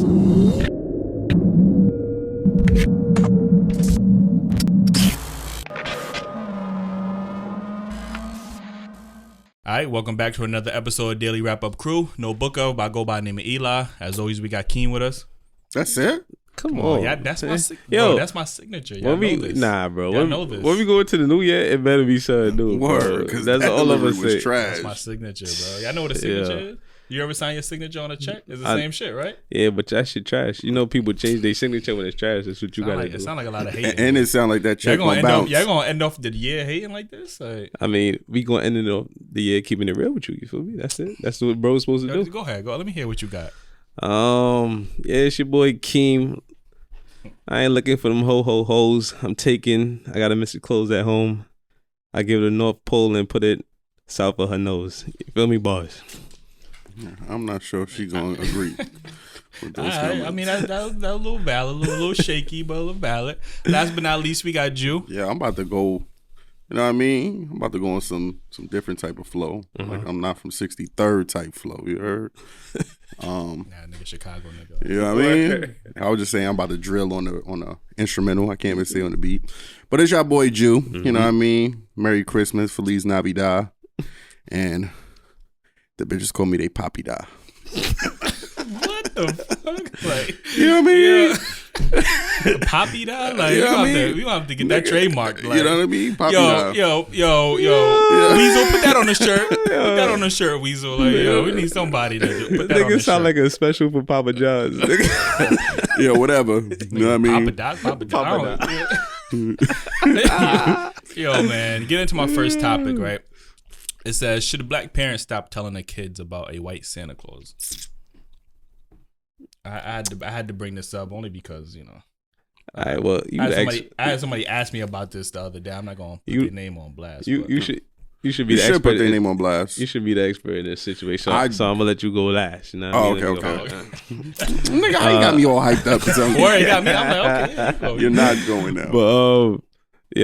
All right, welcome back to another episode of Daily Wrap Up Crew. No book of, I go by the name of Eli. As always, we got Keem with us. That's it? Come on. Yeah, that's my bro, that's my signature. Y'all know this. Nah, bro. Y'all know this. When we go into the new year, it better be something new. Word, because that's all of us say. Trash. That's my signature, bro. Y'all know what a signature is? You ever sign your signature on a check? It's the same shit, right? Yeah, but that shit trash. You know, people change their signature when it's trash. That's what you gotta do. It sound like a lot of hate. And it sound like that check gonna bounce. Y'all gonna end off the year hating like this? Like, I mean, we gonna end the year keeping it real with you. You feel me? That's it. That's what bro's supposed to do. Go ahead. Let me hear what you got. Yeah, it's your boy Keem. I ain't looking for them hoes. I got a Mr. Clothes at home. I give it a North Pole and put it south of her nose. You feel me, boys? I'm not sure if she's gonna agree with those I mean, that was a little valid, a little shaky, but a little valid. Last but not least, we got Jew. Yeah, I'm about to go. You know what I mean? I'm about to go on some different type of flow. Like I'm not from 63rd type flow. You heard? Nigga, Chicago nigga. You know what I mean? I was just saying I'm about to drill on the instrumental. I can't even say on the beat. But it's your boy Jew. You know what I mean? Merry Christmas, Feliz Navidad, and the bitches call me they Poppy Da. What the fuck? Like, you know what I mean? Yeah. Poppy Da? Like, we gonna have to get that trademark. Like, you know what I mean? Poppy Da. Yo. Weasel, put that on the shirt. Put that on the shirt, Weasel. Like, we need somebody to put that on the shirt. Sound like a special for Papa John's. Yeah, whatever. You know what I mean? Papa Da. Yo, man, get into my first topic, right? It says, should black parents stop telling their kids about a white Santa Claus? I had to bring this up only because, you know. All right, well, I had somebody ask me about this the other day. I'm not gonna put their name on blast. You should be the expert. Put their name on blast. You should be the expert in this situation. So I'm gonna let you go last. You know okay. Nigga, how you got me all hyped up? Or you got me. I'm like, okay, you're not going now. But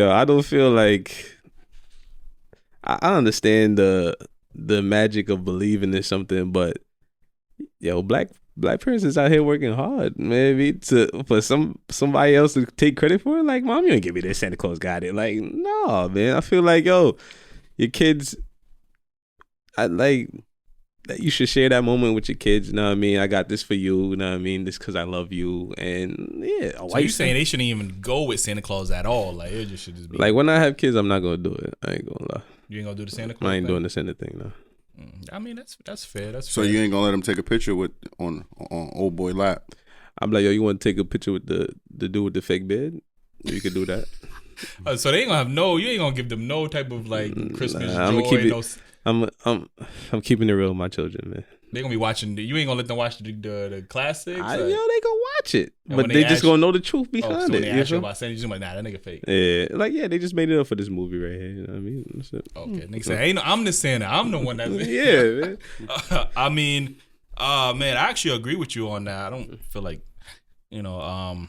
I don't feel like. I understand the magic of believing in something, but black parents is out here working hard, maybe for somebody else to take credit for it. Like, mom, you ain't give me this. Santa Claus got it. Like, no, man. I feel like your kids. You should share that moment with your kids. You know what I mean? I got this for you. You know what I mean? This because I love you. And yeah. So you saying they shouldn't even go with Santa Claus at all? Like, it just should just be like when I have kids, I'm not gonna do it. I ain't gonna lie. You ain't gonna do the Santa Claus? I ain't doing the Santa thing, no. I mean, that's fair. So you ain't gonna let them take a picture on old boy lap? I'm like, yo, you want to take a picture with the dude with the fake beard? You could do that. So they ain't gonna have you ain't gonna give them no type of like Christmas joy. I'm gonna keep it. I'm keeping it real with my children, man. They gonna be watching. You ain't gonna let them watch the classics. They gonna watch it, but they just gonna know the truth behind it. So when they ask you about Santa, you're like, nah, that nigga fake. Yeah, they just made it up for this movie right here. You know what I mean? Okay, nigga say, I'm the Santa. I'm the one that's yeah. Man. I mean, man, I actually agree with you on that. I don't feel like, I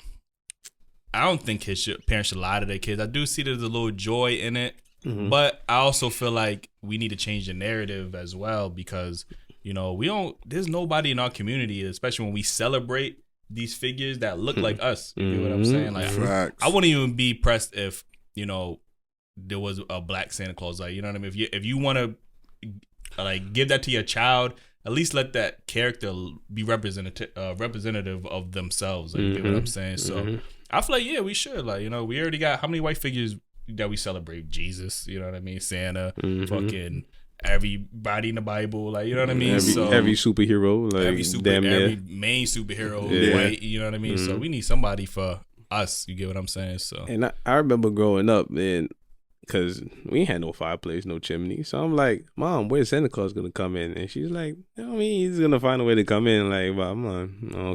don't think parents should lie to their kids. I do see there's a little joy in it. Mm-hmm. But I also feel like we need to change the narrative as well because, there's nobody in our community, especially when we celebrate these figures that look like us. You know what I'm saying? Like, I wouldn't even be pressed if, there was a black Santa Claus. Like, you know what I mean? If you want to, like, give that to your child, at least let that character be representative of themselves. Like, you get what I'm saying? So I feel like, we should. Like, we already got how many white figures that we celebrate? Jesus, you know what I mean? Santa, fucking everybody in the Bible, like, you know what I mean? Every superhero, like every main superhero, white, you know what I mean? So we need somebody for us. You get what I'm saying? So, and I remember growing up, man, because we ain't had no fireplace, no chimney. So I'm like, Mom, where's Santa Claus gonna come in? And she's like, he's gonna find a way to come in. Like, well, I'm like,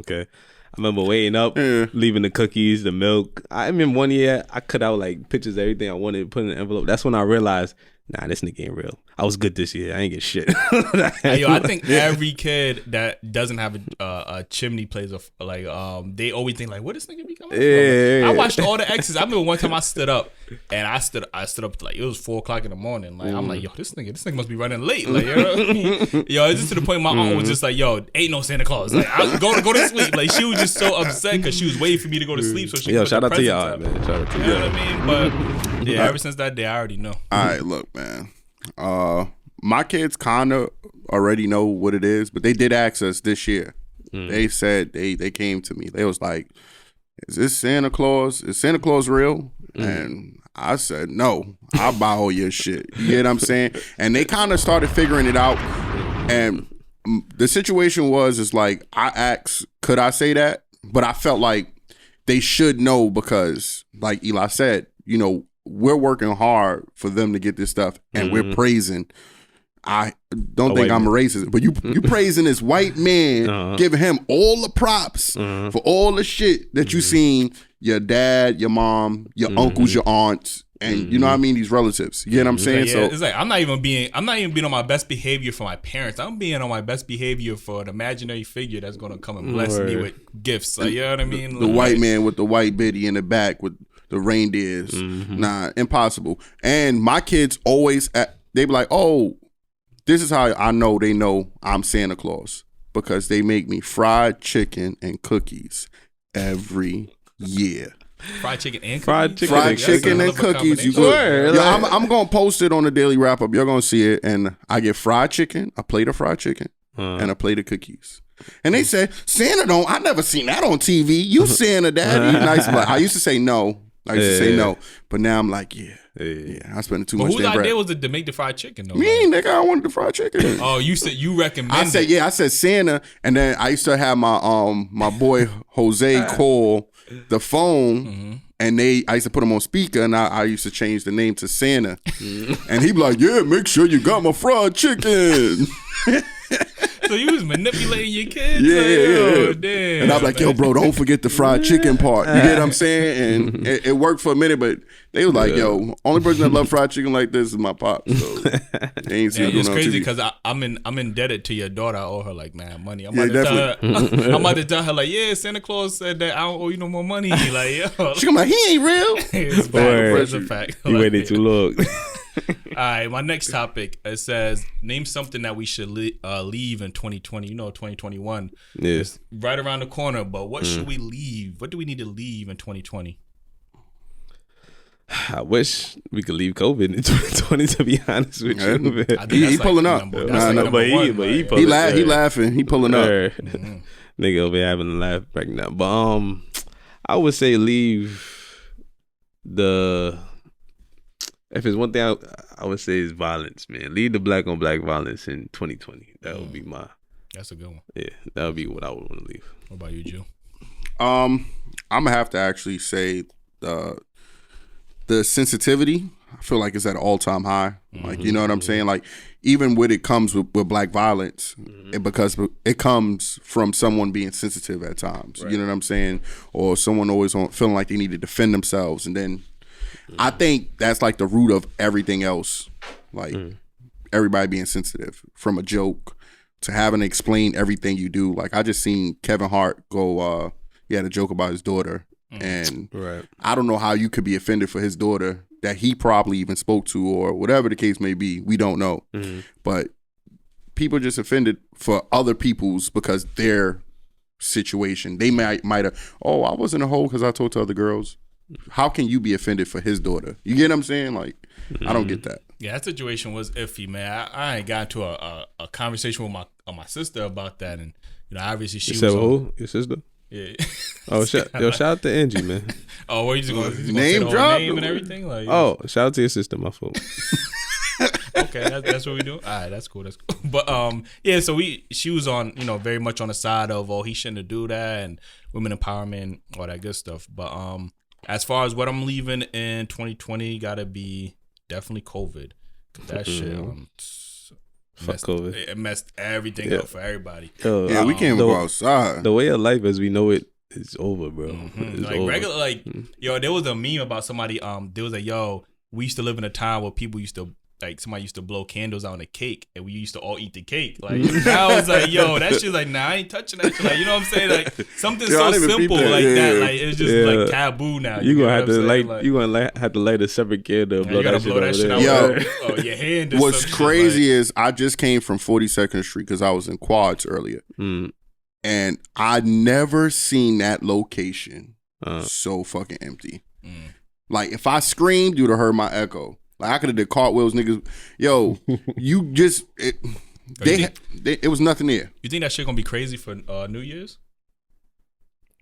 okay. I remember waiting up, leaving the cookies, the milk. I remember one year I cut out like pictures of everything I wanted to put in an envelope. That's when I realized nah, this nigga ain't real. I was good this year. I ain't get shit. Hey, yo, I think every kid that doesn't have a chimney plays they always think like, where this nigga be coming from? I watched all the exes. I remember one time I stood up and I stood up like it was 4:00 in the morning. Like I'm like, yo, this nigga must be running late. Like, you know what I mean? Yo, it's just to the point my aunt was just like, yo, ain't no Santa Claus. Like, go to sleep. Like she was just so upset because she was waiting for me to go to sleep. So she shout out to y'all, man. Shout out to you. Know what I mean? But yeah, ever since that day, I already know. All right, look, man. My kids kind of already know what it is, but they did ask us this year. They said they came to me. They was like, "Is this Santa Claus? Is Santa Claus real?" And I said, "No, I'll buy all your shit." You get what I'm saying? And they kind of started figuring it out. And the situation is like I asked, "Could I say that?" But I felt like they should know because, like Eli said, you know, we're working hard for them to get this stuff, and we're praising. I don't think I'm a racist, but you praising this white man, giving him all the props for all the shit that you seen your dad, your mom, your uncles, your aunts, and you know what I mean, these relatives. You get what I'm saying? Yeah, so it's like I'm not even being on my best behavior for my parents. I'm being on my best behavior for an imaginary figure that's gonna come and bless me with gifts. Like, you know what I mean? The white man with the white biddy in the back with the reindeers. Nah, impossible. And my kids always they be like, oh, this is how I know they know I'm Santa Claus, because they make me fried chicken and cookies every year. Fried chicken and cookies? Fried chicken and cookies. You good? Yo, I'm going to post it on the Daily Wrap Up. You're going to see it. And I get fried chicken, a plate of fried chicken, and a plate of cookies. And they said, Santa I never seen that on TV. You Santa, Daddy. Nice. I used to say no. But now I'm like, yeah, I spent too much. Whose idea was it to make the fried chicken though? Me, nigga, I wanted the fried chicken. Oh, you said you recommended. I said Santa, and then I used to have my boy Jose call the phone, and I used to put him on speaker, and I used to change the name to Santa, and he'd be like, yeah, make sure you got my fried chicken. So you was manipulating your kids? Yeah. Damn. And I'm like, yo, bro, don't forget the fried chicken part. You get what I'm saying? And it worked for a minute, but they was like, yo, only person that love fried chicken like this is my pop. So they ain't seen it's crazy because I'm indebted to your daughter. I owe her like mad money. I'm about to tell her like, yeah, Santa Claus said that I don't owe you no more money. Like, yo, she come like, he ain't real. It's a fact. You waited too long. All right, my next topic, it says, name something that we should leave in 2020. You know, 2021 is right around the corner, but what should we leave? What do we need to leave in 2020? I wish we could leave COVID in 2020, to be honest with you. He pulling up. He laughing. He pulling up. Nigga over here having a laugh right now. But I would say leave if it's one thing I would say is violence, man. Leave the black on black violence in 2020. That would be That's a good one. Yeah, that would be what I would want to leave. What about you, Joe? I'm gonna have to actually say the sensitivity. I feel like it's at an all-time high. Like, you know what I'm saying? Like, even when it comes with black violence, because it comes from someone being sensitive at times. Right. You know what I'm saying? Or someone always feeling like they need to defend themselves, and then I think that's like the root of everything else. Like everybody being sensitive, from a joke to having to explain everything you do. Like, I just seen Kevin Hart go, he had a joke about his daughter. And I don't know how you could be offended for his daughter that he probably even spoke to, or whatever the case may be. We don't know. But people are just offended for other people's, because their situation. They might have, oh, I wasn't a hoe because I told to other girls. How can you be offended for his daughter? You get what I'm saying? Like, I don't get that. Yeah, that situation was iffy, man. I ain't got into a conversation with my sister about that, and you know, obviously she was who? Your sister? Yeah. Oh, shout out to Angie, man. Oh, what, you just gonna name drop name and everything? Like, shout out to your sister, my fault. Okay, that's what we do. All right, that's cool. But yeah. So she was on, you know, very much on the side of, he shouldn't have do that, and women empowerment, all that good stuff. But as far as what I'm leaving in 2020, gotta be definitely COVID. That shit, COVID. It messed everything up for everybody. Yeah, we can't go outside. The way of life as we know it is over, bro. Like over. Regular, like yo, there was a meme about somebody. There was we used to live in a time where people used to like somebody used to blow candles out on a cake, and we used to all eat the cake. Like I was like, yo, that shit like, nah, I ain't touching that shit. Like, you know what I'm saying? Like something so simple like that. Like it's just like taboo now. You gonna have to have to light a separate candle. You gotta blow that shit out. Yo, your hand. What's crazy is I just came from 42nd Street because I was in Quads earlier, and I never seen that location so fucking empty. Like if I screamed, you'd have heard my echo. Like I could have did cartwheels, niggas. Yo, you just it was nothing there. You think that shit gonna be crazy for New Year's?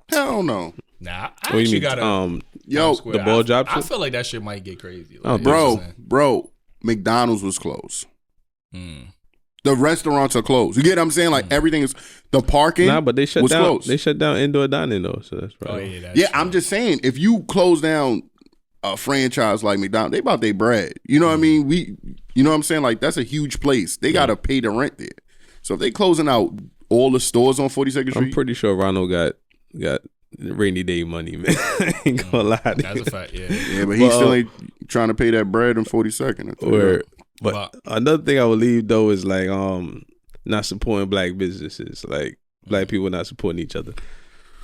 Hell no. Nah, I actually got the ball drop. I feel like that shit might get crazy. Like, bro, McDonald's was closed. The restaurants are closed. You get what I'm saying? Like everything is the parking. Nah, but they shut down. Closed. They shut down indoor dining though. So that's probably. That's true. I'm just saying if you close down a franchise like McDonald's, they about their bread. You know what I mean? You know what I'm saying? Like that's a huge place. They gotta pay the rent there. So if they closing out all the stores on 42nd Street, I'm pretty sure Ronald got rainy day money, man. I ain't gonna lie. That's a fact. Yeah, but he still ain't trying to pay that bread on 42nd. But another thing I would leave though is like not supporting black businesses, like black people not supporting each other.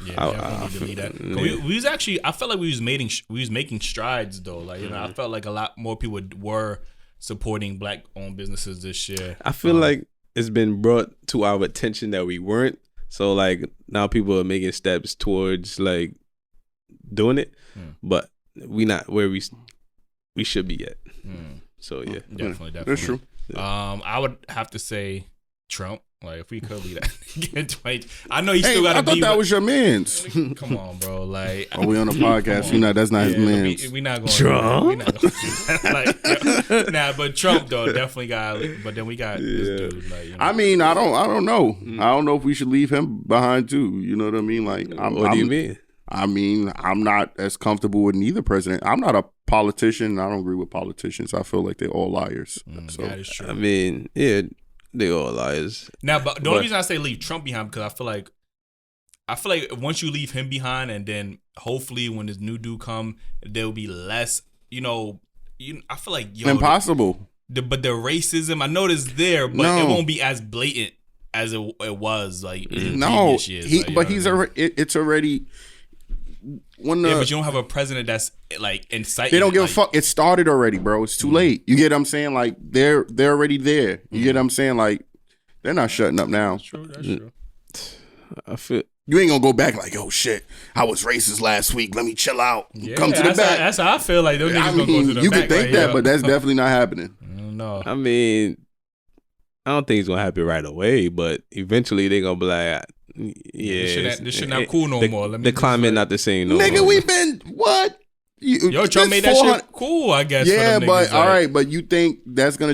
Yeah, definitely need to leave that. We was actually, I felt like we was making strides though. Like I felt like a lot more people were supporting black owned businesses this year. I feel like it's been brought to our attention that we weren't. So like now people are making steps towards like doing it, but we not where we should be yet. So yeah, definitely. That's true. I would have to say Trump. Like if we could leave that, I know you still got to be. I thought that was your man's. Come on, bro. Like, we on a podcast? You know that's not his man's. We not going. Trump. We not going like, nah, but Trump though definitely got. But then we got this dude. Like, I mean, I don't know. I don't know if we should leave him behind too. You know what I mean? Like, what do you mean? I mean, I'm not as comfortable with neither president. I'm not a politician. I don't agree with politicians. I feel like they're all liars. So that is true. I mean, yeah. They all liars. Now, but the only reason I say leave Trump behind because I feel like once you leave him behind, and then hopefully when this new dude come, there will be less. I feel like impossible. But the racism, I know it's there, but it won't be as blatant as it was like in previous years. It's already. But you don't have a president that's like inciting. They don't give a fuck. It started already, bro. It's too late. You get what I'm saying? Like they're already there. You get what I'm saying? Like they're not shutting up now. That's true. I feel you ain't gonna go back like, oh shit, I was racist last week. Let me chill out. Come to the back. That's how I feel like those niggas gonna go to the back. You can think that, but that's definitely not happening. No. I mean, I don't think it's gonna happen right away, but eventually they're gonna be like, yeah, this shit not cool no more. The climate not the same no nigga, more. We've been what? Trump made that shit cool, I guess. Yeah, but all right, but you think that's gonna?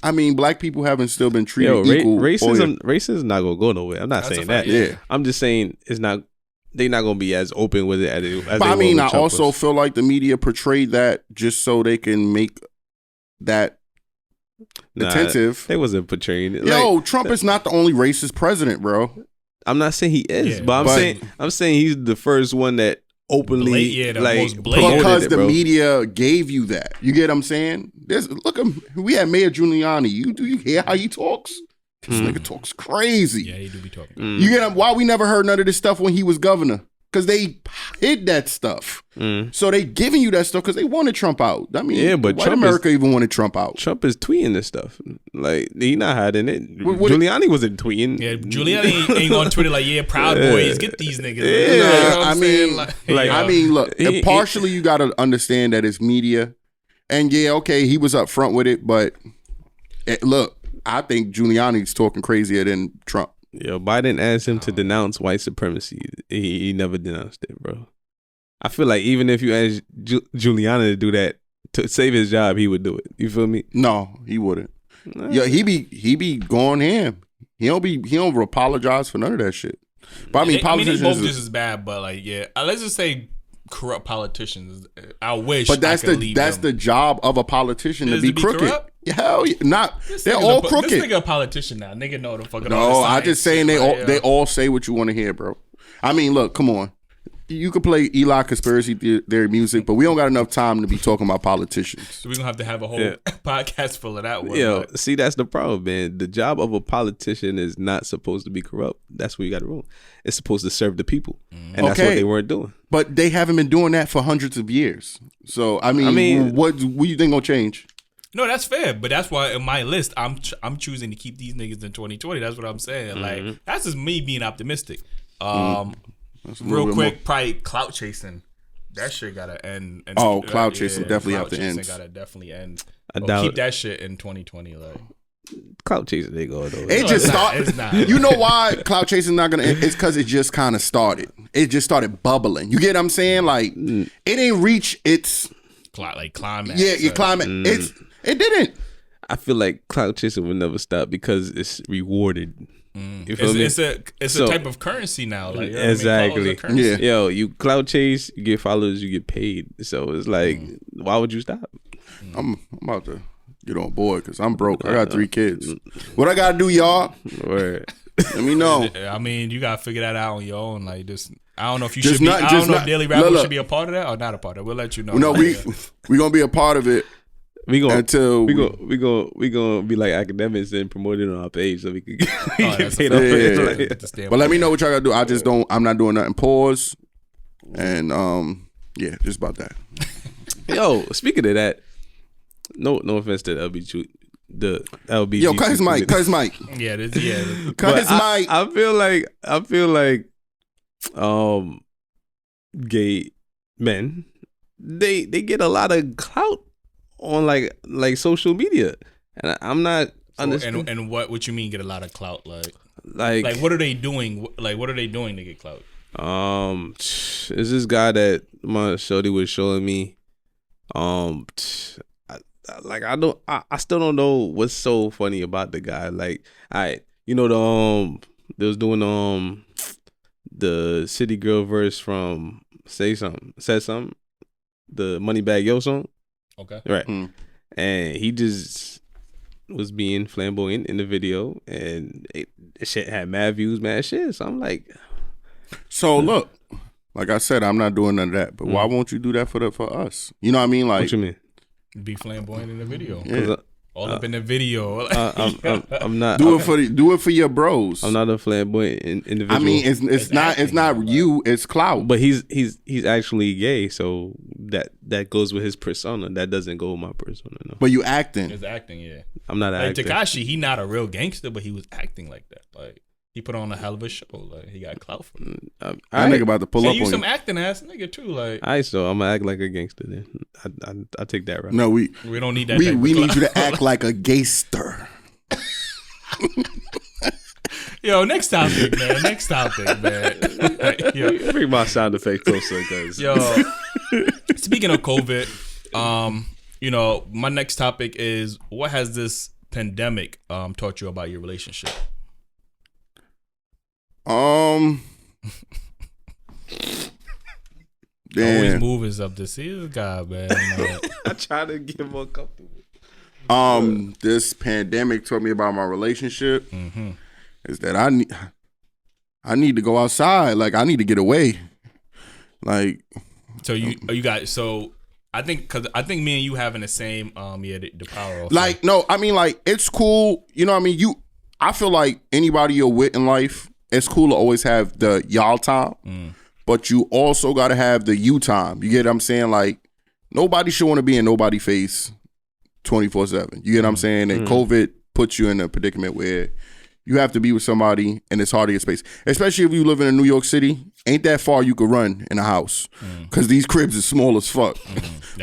I mean, black people haven't still been treated equal. Racism is not gonna go nowhere. I'm not saying that. Yeah, I'm just saying it's not. They're not gonna be as open with it as but I mean, I also feel like the media portrayed that just so they can make that attentive. They wasn't portraying it. Yo, Trump is not the only racist president, bro. I'm not saying he is, but I'm saying he's the first one that openly because the media gave you that. You get what I'm saying? We had Mayor Giuliani. Do you hear how he talks? This nigga talks crazy. Yeah, he do be talking. You get why we never heard none of this stuff when he was governor? Because they hid that stuff. So they giving you that stuff because they wanted Trump out. I mean, but white America even wanted Trump out. Trump is tweeting this stuff. Like, he not hiding it. Giuliani wasn't tweeting. Yeah, Giuliani ain't on Twitter like, Proud Boys, get these niggas. I mean, look, partially you got to understand that it's media. And he was up front with it. But look, I think Giuliani's talking crazier than Trump. Yo, Biden asked him to denounce white supremacy. He never denounced it, bro. I feel like even if you asked Giuliani to do that to save his job, he would do it. You feel me? No, he wouldn't. Yeah, he be going ham. He don't apologize for none of that shit. But I mean, politicians both just as bad. But like, let's just say corrupt politicians. I wish. But that's the job of a politician to be crooked. Corrupt? Hell, not. They're all crooked. This nigga a politician now. Nigga know the fucking. No, I just saying they all say what you want to hear, bro. I mean, look, come on. you could play Eli conspiracy theory music, but we don't got enough time to be talking about politicians. So we're gonna have to have a whole podcast full of that one. Yeah, see, that's the problem, man. The job of a politician is not supposed to be corrupt. That's where you got it wrong. It's supposed to serve the people, and that's what they weren't doing. But they haven't been doing that for hundreds of years. So I mean, what do you think gonna change? No, that's fair, but that's why in my list, I'm choosing to keep these niggas in 2020. That's what I'm saying. Like that's just me being optimistic. Real quick, probably clout chasing. That shit gotta end. And clout chasing definitely have to end. Gotta definitely end. Keep that shit in 2020. Like clout chasing, they go though. It just started. It's not. You know why clout chasing not gonna end? It's because it just kind of started. It just started bubbling. You get what I'm saying? Like it ain't reach its climax. Yeah, your climax. It didn't. I feel like clout chasing will never stop because it's rewarded. You feel me? It's a type of currency now. Like, you know exactly. I mean? Yo, you clout chase, you get followers, you get paid. So it's like, why would you stop? I'm about to get on board because I'm broke. I got 3 kids. What I gotta do, y'all? Word. Let me know. I mean, you gotta figure that out on your own. Like, just I don't know if you should be. I don't know if Daily Rapper should be a part of that or not a part of it. We'll let you know. No, we gonna be a part of it. We gonna be like academics and promote it on our page so we can get paid off. Yeah. But let me know what y'all gotta do. I'm not doing nothing. Pause. And just about that. Yo, speaking of that, no offense to the LBG. Yo, cut his mic. Cut his mic. Yeah. Cut his mic. I feel like gay men, they get a lot of clout on like social media, and I'm not understanding. And what you mean get a lot of clout? Like what are they doing? Like what are they doing to get clout? Is this guy that my shorty was showing me? I still don't know what's so funny about the guy. Like they was doing the City Girl verse from Said Something, the Moneybagg Yo song. Okay. Right. And he just was being flamboyant in the video, and it shit had mad views, mad shit. So I'm like, look, like I said, I'm not doing none of that. But why won't you do that for us? You know what I mean? Like, what you mean? Be flamboyant in the video. Yeah. All up in the video. I'm not. Do it for your bros. I'm not a flamboyant individual. I mean, it's not you. It's clout. But he's actually gay, so that goes with his persona. That doesn't go with my persona. No. But you acting. It's acting, yeah. I'm not acting. Tekashi, he not a real gangster, but he was acting like that. Like he put on a hell of a show. Like he got clout for it. I nigga about to pull up you on some you. acting ass nigga too. Like so I'm gonna act like a gangster then. I take that right. No, we don't need that. We need you to act like a gayster. Yo, next topic, man. Yo, bring my sound effect closer, guys. Yo, speaking of COVID, my next topic is what has this pandemic taught you about your relationship? Damn. Always moving up to see this guy, man. I try to get more comfortable. This pandemic taught me about my relationship is that I need to go outside. Like I need to get away. Like so I think me and you having the same the power of like no, I mean like it's cool. You know what I mean? I feel like anybody you're with in life, it's cool to always have the y'all time. But you also got to have the you time. You get what I'm saying? Like, nobody should want to be in nobody's face 24/7. You get what I'm saying? And COVID puts you in a predicament where you have to be with somebody and it's hard to get space. Especially if you live in New York City. Ain't that far you could run in a house. Because these cribs is small as fuck.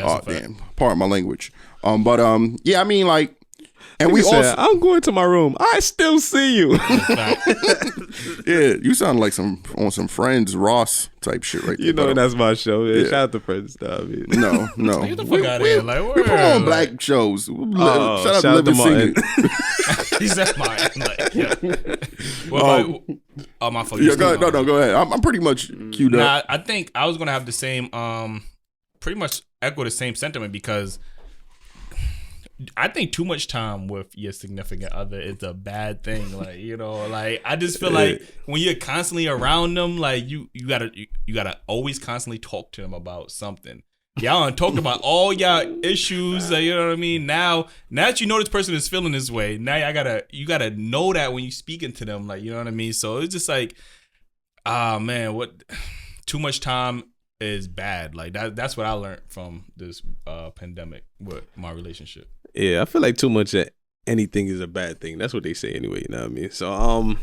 Oh, damn. Pardon my language. Yeah, I mean, like, and we also, I'm going to my room. I still see you. Yeah, you sound like on some Friends Ross type shit right there. You know that's my show. Yeah. Shout out to Friends. No. Get the fuck out of here. Like, we put on black shows. Shout out to Living Singing. He said Martin. Like, yeah. My fault. Yeah, go ahead. No, go ahead. I'm pretty much queued up. I think I was gonna have the same, pretty much echo the same sentiment because I think too much time with your significant other is a bad thing. Like, you know, like I just feel like when you're constantly around them, like you gotta always constantly talk to them about something. Y'all done talked about all y'all issues, you know what I mean? Now that you know this person is feeling this way, now you gotta know that when you speaking to them, like, you know what I mean? So it's just like, man, what too much time is bad. Like that's what I learned from this pandemic with my relationship. Yeah, I feel like too much of anything is a bad thing. That's what they say anyway, you know what I mean? So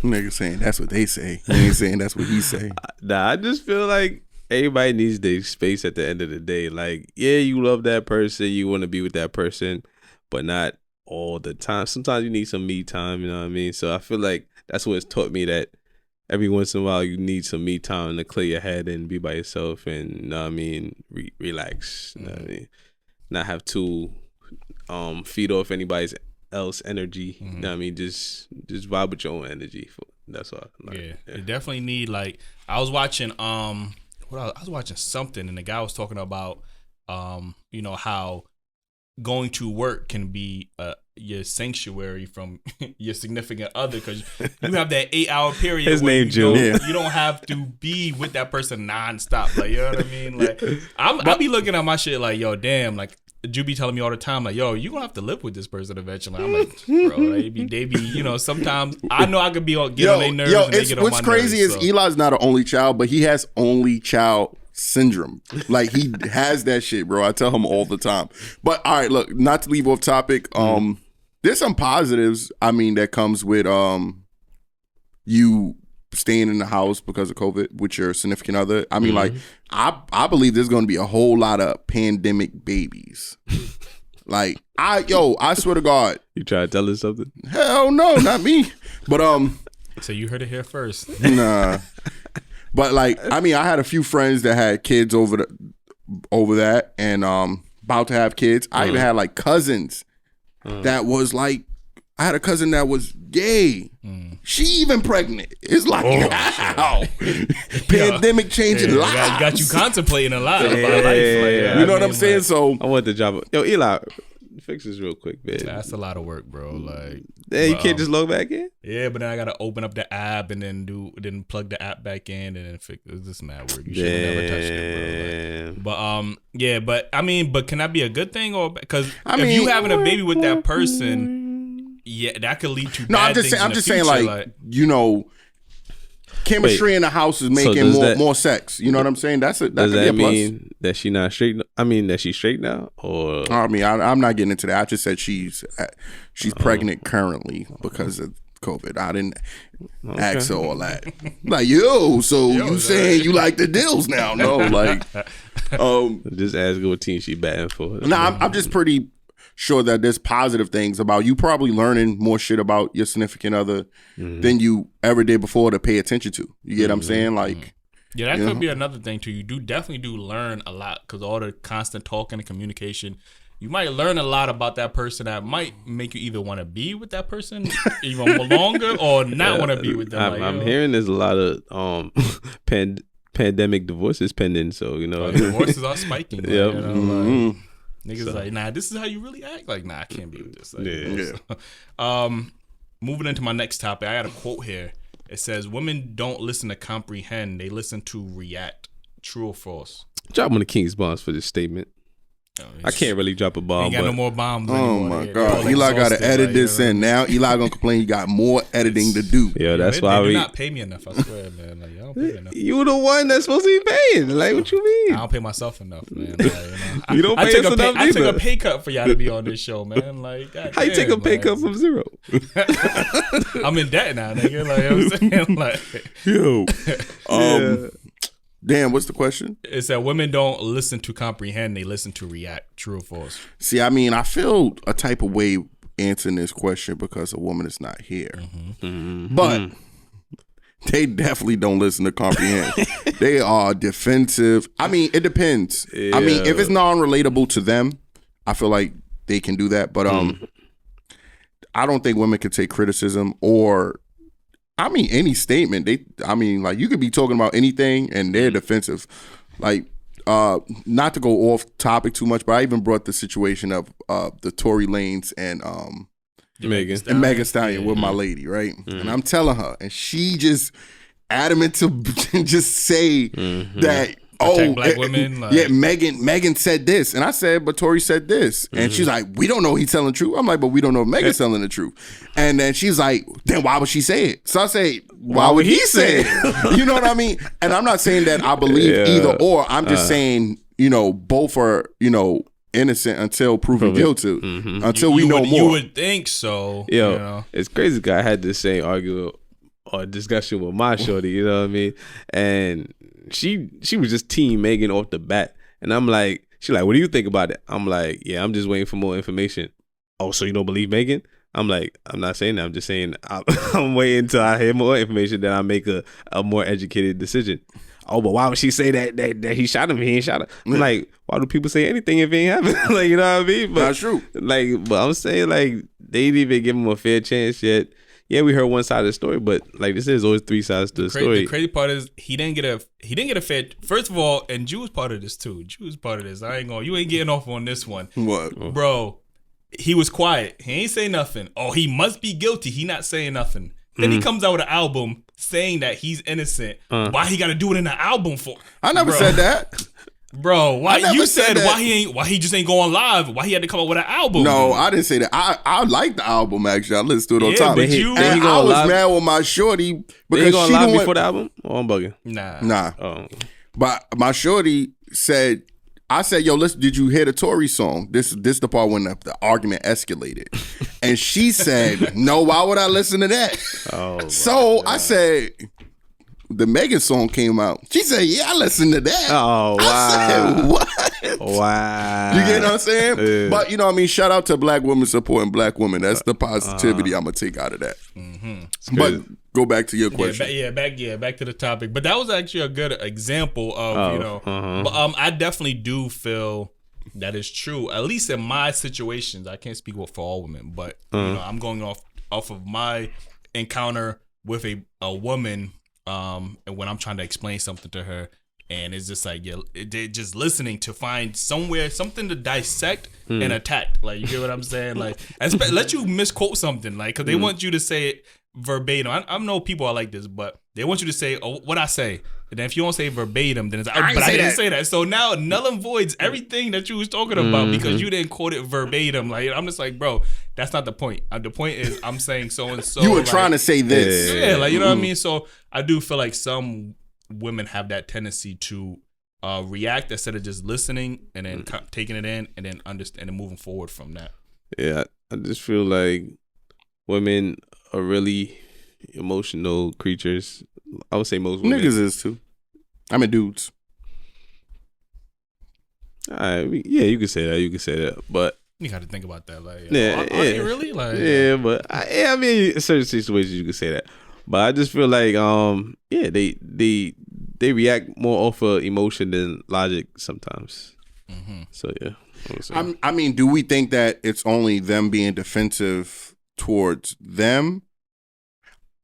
nigga saying that's what they say. He ain't saying that's what he say. I just feel like everybody needs their space at the end of the day. Like, yeah, you love that person, you want to be with that person, but not all the time. Sometimes you need some me time, you know what I mean? So I feel like that's what it's taught me, that every once in a while you need some me time to clear your head and be by yourself and, you know what I mean, relax, you know what I mean? Not have to feed off anybody's else energy, you know what I mean? Just vibe with your own energy. That's all. Yeah, you definitely need, like, I was watching I was watching something, and the guy was talking about, you know, how going to work can be your sanctuary from your significant other, because you have that 8-hour period. His name Joe. You don't have to be with that person nonstop. Like, you know what I mean? Like, I be looking at my shit like, yo, damn, like, Ju be telling me all the time, like, yo, you gonna have to live with this person eventually. I'm like, bro, they be, you know, sometimes I know I could be get on their nerves. And they get on what's my crazy nerves, is Eli's not an only child, but he has only child syndrome. Like, he has that shit, bro. I tell him all the time. But all right, look, not to leave off topic. There's some positives, I mean, that comes with you staying in the house because of COVID with your significant other. I mean, like, I believe there's going to be a whole lot of pandemic babies. Like, I swear to God. You try to tell us something? Hell no, not me. But so you heard it here first. Nah. But like, I mean, I had a few friends that had kids over that and about to have kids. I even had like cousins that was like, I had a cousin that was gay. She even pregnant. It's like, wow. Pandemic changing lives. Got you contemplating a lot about life. Like, you know what I'm saying? Like, so I want the job. Yo, Eli, fix this real quick, man. That's a lot of work, bro. Like, you can't just log back in? Yeah, but then I gotta open up the app and then plug the app back in and then fix. This is mad work. You should have never touched it, bro. Like, but yeah, but I mean, but can that be a good thing? Or because if you having a baby with that person, yeah, that could lead to bad things. I'm just saying, like, you know, chemistry in the house is making more sex. You know what I'm saying? Does that mean that she not straight? I mean, that she's straight now? Or I mean, I'm not getting into that. I just said she's pregnant currently because of COVID. I didn't ask her all that. Like, you saying you like the deals now? No, like, just ask her what team she batting for. Nah, I'm just pretty sure that there's positive things about you probably learning more shit about your significant other than you ever did before to pay attention to. You get what I'm saying? Like, yeah, that could be another thing too. You definitely learn a lot because all the constant talking and communication. You might learn a lot about that person that might make you either want to be with that person even longer or not want to be with them. I'm hearing there's a lot of pandemic divorces pending, so you know, divorces are spiking. Like, yep. You know, like, niggas like, nah, this is how you really act. Like, nah, I can't be with this. Like, So, moving into my next topic, I got a quote here. It says, "Women don't listen to comprehend; they listen to react." True or false? Drop on the King's bombs for this statement. I can't really drop a bomb. Ain't got no more bombs. Oh my God, Eli got to edit this in now. Eli gonna complain he got more editing to do. Yeah, that's why they do not pay me enough. I swear, man. Like, y'all don't pay me enough. You the one that's supposed to be paying. Like, what you mean? I don't pay myself enough, man. Like, you don't pay us enough. I took a pay cut for y'all to be on this show, man. Like, how you take a pay cut from zero? I'm in debt now, nigga. Like, you know what I'm saying, like, yo, damn, what's the question? It said women don't listen to comprehend, they listen to react. True or false? See, I mean, I feel a type of way answering this question because a woman is not here. But they definitely don't listen to comprehend. They are defensive. I mean, it depends. Yeah. I mean, if it's non-relatable to them, I feel like they can do that. But I don't think women can take criticism or, I mean, any statement. Like, you could be talking about anything and they're defensive. Like, not to go off topic too much, but I even brought the situation of the Tory Lanez and Megan Stallion with my lady, right? And I'm telling her, and she just adamant to just say that. Protect black women. Yeah, Megan said this. And I said, but Tory said this. And she's like, we don't know he's telling the truth. I'm like, but we don't know if Megan's telling the truth. And then she's like, then why would she say it? So I say, why would he say it? You know what I mean? And I'm not saying that I believe either or. I'm just saying, both are, innocent until proven guilty. Until we know more. You would think so. It's crazy because I had this same argument or discussion with my shorty, you know what I mean? And she was just team Megan off the bat. And I'm like, she's like, what do you think about it? I'm like, yeah, I'm just waiting for more information. Oh, so you don't believe Megan? I'm like, I'm not saying that. I'm just saying I'm waiting until I hear more information, then I make a more educated decision. Oh, but why would she say that he shot him? He ain't shot him. I'm like, why do people say anything if it ain't happened? Like, you know what I mean? But, that's true. Like, but I'm saying, like, they didn't even give him a fair chance yet. Yeah, we heard one side of the story, but like this is always three sides to the story. The crazy part is he didn't get a fair. First of all, and Jew was part of this too. Jew was part of this. You ain't getting off on this one. What, bro? He was quiet. He ain't say nothing. Oh, he must be guilty. He not saying nothing. Then he comes out with an album saying that he's innocent. Why he got to do it in an album for? I never said that. Bro, why you said why he just ain't going live? Why he had to come up with an album? No, I didn't say that. I like the album actually. I listened to it on top. But I was mad with my shorty because he going live before the album. Oh, I'm bugging. Nah. Oh. But my shorty said, I said, yo, listen, did you hear the Tory song? This the part when the argument escalated. And she said, no, why would I listen to that? So I said, the Megan song came out. She said, yeah, I listened to that. Oh, wow. I said, what? Wow. You get what I'm saying? Yeah. But, you know what I mean? Shout out to black women supporting black women. That's the positivity I'm going to take out of that. But go back to your question. Back to the topic. But that was actually a good example of, But I definitely do feel that is true, at least in my situations. I can't speak for all women, but, I'm going off of my encounter with a woman. And when I'm trying to explain something to her, and it's just like, they're just listening to find something to dissect and attack. Like, you get what I'm saying? Like, let you misquote something, like, because they want you to say it verbatim. I know people are like this, but they want you to say, oh, what I say. And then if you don't say verbatim, then it's I didn't say that. So now null and voids everything that you was talking about because you didn't quote it verbatim. Like, I'm just like, bro, that's not the point. The point is I'm saying so and so. You were trying to say this. Yeah, like, you know what I mean? So I do feel like some women have that tendency to react instead of just listening and then taking it in and then understand and moving forward from that. Yeah, I just feel like women are really emotional creatures. I would say most women. Niggas is too. I mean, dudes. All right, yeah, you could say that. But you got to think about that. Like, are you really? Like, yeah, but I mean, in certain situations you could say that. But I just feel like, they react more off of emotion than logic sometimes. So yeah, I mean, do we think that it's only them being defensive towards them?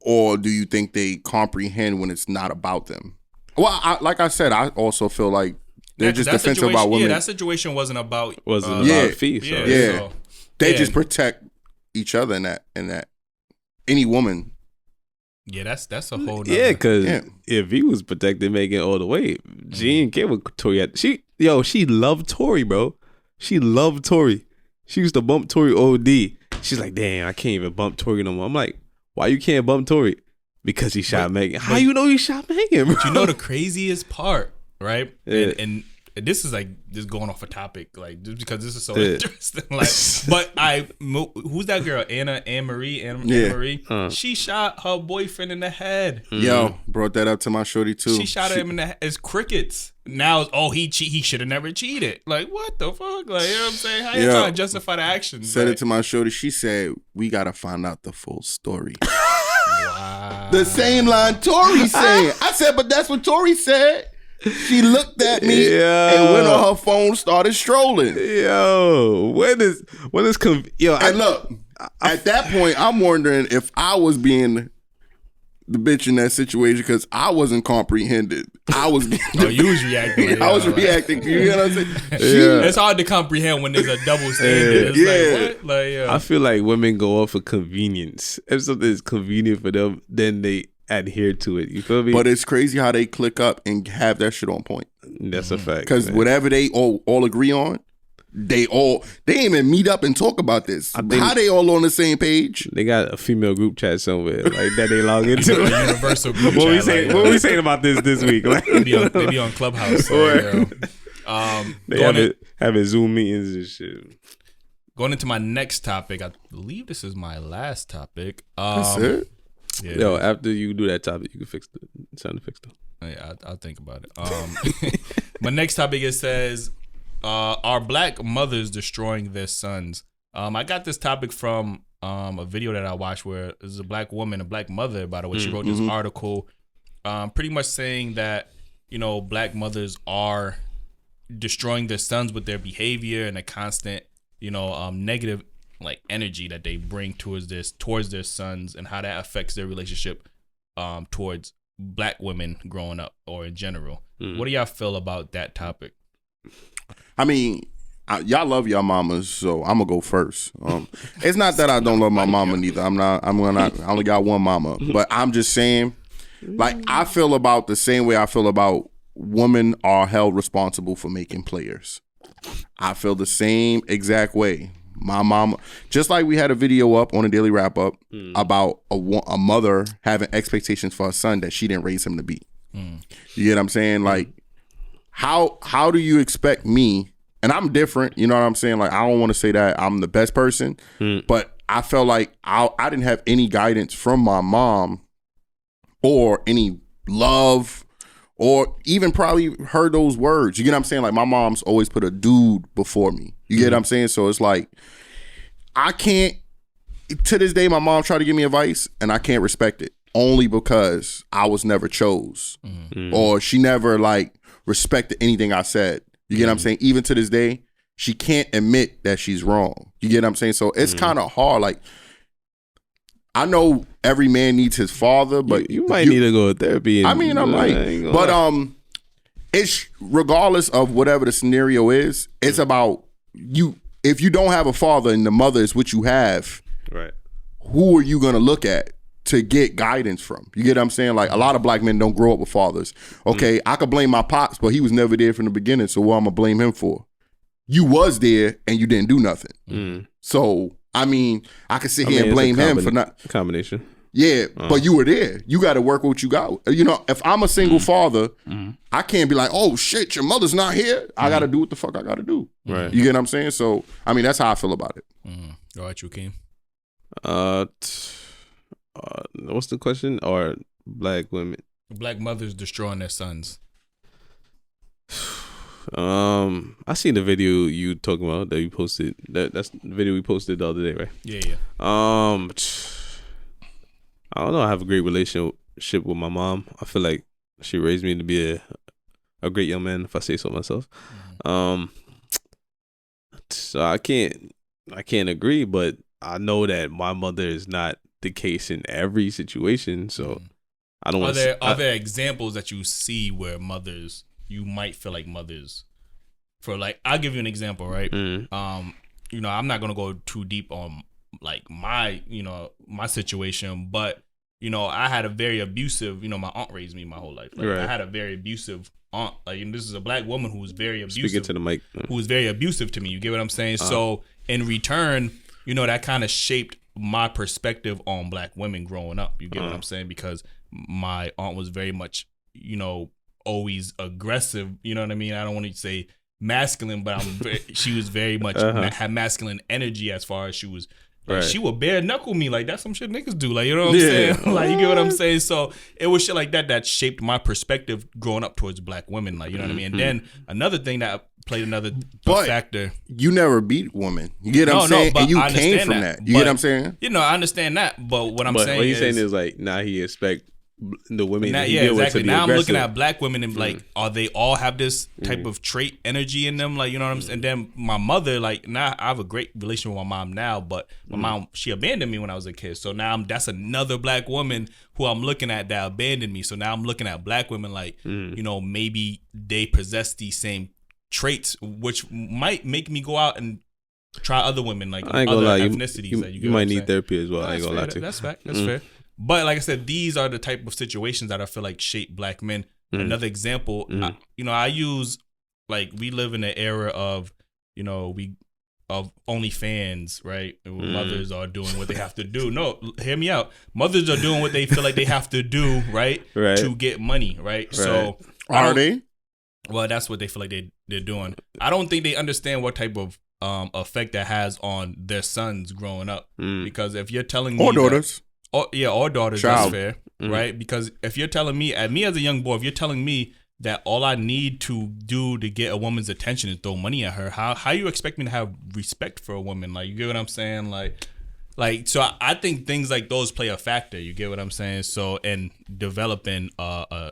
Or do you think they comprehend when it's not about them? Well, like I said, I also feel like they're just defensive about women. Yeah, that situation wasn't about fee. So. Yeah. So, they just protect each other in that. Any woman. Yeah, that's a whole nother. Yeah, because if he was protecting Megan all the way, she didn't care what Tory had. She loved Tory, bro. She loved Tory. She used to bump Tory OD. She's like, damn, I can't even bump Tory no more. I'm like, why you can't bump Tory? Because he shot Megan. How you know he shot Megan, bro? But you know the craziest part, right? Yeah. And this is like just going off a topic, like just because this is so interesting. Like, but who's that girl? Anne Marie. She shot her boyfriend in the head. Yo, brought that up to my shorty too. She shot him in the head. It's crickets. Now, he should have never cheated. Like, what the fuck? Like, you know what I'm saying? How you trying to justify the action? Said it to my shorty. She said, we got to find out the full story. Wow. The same line Tory said. I said, but that's what Tory said. She looked at me and went on her phone, started strolling. Yo, and look, at that point, I'm wondering if I was being the bitch in that situation because I wasn't comprehended. I was you was reacting. I was reacting. You know what I'm saying? It's hard to comprehend when there's a double standard. It's like, what? Like, I feel like women go off for convenience. If something is convenient for them, then they adhere to it. You feel me? But it's crazy how they click up and have that shit on point. That's a fact. Because whatever they all agree on, they ain't even meet up and talk about this. How they all on the same page? They got a female group chat somewhere like that they log into. Universal group what chat. What we saying about this week? Like, they be on Clubhouse. They having Zoom meetings and shit. Going into my next topic, I believe this is my last topic. That's it. Yeah, Yo, after you do that topic, you can fix the sound effects though. Yeah, I'll think about it. My next topic, it says, are black mothers destroying their sons? I got this topic from a video that I watched where there's a black woman, a black mother, by the way. She wrote this article pretty much saying that, black mothers are destroying their sons with their behavior and a constant, negative like energy that they bring towards their sons, and how that affects their relationship towards black women growing up or in general. What do y'all feel about that topic? I mean, y'all love y'all mamas, so I'm gonna go first. It's not that I don't love my mama neither. I only got one mama, but I'm just saying, like, I feel about the same way I feel about women are held responsible for making players. I feel the same exact way. My mama, just like we had a video up on a Daily Wrap Up about a mother having expectations for her son that she didn't raise him to be. You get what I'm saying? Like, how do you expect me? And I'm different, you know what I'm saying? Like, I don't want to say that I'm the best person, but I felt like I didn't have any guidance from my mom or any love or even probably heard those words. You get what I'm saying? Like, my mom's always put a dude before me. You get what I'm saying? So it's like, I can't, to this day, my mom tried to give me advice and I can't respect it only because I was never chose or she never like respected anything I said. You get what I'm saying? Even to this day, she can't admit that she's wrong. You get what I'm saying? So it's kind of hard. Like, I know every man needs his father, but you might need to go to therapy. I mean, I might. But it's regardless of whatever the scenario is, it's about you. If you don't have a father and the mother is what you have, right? Who are you gonna look at to get guidance from? You get what I'm saying? Like, a lot of black men don't grow up with fathers. Okay, I could blame my pops, but he was never there from the beginning. So what I'm gonna blame him for? You was there and you didn't do nothing. So I mean, I could sit here and blame him for not combination. Yeah, but you were there. You got to work with what you got. You know, if I'm a single father, I can't be like, oh shit, your mother's not here. I got to do what the fuck I got to do. Right. You get what I'm saying? So I mean, that's how I feel about it. All right, you, Keem. What's the question? Or black women? Black mothers destroying their sons. I seen the video you talking about that you posted. That's the video we posted the other day, right? Yeah. I don't know. I have a great relationship with my mom. I feel like she raised me to be a great young man, if I say so myself. So I can't agree, but I know that my mother is not the case in every situation. So I don't want to. Are there examples that you see where mothers? You might feel like mothers, for like, I'll give you an example, right? I'm not gonna go too deep on like my situation, but I had a very abusive, my aunt raised me my whole life. Like, right. I had a very abusive aunt. Like, and this is a black woman who was very abusive. Speaking to the mic. Who was very abusive to me. You get what I'm saying? So in return, that kind of shaped my perspective on black women growing up. You get what I'm saying? Because my aunt was very much, always aggressive, you know what I mean? I don't want to say masculine, but she was very much had masculine energy as far as she was. Like, she would bare knuckle me like that's some shit niggas do. Like, you know what I'm saying? Like, you get what I'm saying? So it was shit like that shaped my perspective growing up towards black women. Like, you know what I mean? And then another thing that played another factor. You never beat women. You get what I'm saying? But and you came from that. You get what I'm saying? I understand that. But what I'm saying what he's saying is like, now he expect the women. Now, that he yeah, deal with exactly. to be Now I'm aggressive. looking at black women and like, are they all have this type of trait energy in them? Like, you know what I'm saying? And then my mother, like, now I have a great relationship with my mom now, but my mom, she abandoned me when I was a kid. So now that's another black woman who I'm looking at that abandoned me. So now I'm looking at black women like, you know, maybe they possess these same traits, which might make me go out and try other women, like I ain't gonna other lie, ethnicities. you might need therapy as well. No, I ain't gonna lie to you. That's fact. That's fair. But like I said, these are the type of situations that I feel like shape black men. Another example, I use, like, we live in an era of, of OnlyFans, right? Mothers are doing what they have to do. No, hear me out. Mothers are doing what they feel like they have to do, right? To get money, right? So are they? Well, that's what they feel like they're doing. I don't think they understand what type of effect that has on their sons growing up. Because if you're telling me or daughters. Or daughters, that's fair, right? Because if you're telling me as a young boy, if you're telling me that all I need to do to get a woman's attention is throw money at her, how you expect me to have respect for a woman? Like, you get what I'm saying? Like so I think things like those play a factor. You get what I'm saying? So, in developing a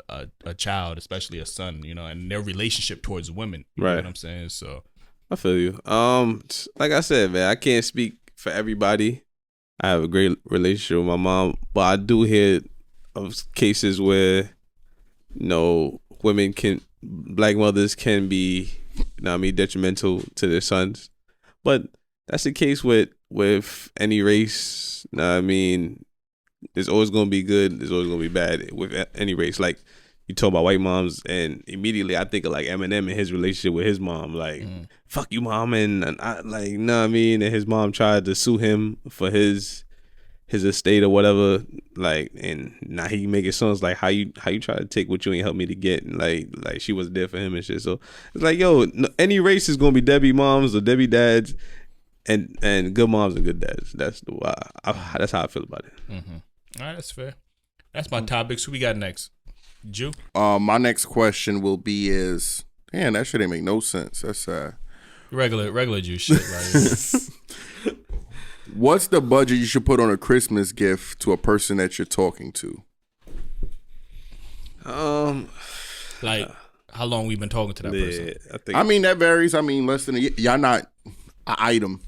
child, especially a son, and their relationship towards women. You know what I'm saying? So I feel you. Like I said, man, I can't speak for everybody. I have a great relationship with my mom, but I do hear of cases where, black mothers can be, detrimental to their sons. But that's the case with any race. There's always going to be good. There's always going to be bad with any race. Like, you talk about white moms, and immediately I think of like Eminem and his relationship with his mom. Like, fuck you, mom, and I, like, and his mom tried to sue him for his estate or whatever. Like, and now he making songs like how you try to take what you ain't helped me to get, and like she was there for him and shit. So it's like, yo, any race is gonna be Debbie moms or Debbie dads, and good moms and good dads. That's that's how I feel about it. All right, that's fair. That's my topics. Who we got next? Jew? My next question will be damn, that shit ain't make no sense. That's regular Jew shit. Like, what's the budget you should put on a Christmas gift to a person that you're talking to? Like, how long we been talking to that person? I mean, that varies. I mean, less than y'all not an item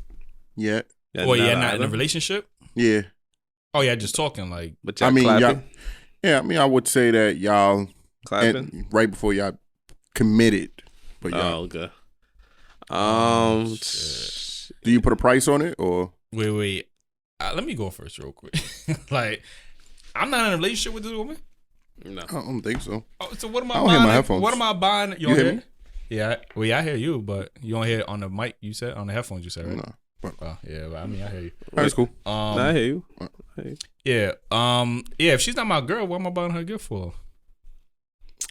yet. Not in a relationship? Yeah. Oh yeah, just talking like. But y'all clapping? Yeah, I mean, I would say that y'all clapping right before y'all committed. But y'all, okay. Do you put a price on it or? Wait. Let me go first, real quick. Like, I'm not in a relationship with this woman. No, I don't think so. Oh, so what am I don't buying? Hear my headphones. What am I buying? You hear me? Yeah. Well, I hear you, but you don't hear it on the mic. You said on the headphones. You said, right? No. Oh, yeah, but I mean, I hear you. That's cool. I hear you. Yeah. If she's not my girl, what am I buying her a gift for?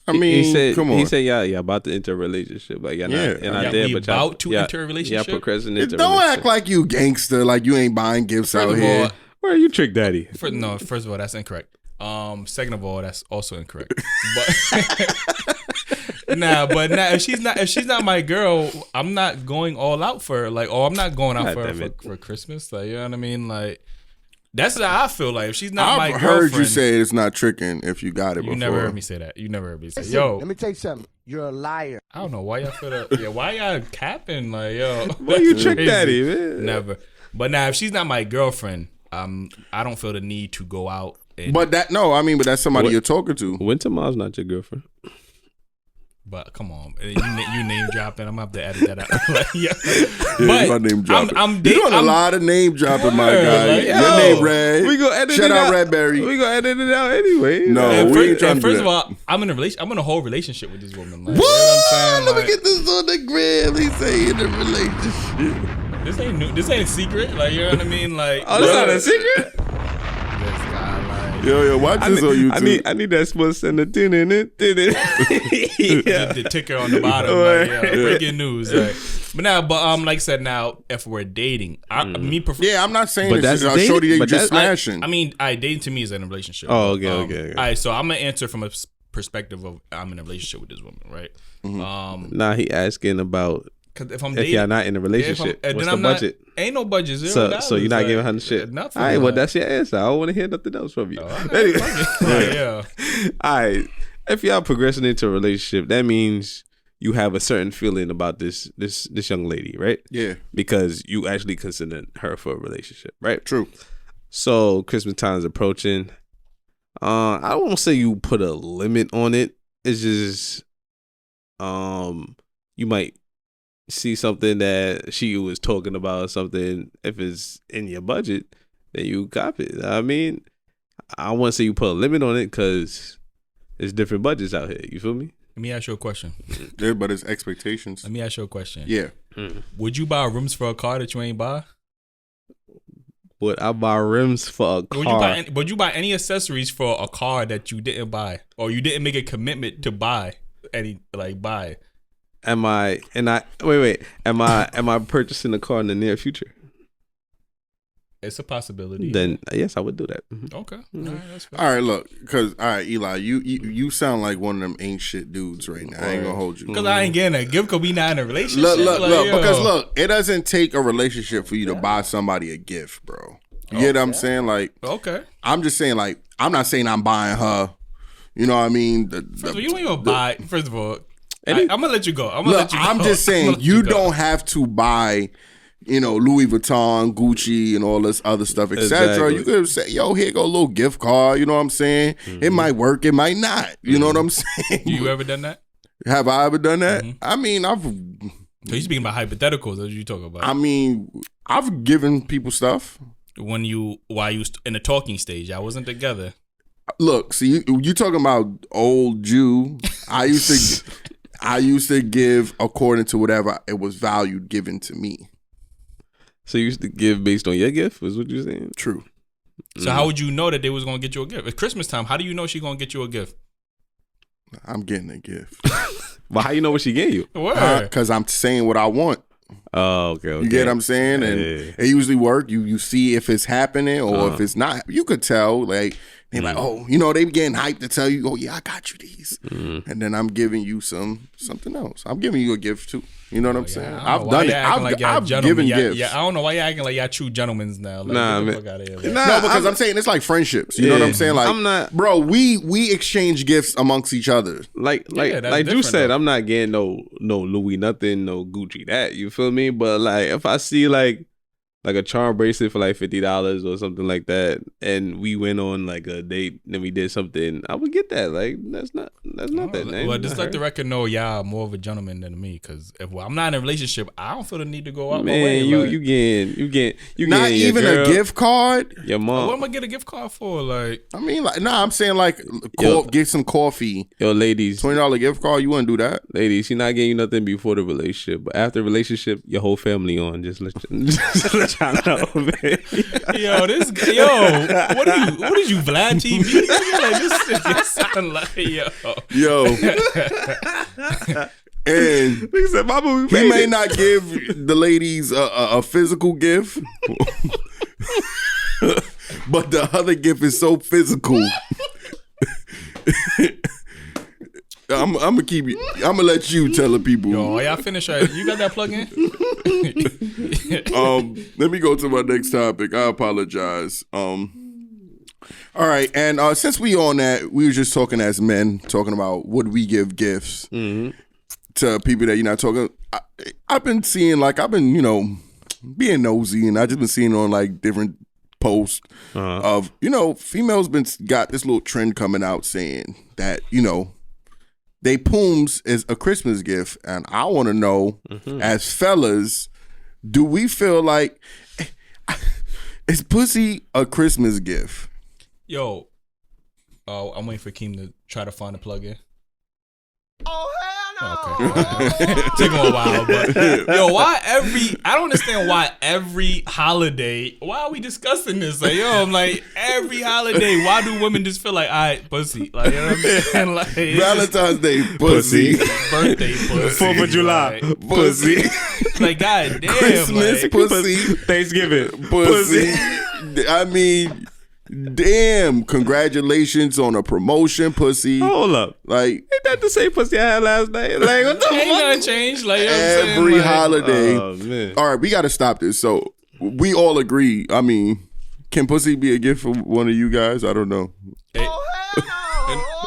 I mean, he said, come on. He said, yeah, about to enter a relationship. Like, you're not there, but y'all about to enter a relationship. Yeah, procrastinating. Don't act like you gangster, like you ain't buying gifts out here. Where are you, trick daddy? First of all, that's incorrect. Second of all, that's also incorrect. But if she's not my girl, I'm not going all out for her. Like, I'm not going out for Christmas. Like, you know what I mean? Like, that's how I feel. Like, if she's not my girlfriend. I've heard you say it's not tricking if you got it before. You never heard me say that. Yo, let me tell you something. You're a liar. I don't know why y'all feel that. Yeah, why y'all capping? Like, yo, why you trick daddy, man? Never. But now, if she's not my girlfriend, I don't feel the need to go out. But that's somebody you're talking to. Winter Mom's not your girlfriend. But come on, you name dropping. I'm gonna have to edit that out. Like, yeah. But my name dropping. I'm doing a lot of name dropping, my guy. Like, your name Red. We gonna edit Shout it out out. Redberry. We gonna edit it out anyway. No, we ain't trying to do first that. of all, I'm in a whole relationship with this woman. Like, what? You know what I'm saying? Let me get this on the gram. He say in a relationship. This ain't new. This ain't secret. Like, you know what I mean? Like, oh, that's not a secret. Yo, watch this on YouTube. I need that sports center. The ticker on the bottom. Like, breaking news. Like. But like I said, now if we're dating, I'm not saying this is a shorty that you just smashing. Dating to me is in a relationship. Oh, okay. All right, so I'm gonna answer from a perspective of I'm in a relationship with this woman, right? He asking about Cause if I'm If dating, y'all not in a relationship, what's the budget? Ain't no budget. $0. So you're not giving her the shit. Nothing. All right, well that's your answer. I don't want to hear nothing else from you. Anyway. Yeah. All right. If y'all progressing into a relationship, that means you have a certain feeling about this young lady, right? Yeah. Because you actually consider her for a relationship, right? True. So Christmas time is approaching. I won't say you put a limit on it. It's just you might see something that she was talking about or something. If it's in your budget, then you cop it. I mean, I won't say you put a limit on it because there's different budgets out here. You feel me? Let me ask you a question. There, but it's expectations. Let me ask you a question. Yeah. Would you buy rims for a car that you ain't buy? Would I buy rims for a car? Would you buy any accessories for a car that you didn't buy, or you didn't make a commitment to buy buy? Am I purchasing a car in the near future? It's a possibility. Then yes, I would do that. Okay. All right, that's fair. All right, look, because Eli, you sound like one of them ain't shit dudes right now. I ain't gonna hold you. Because I ain't getting a gift because we not in a relationship. Look, because look, it doesn't take a relationship for you to buy somebody a gift, bro. You get what I'm saying? Like, okay. I'm just saying, like, I'm not saying I'm buying her. You know what I mean? First of all, you don't even buy. First of all, I'm gonna let you go. I'm just saying you don't have to buy, Louis Vuitton, Gucci, and all this other stuff, etc. Exactly. You could say, yo, here go a little gift card. You know what I'm saying? It might work, it might not. You know what I'm saying? You ever done that? Have I ever done that? I mean, So you speaking about hypotheticals as you talk about. I mean, I've given people stuff. While you in the talking stage, I wasn't together. Look, see, you talking about old Jew. I used to give according to whatever it was valued given to me. So you used to give based on your gift, is what you're saying? True. So how would you know that they was gonna get you a gift? It's Christmas time. How do you know she gonna get you a gift? I'm getting a gift. Well, how you know what she gave you? Because I'm saying what I want. Oh, okay. You get what I'm saying? And it usually work. You see if it's happening or if it's not. You could tell, like, they're like, oh, they be getting hyped to tell you, oh, yeah, I got you these. And then I'm giving you something else. I'm giving you a gift, too. You know what I'm saying? I've done it. I've given gifts. Yeah, I don't know why y'all acting like y'all true gentlemen now. Like, nah, get the man. fuck out of here, No, because I'm saying it's like friendships. You know what I'm saying? Like, I'm not, bro, we exchange gifts amongst each other. Like you said, I'm not getting no Louis nothing, no Gucci that. You feel me? But like, if I see like a charm bracelet for like $50 or something like that, and we went on like a date, then we did something, I would get that. Like that's not that. Well, just let the record know y'all more of a gentleman than me, because if I'm not in a relationship, I don't feel the need to go out. Man, my way. you getting not even a gift card. Your mom. What am I get a gift card for? Like, I mean, like, I'm saying like get some coffee. Yo, ladies, $20 gift card. You wouldn't do that, ladies. She not getting you nothing before the relationship, but after the relationship, your whole family on. Just let y'all know, man. What is you, Vlad TV? Like, this sound like yo. And he may not give the ladies a physical gift, but the other gift is so physical. I'm gonna let you tell the people. Yo, y'all finish. You got that plug in? Let me go to my next topic. I apologize. All right, and since we on that, we were just talking as men, talking about would we give gifts to people that you're not talking. I've been seeing, like, being nosy, and I just been seeing on like different posts of females got this little trend coming out saying that they pooms is a Christmas gift, and I want to know, as fellas, do we feel like is pussy a Christmas gift? Yo, I'm waiting for Keem to try to find a plug-in. Oh, hell no. Okay. Taking a while, but yo, I don't understand why every holiday, why are we discussing this? Like, yo, I'm like, every holiday, why do women just feel like, all right, pussy? Like, you know what I'm saying? Like, Valentine's Day, pussy. Birthday, pussy. 4th of July, like, pussy. Like, goddamn. Christmas, like, pussy. Thanksgiving, pussy. I mean, damn, congratulations on a promotion, pussy. Hold up. Like, Ain't that the same pussy I had last night? Like, what the Ain't fuck? gonna change. Like, you know what I'm saying? every Like, holiday. Oh, man. All right, we got to stop this. So we all agree. I mean, can pussy be a gift for one of you guys? I don't know.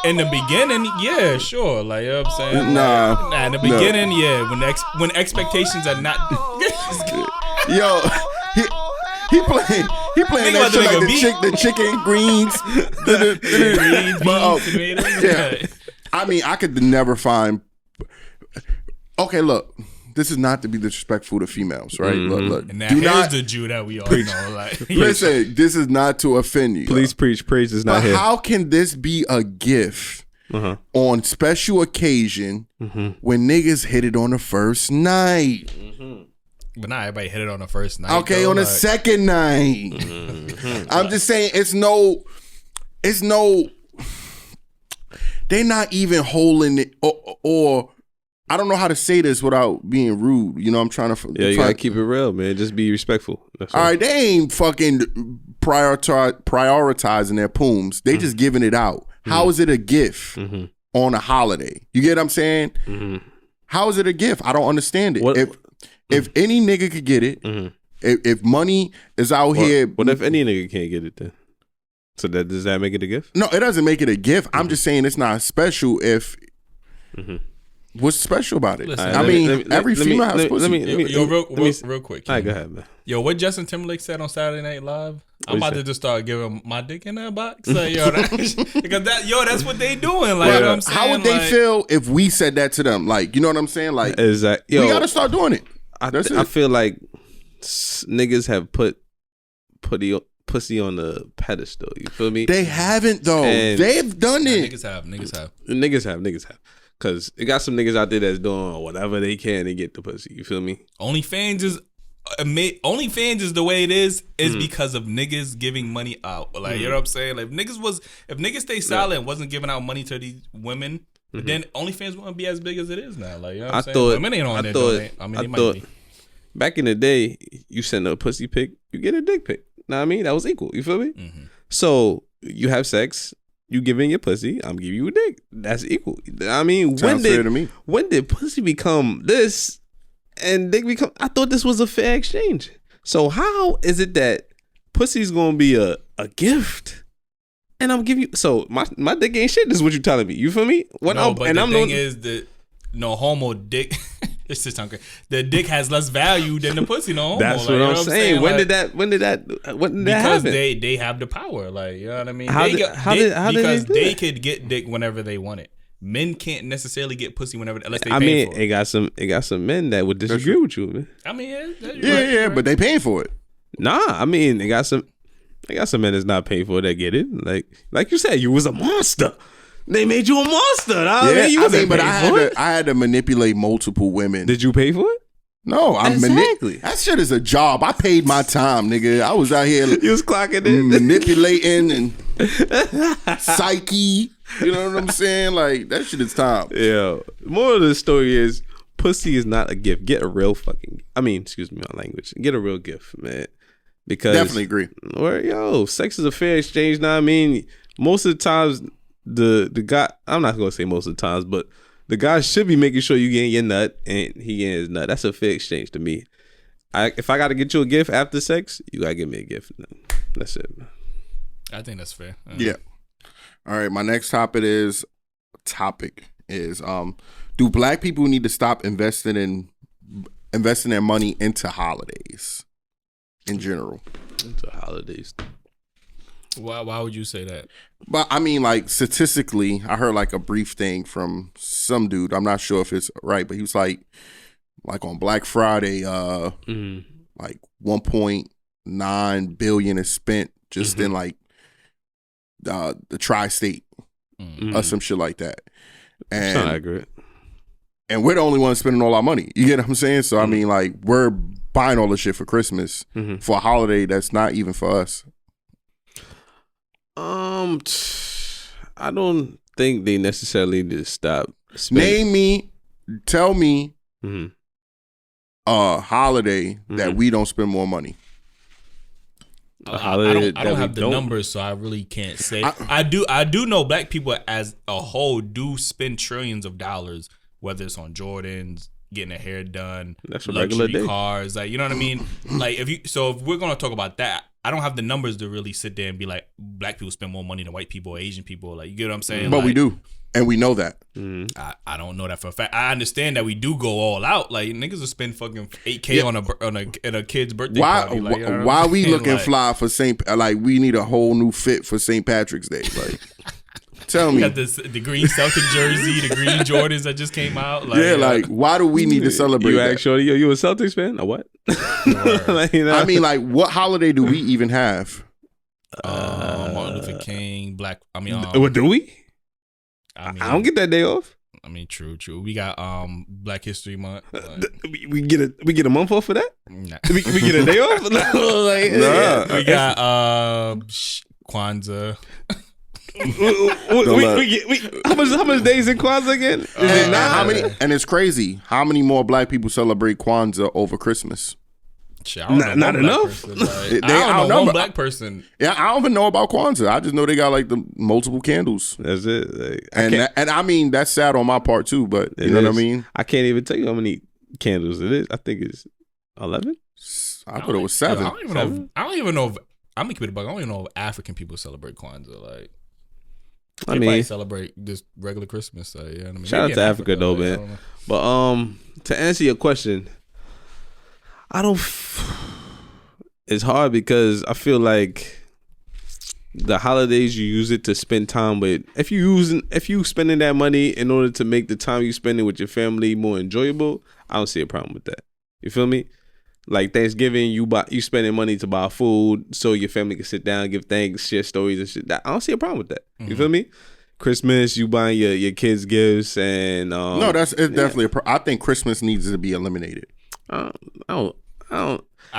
in the beginning, yeah, sure. Like, you know what I'm saying? Nah. In the beginning, yeah. When expectations are not. Yo, he playing that shit like the chicken greens. Greens, beans, tomatoes. Yeah. I mean, I could never find. Okay, look. This is not to be disrespectful to females, right? Look. And here's the Jew that we all know. Like, listen, this is not to offend you. Please preach. Praise is not But here. how can this be a gift on special occasion when niggas hit it on the first night? but not everybody hit it on the first night. Okay, though, on the like, second night. I'm just saying it's no. They're not even holding it, or I don't know how to say this without being rude. You know, I'm trying to. Yeah, you gotta keep it real, man. Just be respectful. That's all right, they ain't fucking prioritizing their pooms. They just giving it out. How is it a gift on a holiday? You get what I'm saying? How is it a gift? I don't understand it. What, if any nigga could get it, if money is out here. What if any nigga can't get it then? So does that make it a gift? No, it doesn't make it a gift. I'm just saying it's not special if. What's special about it? Listen, I mean, every female has pussy. Real quick. All right, go ahead, man. Yo, what Justin Timberlake said on Saturday Night Live? I'm about to just start giving my dick in that box. Like, because that's what they doing. Like, you know what I'm saying? How would they feel if we said that to them? Like, you know what I'm saying? Like, exactly. We gotta start doing it. I feel like niggas have put pussy on the pedestal. You feel me? They haven't though. And they've done it. Niggas have. Cause it got some niggas out there that's doing whatever they can to get the pussy. You feel me? OnlyFans is the way it is because of niggas giving money out. Like, you know what I'm saying? Like, if niggas stay silent and wasn't giving out money to these women, then OnlyFans wouldn't be as big as it is now. Like, you know what I'm saying? Women ain't on there doing it. They might be. Back in the day, you send a pussy pic, you get a dick pic. Know what I mean? That was equal. You feel me? So you have sex, you give in your pussy, I'm giving you a dick. That's equal. I mean, when did pussy become this and dick become? I thought this was a fair exchange. So how is it that pussy's gonna be a gift? And I'm giving you, so my dick ain't shit. This is what you're telling me. You feel me? No homo dick. It's just hungry. The dick has less value than the pussy. No homo. That's what I'm saying. When did that happen? Because they have the power. Like, you know what I mean? Because they could get dick whenever they want it. Men can't necessarily get pussy whenever unless they pay for it. It got some men that would disagree with you, man. I mean, right. But they paying for it. Nah, I mean, they got some men that's not paying for it that get it. Like you said, you was a monster. They made you a monster. I had to manipulate multiple women. Did you pay for it? No, exactly. That shit is a job. I paid my time, nigga. I was out here. You was clocking it, manipulating and psyche. You know what I'm saying? Like, that shit is time. Yeah. More of the story is, pussy is not a gift. Get a real excuse me, my language. Get a real gift, man. Because definitely agree. Or sex is a fair exchange. Now, I mean, most of the times. The guy, I'm not gonna say most of the times, but the guy should be making sure you getting your nut and he getting his nut. That's a fair exchange to me. If I gotta get you a gift after sex, you gotta give me a gift. That's it. I think that's fair. Yeah. All right. My next topic is do black people need to stop investing their money into holidays in general? Into holidays. Why would you say that? But I mean, like, statistically, I heard like a brief thing from some dude. I'm not sure if it's right, but he was like on Black Friday, like 1.9 billion is spent just in like the tri-state or some shit like that. And it's not accurate. And we're the only ones spending all our money. You get what I'm saying? So I mean, like, we're buying all this shit for Christmas for a holiday that's not even for us. I don't think they necessarily need to stop spending. Tell me a holiday that we don't spend more money. I don't have the numbers, so I really can't say. I do know black people as a whole do spend trillions of dollars, whether it's on Jordans, getting a hair done, that's a luxury regular day. Cars, like, you know what I mean? Like, if we're gonna talk about that, I don't have the numbers to really sit there and be like, black people spend more money than white people or Asian people. Like, you get what I'm saying? But like, we do. And we know that. I don't know that for a fact. I understand that we do go all out. Like, niggas will spend fucking $8K on a kid's birthday party. Like, you know why we looking like, fly for like we need a whole new fit for St. Patrick's Day? Like, tell me. Got the green Celtic jersey, the green Jordans that just came out. Like, like why do we need to celebrate? You that? ask Shorty, you a Celtics fan or what? Like, you know? I mean, like, what holiday do we even have? Martin Luther King, Black. I mean, what do we? I mean, I don't get that day off. I mean, true. We got Black History Month. Like, we get a month off for that. Nah. We get a day off. Like, nah. We got Kwanzaa. How much days in Kwanzaa again? Is it nine? How many? And it's crazy. How many more black people celebrate Kwanzaa over Christmas? Not enough. Like, I don't know one black person. Yeah, I don't even know about Kwanzaa. I just know they got like the multiple candles. That's it. Like, and I mean, that's sad on my part too. But you know what I mean. I can't even tell you how many candles it is. I think it's 11. I thought it was 7. I don't even know if I'm gonna keep it a buck. I don't even know if African people celebrate Kwanzaa. Like, they might celebrate this regular Christmas. So, yeah, I mean, shout out to Africa though, man. But to answer your question, it's hard because I feel like the holidays you use it to spend time with. If you spending that money in order to make the time you spending with your family more enjoyable, I don't see a problem with that. You feel me? Like Thanksgiving, you spending money to buy food so your family can sit down, give thanks, share stories and shit. I don't see a problem with that. You feel me? Christmas, you buying your kids gifts and no, it's definitely I think Christmas needs to be eliminated. I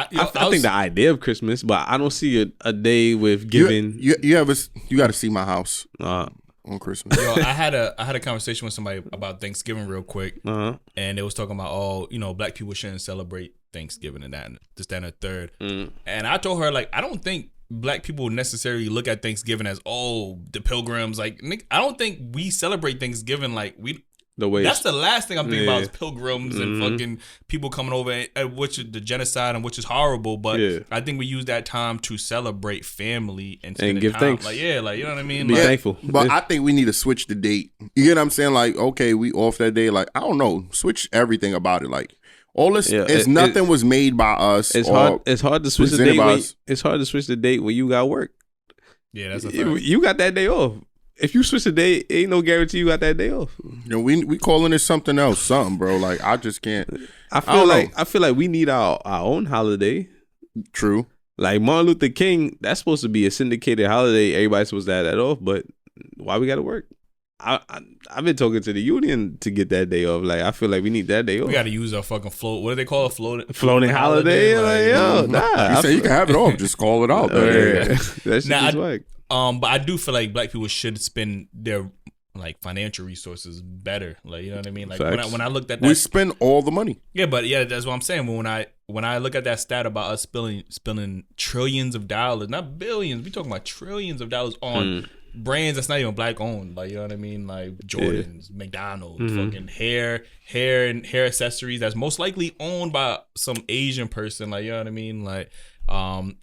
think the idea of Christmas, but I don't see a day with giving. You got to see my house on Christmas. Yo, I had a conversation with somebody about Thanksgiving real quick, and they was talking about black people shouldn't celebrate Thanksgiving and that, and this, that, and the third. And I told her, like, I don't think black people necessarily look at Thanksgiving as the Pilgrims. Like, I don't think we celebrate Thanksgiving like we. That's the last thing I'm thinking about is pilgrims and fucking people coming over, which is the genocide and which is horrible. But I think we use that time to celebrate family and give time. thanks. Like, you know what I mean? Be thankful. But I think we need to switch the date. You get what I'm saying? Like, okay, we off that day. Like, I don't know. Switch everything about it. Like, all this, nothing was made by us. It's hard to switch the date. It's hard to switch the date when you got work. Yeah, that's a fact. You got that day off. If you switch the day, ain't no guarantee you got that day off. We calling it something else, bro. Like, I just can't. I feel like we need our own holiday. True. Like Martin Luther King, that's supposed to be a syndicated holiday. Everybody's supposed to have that off, but why we got to work? I've been talking to the union to get that day off. Like, I feel like we need that day off. We got to use our fucking float. What do they call it? Floating holiday? You say you can have it off. Just call it out. That shit is like. But I do feel like black people should spend their like financial resources better. Like, you know what I mean? Like when I looked at that, we spend all the money. Yeah, but that's what I'm saying. When I look at that stat about us spending trillions of dollars, not billions, we talking about trillions of dollars on brands that's not even black owned. Like, you know what I mean? Like Jordans, McDonald's, fucking hair and hair accessories that's most likely owned by some Asian person. Like, you know what I mean? Like,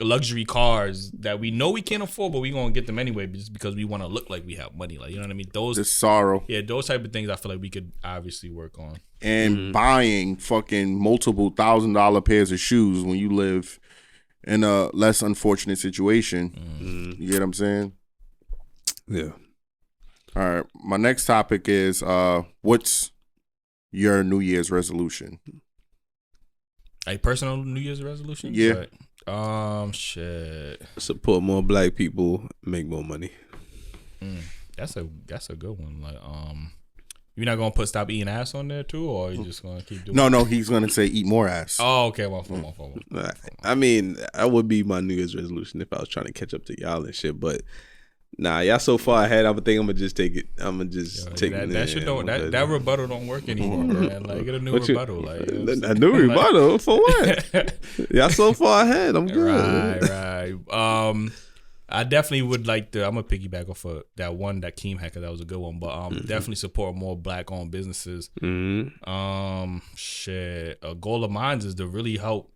luxury cars that we know we can't afford, but we gonna get them anyway just because we want to look like we have money. Like, you know what I mean? Those sorrow. Yeah, those type of things I feel like we could obviously work on. And buying fucking multiple $1,000 pairs of shoes when you live in a less unfortunate situation. You get what I'm saying? Yeah. All right. My next topic is what's your New Year's resolution? A personal New Year's resolution? Yeah. Shit. Support more black people, make more money. That's a good one. Like, you're not gonna stop eating ass on there too, or you just gonna keep doing? No, he's gonna say eat more ass. Oh, okay. My fault. I mean, that would be my New Year's resolution if I was trying to catch up to y'all and shit. But Nah, y'all so far ahead. I'm think I'm gonna just take it. I'm gonna just take that. it. That shit don't. That rebuttal don't work anymore, man. Like get a new rebuttal. Like a new rebuttal for what? Y'all so far ahead. I'm good. Right. I definitely would like to. I'm gonna piggyback off of that one that Keem had, 'cause that was a good one. But definitely support more black-owned businesses. Shit. A goal of mine is to really help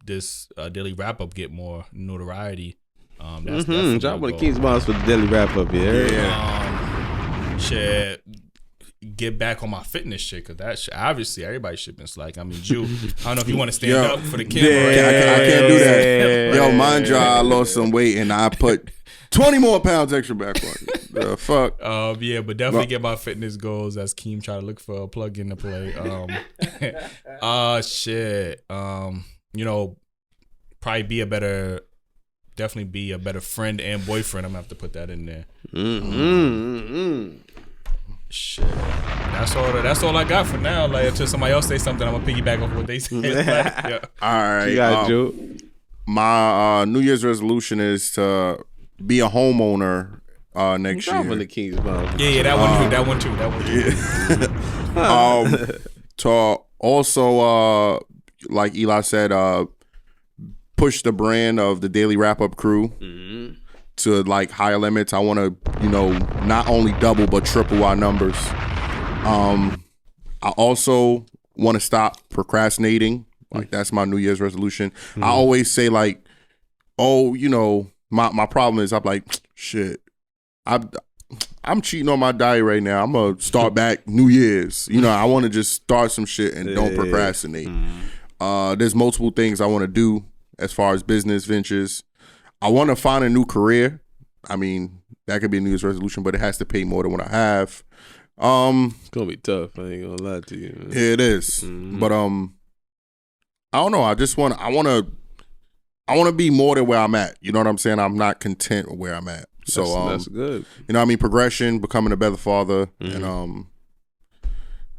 this daily wrap up get more notoriety. That's drop one of Keem's bombs for the daily wrap up. Shit. Get back on my fitness shit, because that shit, obviously everybody should been slack. I mean, Jew, I don't know if you want to stand up for the camera. I can't do that. Yo, mind you, I lost some weight and I put 20 more pounds extra back on. The fuck. Yeah, but definitely get my fitness goals as Keem try to look for a plug in to play. Shit. Probably definitely be a better friend and boyfriend. I'm gonna have to put that in there. Shit. That's all I got for now. Like, until somebody else say something, I'm gonna piggyback off what they say. Yeah. All right. You got Joe. My New Year's resolution is to be a homeowner next year. The Kings bomb. Yeah, that one too. To also, like Eli said, push the brand of the Daily Wrap Up Crew to like higher limits. I want to, not only double but triple our numbers. I also want to stop procrastinating. Like that's my New Year's resolution. I always say like, my problem is I'm like, shit, I'm cheating on my diet right now. I'm gonna start back New Year's. I want to just start some shit and don't procrastinate. There's multiple things I want to do as far as business ventures. I want to find a new career. I mean, that could be a New Year's resolution, but it has to pay more than what I have. It's gonna be tough. I ain't gonna lie to you, man. It is. But I don't know. I want to be more than where I'm at. You know what I'm saying? I'm not content with where I'm at. So that's good. Progression, becoming a better father, and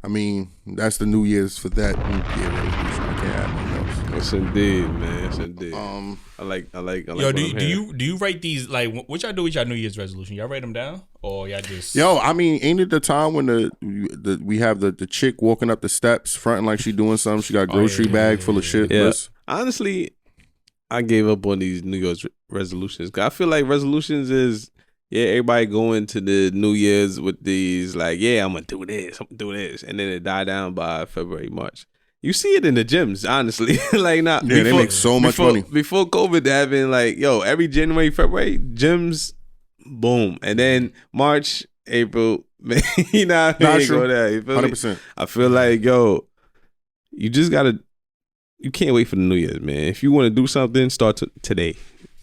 I mean, that's the New Year's for that New Year resolution. I can't add nothing else. Yes, indeed, man. Yes, indeed. I like. Yo, do you write these, like, what y'all do with y'all New Year's resolution? Y'all write them down, or y'all just? Yo, I mean, ain't it the time when we have the chick walking up the steps, fronting like she doing something? She got a grocery bag full of shit. Yeah. Honestly, I gave up on these New Year's resolutions. 'Cause I feel like resolutions is everybody going to the New Year's with these like, I'm gonna do this, and then it die down by February, March. You see it in the gyms, honestly. Like, not they make so much money. Before COVID, they have been like, every January, February, gyms, boom, and then March, April, man, go there. You feel 100%. Me? I feel like, you just gotta. You can't wait for the New Year's, man. If you want to do something, start today.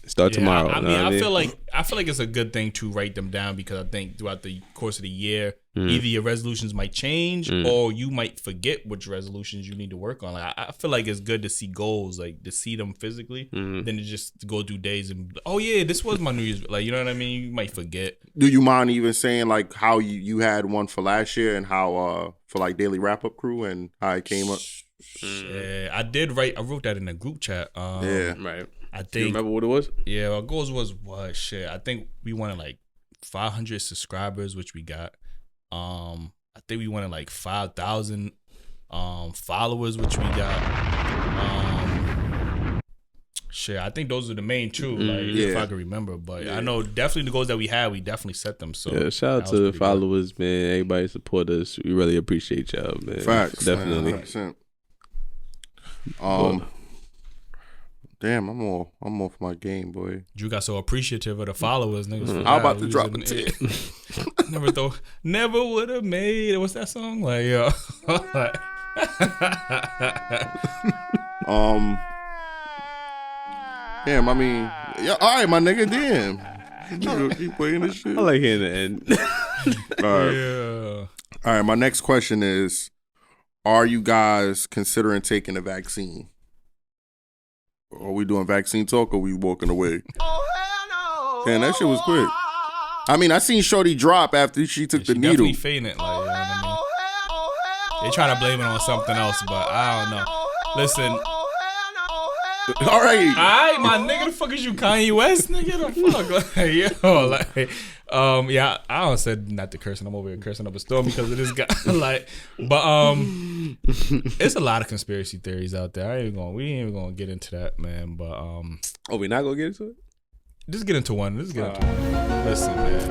Start tomorrow. I feel like it's a good thing to write them down, because I think throughout the course of the year, either your resolutions might change or you might forget which resolutions you need to work on. Like, I feel like it's good to see goals, like to see them physically, than to just go through days and this was my New Year's. Like, you know what I mean? You might forget. Do you mind even saying like how you had one for last year and how for like Daily Wrap Up Crew and how it came up? Yeah, I wrote that in the group chat. Right. I think. Do you remember what it was? Yeah, our goals was what shit. I think we wanted like 500 subscribers, which we got. I think we wanted like 5,000 followers, which we got. I think those are the main two. Like, if I can remember, but I know definitely the goals that we had, we definitely set them. So shout out to the followers, good. Man. Everybody support us. We really appreciate y'all, man. Facts, definitely. Man, 100%. Damn, I'm off my game, boy. You got so appreciative of the followers, niggas. I'm about to drop a tip. Never would have made it. What's that song? Like, yo. Damn, I mean, all right, my nigga, damn. You keep playing this shit. I like hearing the end. All right. Yeah. All right, my next question is, are you guys considering taking the vaccine? Are we doing vaccine talk or are we walking away? Oh, hell no. Damn, that shit was quick. I mean, I seen Shorty drop after she took the needle. Definitely fainted. Like, you know what I mean? They trying to blame it on something else, but I don't know. Listen, All right. Alright, my nigga, the fuck is you, Kanye West, nigga? The fuck, like, yo, like, yeah, I don't said not to curse, and I'm over here cursing up a storm because of this guy, like, but it's a lot of conspiracy theories out there. We ain't even gonna get into that, man. But Oh, we not gonna get into it? just get into one. Listen, man.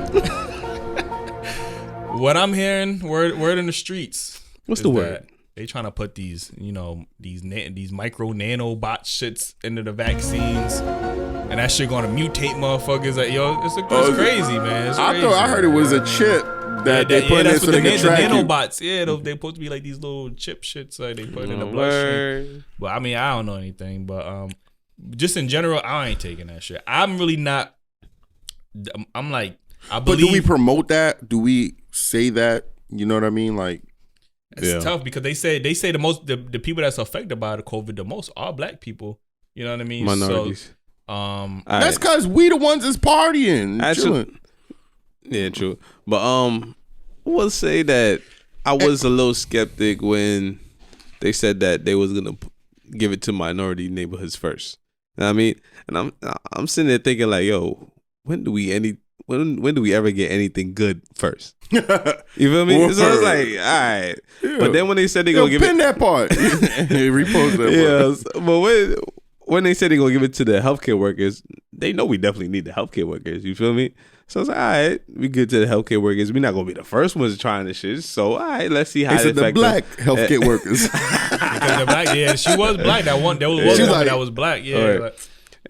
What I'm hearing, word in the streets. What's the word? They trying to put these, these micro nanobot shits into the vaccines, and that shit gonna mutate motherfuckers. Like, yo, it's crazy, man. It's crazy. I heard it was a chip that they put in so they can track you. Nanobots. Yeah, they're supposed to be like these little chip shits like they put in the bloodstream. But I mean, I don't know anything, but just in general, I ain't taking that shit. I'm really not. I'm like, I believe. But do we promote that? Do we say that? You know what I mean? Like. It's tough because they say the people that's affected by the COVID the most are black people. You know what I mean? Minorities. So, that's because we the ones that's partying. Chilling. Yeah, true. But I will say that I was a little skeptic when they said that they was gonna give it to minority neighborhoods first. You know what I mean? And I'm sitting there thinking like, yo, when do we ever get anything good first? You feel me? Word. So it's like, all right. Yeah. But then when they said they're going to give it... that part. Repost that part. But when they said they're going to give it to the healthcare workers, they know we definitely need the healthcare workers. You feel me? So it's like, all right, we good to the healthcare workers. We're not going to be the first ones trying this shit. So, all right, let's see how they said the black healthcare workers. Because they're black, yeah. She was black. There was one woman that was black, yeah. Right. Like,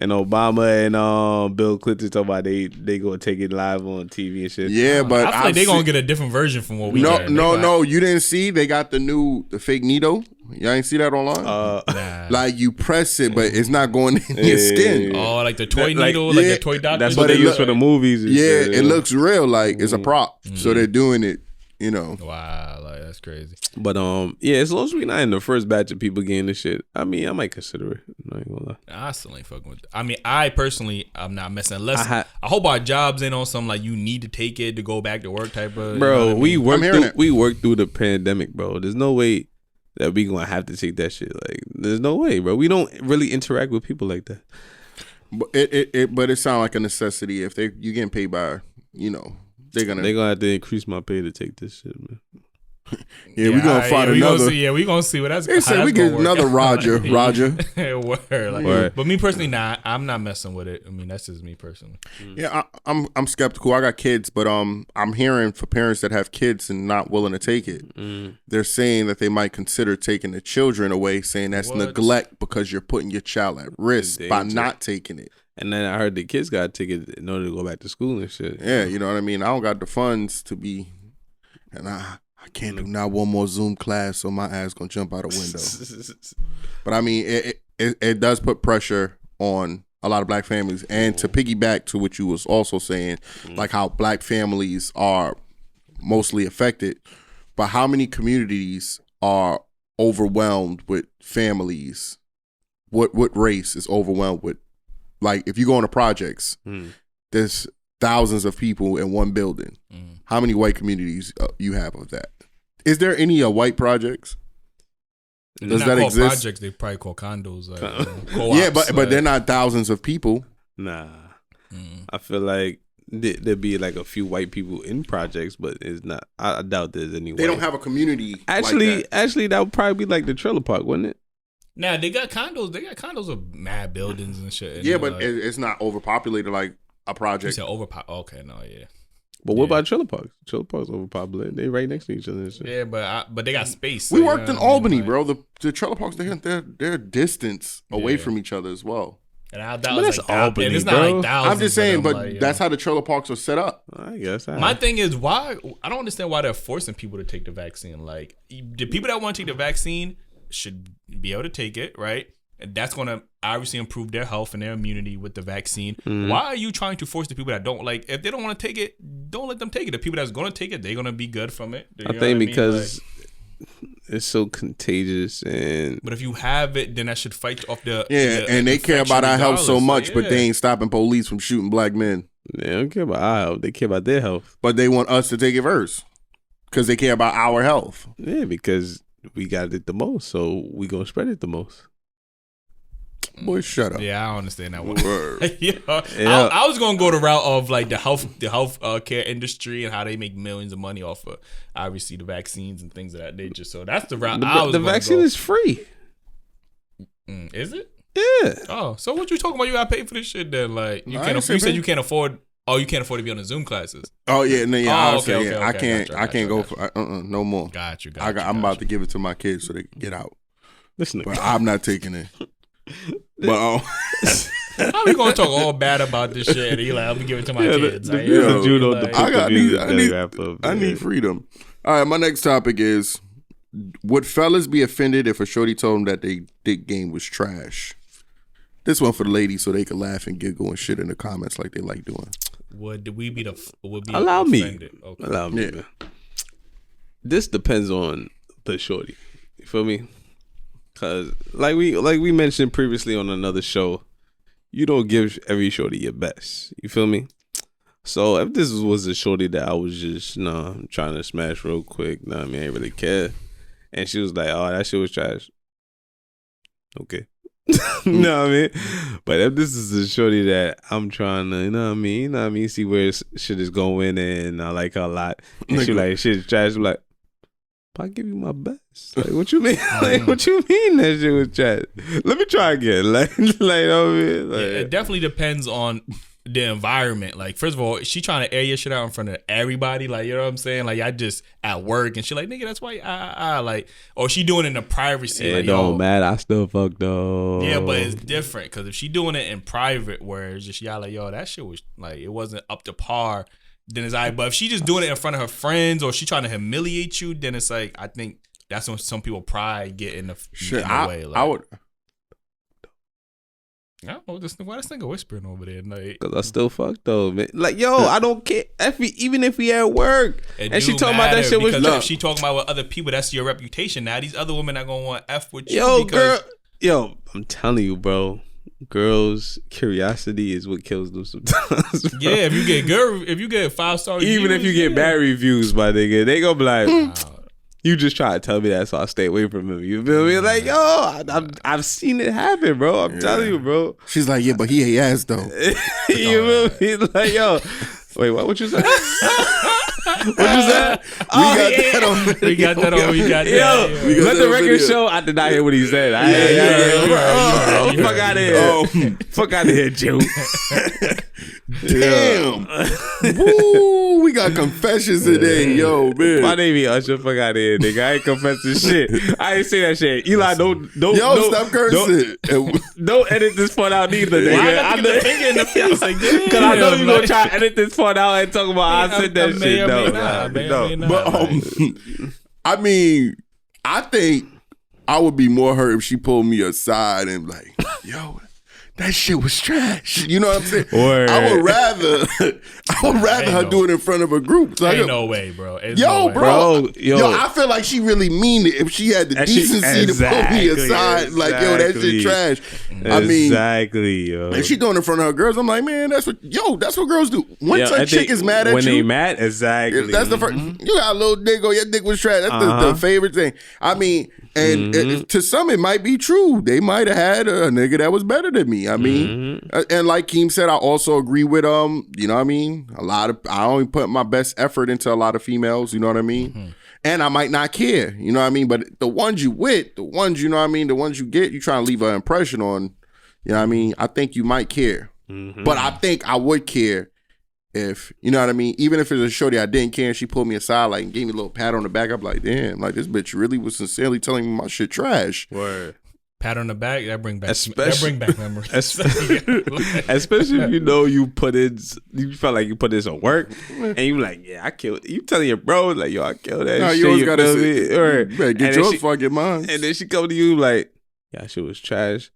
and Obama and Bill Clinton talking about they gonna take it live on TV and shit. Yeah, but I feel like they gonna get a different version from what we got. No, you didn't see? They got the fake needle. Y'all ain't see that online? Nah. Like you press it, but it's not going in your skin. Oh, like the toy needle, like the toy doctor. That's what they use for the movies. Yeah, it looks real, like it's a prop. So they're doing it, Wow, like that's crazy. But yeah, as long as we're not in the first batch of people getting this shit, I mean, I might consider it. I'm not gonna lie. I still ain't fucking with it. I mean, I personally, I'm not messing. Unless I hope our jobs ain't on some like you need to take it to go back to work type of. Bro, we worked through the pandemic, bro. There's no way that we gonna have to take that shit. Like, there's no way, bro. We don't really interact with people like that. But it sounds like a necessity if you getting paid by, they're gonna have to increase my pay to take this shit, man. Yeah, we're gonna find another. We gonna see what that's. They said we get another Roger. Word. But me personally, I'm not messing with it. I mean, that's just me personally. Yeah, I'm skeptical. I got kids, but I'm hearing for parents that have kids and not willing to take it. They're saying that they might consider taking the children away, saying that's neglect because you're putting your child at risk by not taking it. And then I heard the kids got to take it in order to go back to school and shit. Yeah, you know what I mean? I don't got the funds to be, and I can't do not one more Zoom class, so my ass gonna jump out a window. But I mean, it does put pressure on a lot of black families. And to piggyback to what you was also saying, like how black families are mostly affected, but how many communities are overwhelmed with families? What race is overwhelmed with? Like, if you go into projects, there's thousands of people in one building. How many white communities you have of that? Is there any white projects? Does that exist? Projects, they probably call condos. Yeah, but they're not thousands of people. Nah. I feel like there'd be like a few white people in projects, but it's not. I doubt there's any. They don't have a community. Actually, that would probably be like the trailer park, wouldn't it? Nah, they got condos. They got condos with mad buildings and shit. Yeah, but it's not overpopulated like a project. You said okay, no, yeah. But what about trailer parks? Trailer parks overpopulated. They right next to each other and shit. Yeah, but they got space. We worked in Albany, bro. The trailer parks, they're distance away from each other as well. And I doubt it's like Albany, it's not like thousands. I'm just saying, but that's how the trailer parks are set up. I guess. My thing is why I don't understand why they're forcing people to take the vaccine. Like the people that want to take the vaccine should be able to take it, right? And that's going to obviously improve their health and their immunity with the vaccine. Why are you trying to force the people that don't like? If they don't want to take it, don't let them take it. The people that's going to take it, they're going to be good from it. I think because it's so contagious, but if you have it, then that should fight off the and they care about our health so much, but they ain't stopping police from shooting black men. They don't care about our health; they care about their health. But they want us to take it first because they care about our health. Yeah, because we got it the most, so we gonna spread it the most. Boy, shut up. Yeah, I don't understand that one. Yeah. I was gonna go the route of like the health care industry and how they make millions of money off of obviously the vaccines and things of that nature. So that's the route I was. The vaccine is free. Is it? Yeah. Oh, so what you talking about? You gotta pay for this shit then? Like you can't. You said you can't afford. Oh, you can't afford to be on the Zoom classes. Oh yeah, no, yeah. Okay. I can't go for no more. Got you. I'm about to give it to my kids so they can get out. Listen, but I'm not taking it. But how we gonna talk all bad about this shit? And he like, I'm gonna give it to my kids. I need freedom. All right, my next topic is: would fellas be offended if a shorty told them that they dick game was trash? This one for the ladies, so they can laugh and giggle and shit in the comments like they like doing. Would we be allow offended? Me? Okay. Allow me. Yeah. This depends on the shorty. You feel me? Cause like we mentioned previously on another show, you don't give every shorty your best. You feel me? So if this was a shorty that I was just trying to smash real quick, I mean, I ain't really care, and she was like, "Oh, that shit was trash." Okay. You know what I mean? But if this is a shorty that I'm trying to, you know what I mean, see where shit is going, and I like her a lot, and she like shit is trash, I'm like, I give you my best. Like, what you mean? Like, what you mean that shit was trash? Let me try again. Like, you know what I mean? Like, it definitely depends on the environment. Like, first of all, she trying to air your shit out in front of everybody. Like, you know what I'm saying? Like, I just at work and she like, nigga, that's why like, or she doing it in the privacy. It like, don't matter. I still fucked up. Yeah, but it's different because if she doing it in private, where it's just y'all like, yo, that shit was like, it wasn't up to par. Then it's like, but if she just doing it in front of her friends or she trying to humiliate you, then it's like, I think that's when some people pride get in the way. Like, I would. I don't know why this nigga whispering over there. Like, cause I still fucked though, man. Like, yo, I don't care. Even if we at work and she talking about that shit was if she talking about with other people, that's your reputation. Now these other women are gonna want F with you. Yo, girl. Yo, I'm telling you, bro. Girls' curiosity is what kills them sometimes. Bro. Yeah, if you get 5-star reviews, even if you get bad reviews, my nigga, they gonna be like, wow. You just try to tell me that, so I stay away from him. You feel me? Like, yo, I've seen it happen, bro. I'm telling you, bro. She's like, yeah, but he ain't ass though. You feel me? Like, yo, wait, what you say? What you said? We got that on. Yo, let the record show. I did not hear what he said. Fuck out of here. Fuck out of here, Joe. Damn. Woo, we got confessions today, yo, man. My name is Usher. Fuck out of here, nigga. I ain't confessing shit. I ain't say that shit. Eli, don't stop cursing. Don't edit this part out neither, nigga. Why I the finger in the face? Like, cause I know you gonna try to edit this part out and talk about I said that shit. No. But I mean, I think I would be more hurt if she pulled me aside and like, yo, that shit was trash. You know what I'm saying? I would rather her do it in front of a group. Like, ain't no way, bro. Bro, I feel like she really mean it if she had the decency to pull me aside. Like, yo, that shit trash. I mean, yo. And she doing it in front of her girls. I'm like, man, that's what girls do. Once a chick is mad at you, when they mad, exactly. That's the first. You got a little dick or your dick was trash. That's the favorite thing. I mean, and to some it might be true. They might have had a nigga that was better than me. I mean, and like Keem said, I also agree with you know what I mean? I only put my best effort into a lot of females, you know what I mean? And I might not care, you know what I mean? But the ones you with, the ones, you know what I mean, the ones you get, you trying to leave an impression on, you know what I mean? I think you might care. But I think I would care if, you know what I mean, even if it's a shorty I didn't care and she pulled me aside like and gave me a little pat on the back, I'm like, damn, like this bitch really was sincerely telling me my shit trash. Word. Pat on the back, that bring back memories. Especially if you know you felt like you put in some work and you like, yeah, I killed it. You telling your bro, like, yo, I killed that shit. You always gotta say, better get yours before I get mine. And then she come to you like, yeah, shit was trash.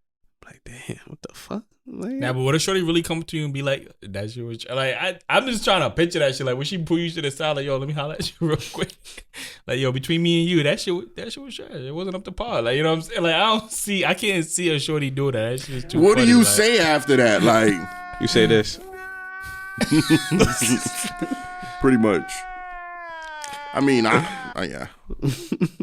I'm like, damn, what the fuck? Like, but what if shorty really come to you and be like, that shit was like, I'm just trying to picture that shit. Like when she pull you to the side, like, yo, let me holler at you real quick. Like, yo, between me and you, that shit was trash. It wasn't up to par. Like, you know what I'm saying? Like, I can't see a shorty do that. That shit's too What funny. do you say after that? Like, you say this. Pretty much. I mean, yeah.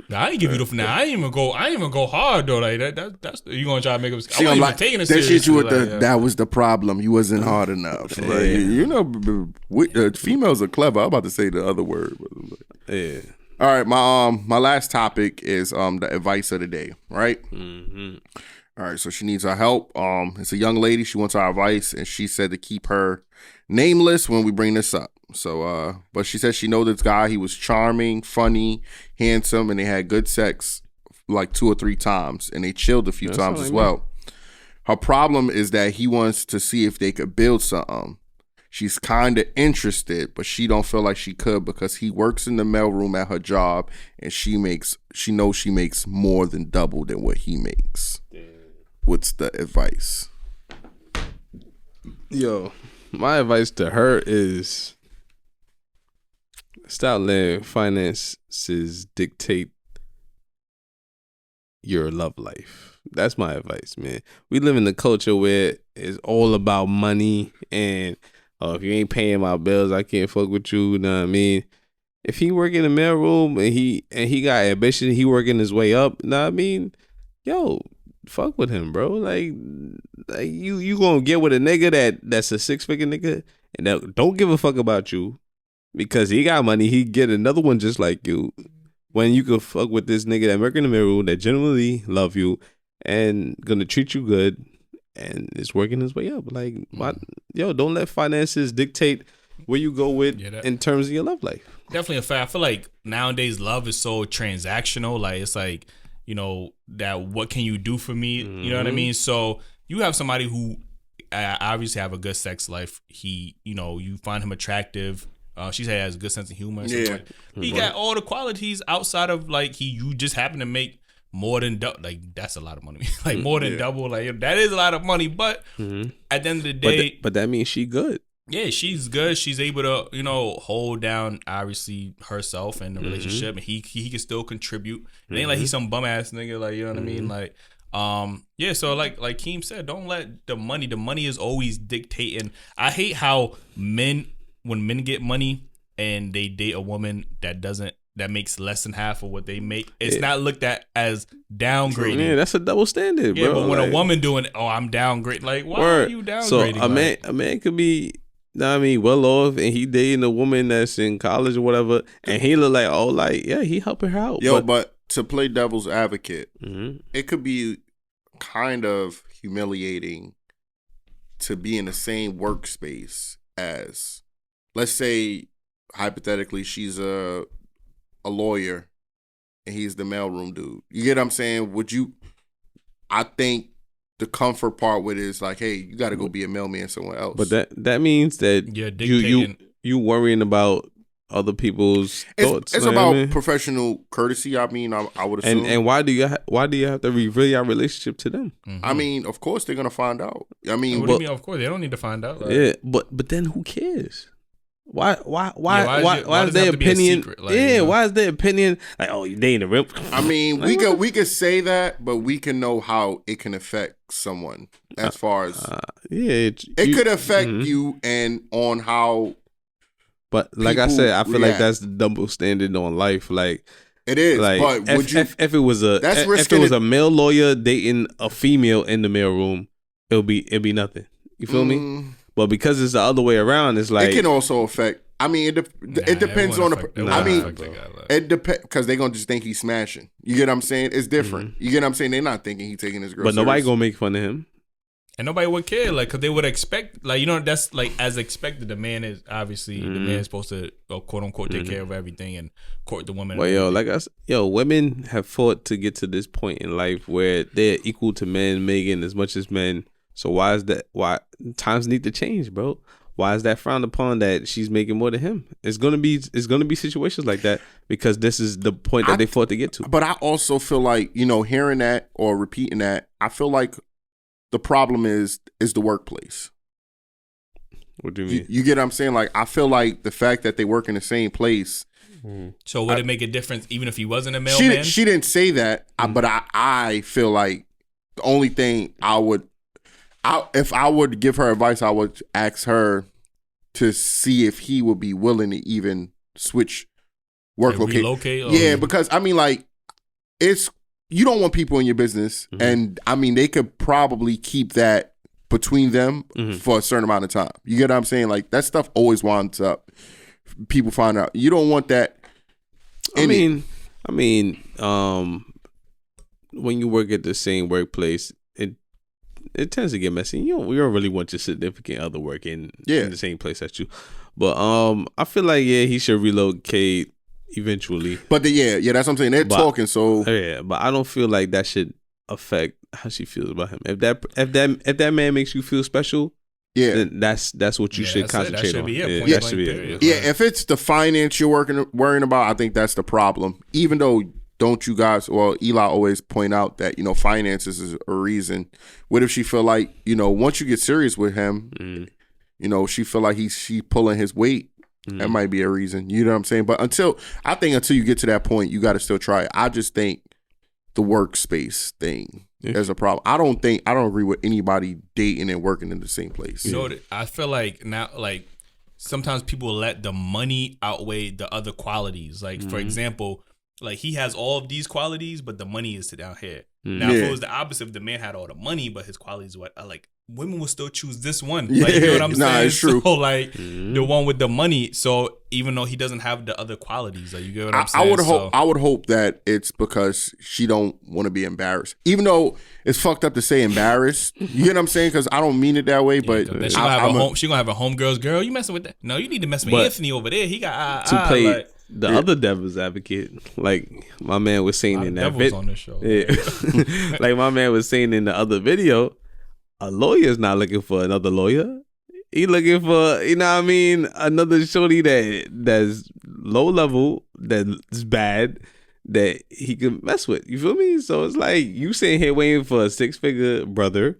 Nah, I ain't give you the. Nah, I ain't even go hard though. Like that's you gonna try to make us. She I wasn't gonna even taking it that seriously. shit you with Like, that was the problem. You wasn't hard enough. Like, you know, females are clever. I'm about to say the other word. Yeah. All right, my last topic is the advice of the day. Right. Mm-hmm. All right, so she needs our help. It's a young lady. She wants our advice, and she said to keep her nameless when we bring this up. So, but she said she know this guy. He was charming, funny, handsome, and they had good sex like 2 or 3 times, and they chilled a few times as well. Her problem is that he wants to see if they could build something. She's kind of interested, but she don't feel like she could because he works in the mailroom at her job, and she knows she makes more than double than what he makes. Damn. What's the advice? Yo, my advice to her is stop letting finances dictate your love life. That's my advice, man. We live in a culture where it's all about money and if you ain't paying my bills, I can't fuck with you. You know what I mean? If he work in the mailroom and he got ambition, he working his way up. You know what I mean? Yo, fuck with him, bro. Like you gonna get with a nigga that's a 6-figure nigga and that don't give a fuck about you because he got money. He get another one just like you. When you could fuck with this nigga that work in the mailroom that genuinely love you and gonna treat you good. And it's working his way up. Like, don't let finances dictate where you go with in terms of your love life. Definitely a fact. I feel like nowadays love is so transactional. Like, it's like, you know, that what can you do for me? Mm-hmm. You know what I mean? So you have somebody who obviously have a good sex life. He, you know, you find him attractive. She said he has a good sense of humor. Yeah. He got all the qualities outside of like you just happen to make more than double. Like that's a lot of money. Like more than double. Like that is a lot of money. But at the end of the day, but that means she good. Yeah, she's good. She's able to, you know, hold down obviously herself and the relationship, and he can still contribute. It ain't like he's some bum ass nigga. Like, you know what I mean? Like, yeah. So like Keem said, don't let the money is always dictating. I hate how when men get money and they date a woman that makes less than half of what they make, it's not looked at as downgrading. Yeah, that's a double standard, bro. Yeah, but when a woman doing, I'm downgrading. Like, why are you downgrading? So a man could be, I mean, well off, and he dating a woman that's in college or whatever, and he look like, he helping her out. Yo, but to play devil's advocate, it could be kind of humiliating to be in the same workspace as, let's say, hypothetically, she's a lawyer and he's the mailroom dude. You get what I'm saying? I think the comfort part with it is like, hey, you got to go be a mailman somewhere else. But that means that you worrying about other people's thoughts. It's about professional courtesy. I mean, I would assume. And why do you have to reveal your relationship to them? I mean, of course they're gonna find out. I mean, what do you mean? Of course they don't need to find out. Like, yeah, but then who cares? Why is their opinion? Like, why is their opinion like, oh, you dating a real? I mean, we could say that, but we can know how it can affect someone as far as it could affect you and on how. But like I said, I feel like that's the double standard on life. Like it is. Like, but if it was a male lawyer dating a female in the mailroom, it'd be nothing. You feel me? But because it's the other way around, it's like it can also affect. I mean, it depends on the. I mean, it depends because they're gonna just think he's smashing. You get what I'm saying? It's different. You get what I'm saying? They're not thinking he's taking his girl. But nobody gonna make fun of him. And nobody would care, like, because they would expect, like, you know, that's like as expected. The man is obviously the man is supposed to quote unquote take care of everything and court the woman. Well, women have fought to get to this point in life where they're equal to men, making as much as men. So why is that? Why times need to change, bro? Why is that frowned upon that she's making more than him? It's gonna be situations like that because this is the point that they fought to get to. But I also feel like, you know, hearing that or repeating that, I feel like the problem is the workplace. What do you mean? You get what I'm saying? Like, I feel like the fact that they work in the same place. So would it make a difference even if he wasn't a mailman? She didn't say that, but I feel like the only thing if I would give her advice, I would ask her to see if he would be willing to even switch work Like location. relocate? Or? Yeah, because I mean, like, you don't want people in your business, and I mean, they could probably keep that between them for a certain amount of time. You get what I'm saying? Like, that stuff always winds up. People find out. You don't want that. I mean, when you work at the same workplace, it tends to get messy. You don't really want your significant other working in the same place as you. But I feel like he should relocate eventually. But that's what I'm saying. They're talking, so but I don't feel like that should affect how she feels about him. If that man makes you feel special, then that's what you should concentrate on. That should be it. If it's the finance you're worrying about, I think that's the problem. Even though, don't you guys? Well, Eli always point out that finances is a reason. What if she feel like once you get serious with him, she feel like she pulling his weight? That might be a reason. You know what I'm saying? But until you get to that point, you got to still try it. I just think the workspace thing is a problem. I don't agree with anybody dating and working in the same place. You know what? I feel like now, like sometimes people let the money outweigh the other qualities. Like for example, like he has all of these qualities, but the money is down here. Now, if it was the opposite, if the man had all the money, but his qualities were like, women will still choose this one. Like, you know what I'm saying? It's true. So like the one with the money. So even though he doesn't have the other qualities, like you get what I'm saying? I would hope that it's because she don't want to be embarrassed. Even though it's fucked up to say embarrassed. You get what I'm saying? Because I don't mean it that way. But she gonna have a homegirl's girl. You messing with that? No, you need to mess with Anthony over there. He got to play the other devil's advocate. Like my man was saying in that video. On this show. Yeah. Like my man was saying in the other video. A lawyer's not looking for another lawyer. He looking for, another shorty that's low level, that's bad, that he can mess with. You feel me? So it's like you sitting here waiting for a 6-figure brother,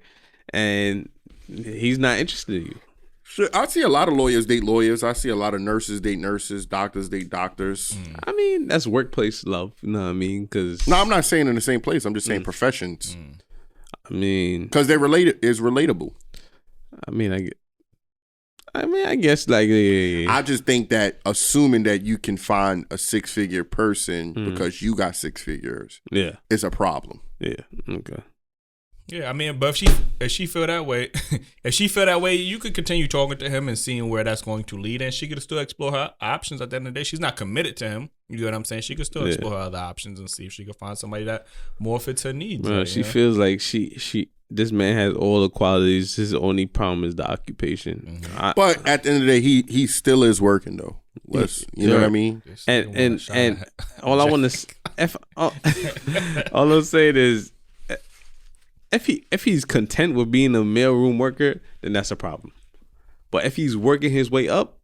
and he's not interested in you. Sure, I see a lot of lawyers date lawyers. I see a lot of nurses date nurses, doctors date doctors. I mean, that's workplace love. You know what I mean? No, I'm not saying in the same place. I'm just saying professions. I mean, because they're related is relatable. I guess like I just think that assuming that you can find a 6-figure person because you got 6 figures, is a problem. Yeah. Okay. Yeah, I mean, but if she feel that way, you could continue talking to him and seeing where that's going to lead, and she could still explore her options. At the end of the day, she's not committed to him. You know what I'm saying? She could still explore her other options and see if she could find somebody that more fits her needs. Well, she feels like this man has all the qualities. His only problem is the occupation. But at the end of the day, he still is working though. You know what I mean? And all I want to all I'm saying is, if he's content with being a mailroom worker, then that's a problem. But if he's working his way up,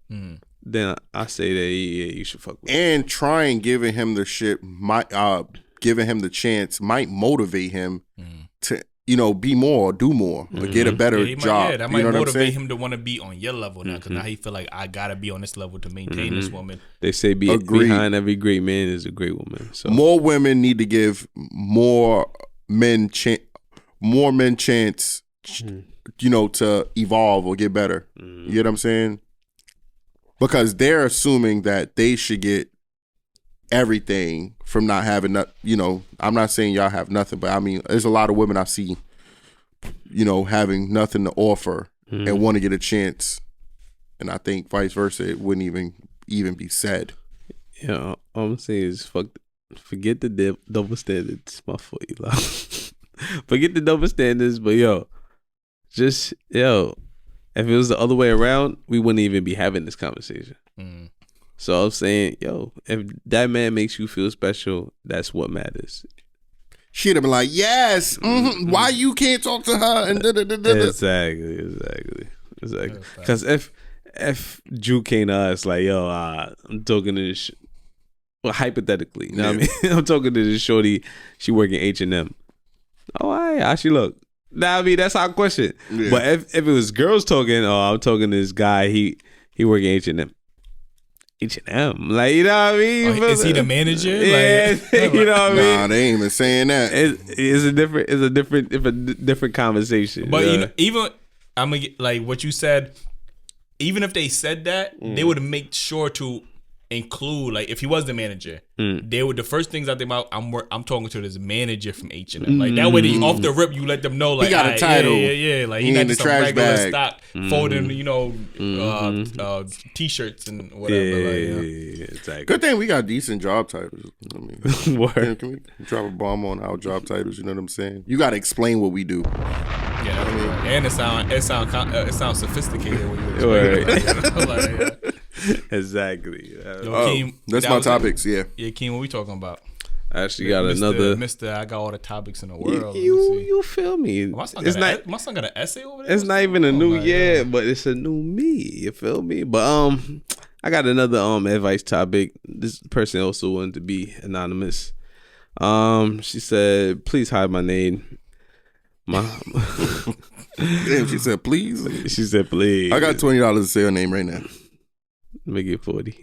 then I say that you should fuck with him. And trying giving him the shit might giving him the chance might motivate him to be more, do more, or get a better job. Yeah, that might motivate him to want to be on your level now, because now he feel like I gotta be on this level to maintain this woman. They say behind every great man is a great woman. So more women need to give more men chance to evolve or get better. You get what I'm saying? Because they're assuming that they should get everything from not having I'm not saying y'all have nothing, but I mean there's a lot of women I see having nothing to offer and want to get a chance, and I think vice versa it wouldn't even be said. Yeah, all I'm saying is forget the double standards. My fault, Eli. Forget the double standards, but if it was the other way around, we wouldn't even be having this conversation. So I'm saying, if that man makes you feel special, that's what matters. She'd have been like, yes, why you can't talk to her? And Exactly. Because if Drew came to us like, I'm talking to this, well, hypothetically, you know what I mean? I'm talking to this shorty, she working H&M. Oh, how she look? Nah, I mean, that's our question. Yeah. But if it was girls talking, I'm talking to this guy, he working H&M. H&M, like, you know what I mean? Is he the manager? Yeah, you know what I mean? Nah, they ain't even saying that. It's a different conversation. But even like what you said, even if they said that, they would make sure to include, like, if he was the manager, they would, the first things out their mouth, I'm talking to this manager from H&M. Like, that way, they, off the rip, you let them know, like, he got a title. Yeah. Like, he not in the just some trash regular bag. stock folding, T-shirts and whatever. Yeah, exactly. Good thing we got decent job titles. I mean, Word. can we drop a bomb on our job titles? You know what I'm saying? You got to explain what we do. Yeah, I mean, and it sounds sophisticated when you explain it. Exactly. Keem, that's my topics. Yeah. Yeah, Keem, what we talking about? I actually got another. Mr. I got all the topics in the world. You feel me? My son got an essay over there. It's not even a new year, but it's a new me. You feel me? But I got another advice topic. This person also wanted to be anonymous. She said, "Please hide my name." Damn, she said, "Please." She said, "Please." I got $20 to say her name right now. Make it 40.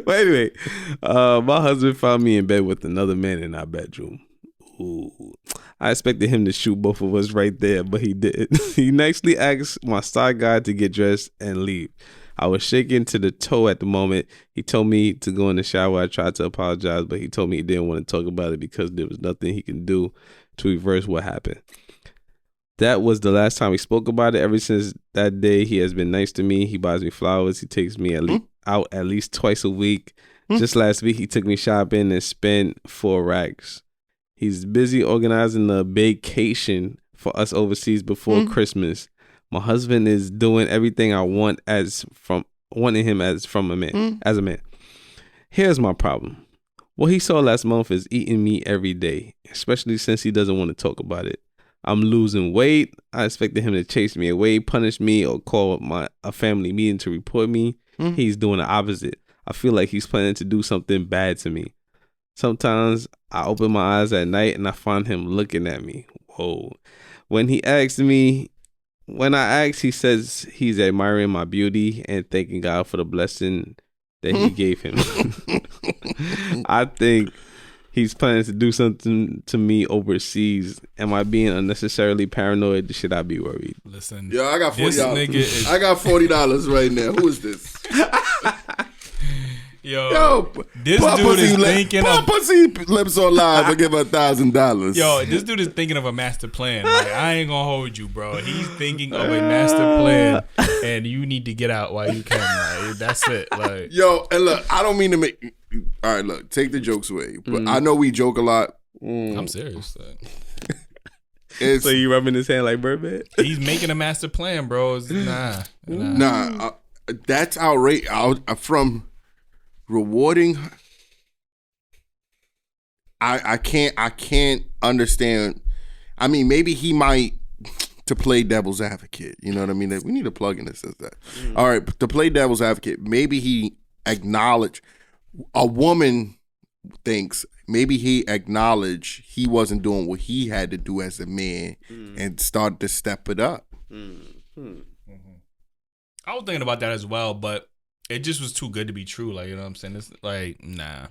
But anyway, my husband found me in bed with another man in our bedroom. Ooh. I expected him to shoot both of us right there, but he didn't. He nicely asked my side guy to get dressed and leave. I was shaken to the toe at the moment. He told me to go in the shower. I tried to apologize, but he told me he didn't want to talk about it because there was nothing he can do to reverse what happened. That was the last time we spoke about it. Ever since that day, he has been nice to me. He buys me flowers. He takes me out at least twice a week. Just last week, he took me shopping and spent 4 racks. He's busy organizing a vacation for us overseas before Christmas. My husband is doing everything I want wanting him as a man. Here's my problem. What he saw last month is eating me every day, especially since he doesn't want to talk about it. I'm losing weight. I expected him to chase me away, punish me, or call a family meeting to report me. He's doing the opposite. I feel like he's planning to do something bad to me. Sometimes I open my eyes at night and I find him looking at me. Whoa. When I ask, he says he's admiring my beauty and thanking God for the blessing that he gave him. I think he's planning to do something to me overseas. Am I being unnecessarily paranoid? Should I be worried? Listen, yo, I got $40. I got $40 right now. Who is this? Yo, this dude is thinking of pussy lips on live. I give her $1,000. Yo, this dude is thinking of a master plan. Like, I ain't gonna hold you, bro. He's thinking of a master plan, and you need to get out while you can. Like, that's it. Like, yo, and look, I don't mean to make. All right, look, take the jokes away, but I know we joke a lot. I'm serious. It's, So you rubbing his hand like Birdman? He's making a master plan, bro. nah, that's outrageous. From rewarding, I can't understand. I mean, maybe he might, to play devil's advocate. You know what I mean? We need a plug-in that says that. All right, to play devil's advocate, maybe he acknowledged. A woman thinks maybe he acknowledged he wasn't doing what he had to do as a man and started to step it up. I was thinking about that as well, but it just was too good to be true. Like, you know what I'm saying? It's like, nah.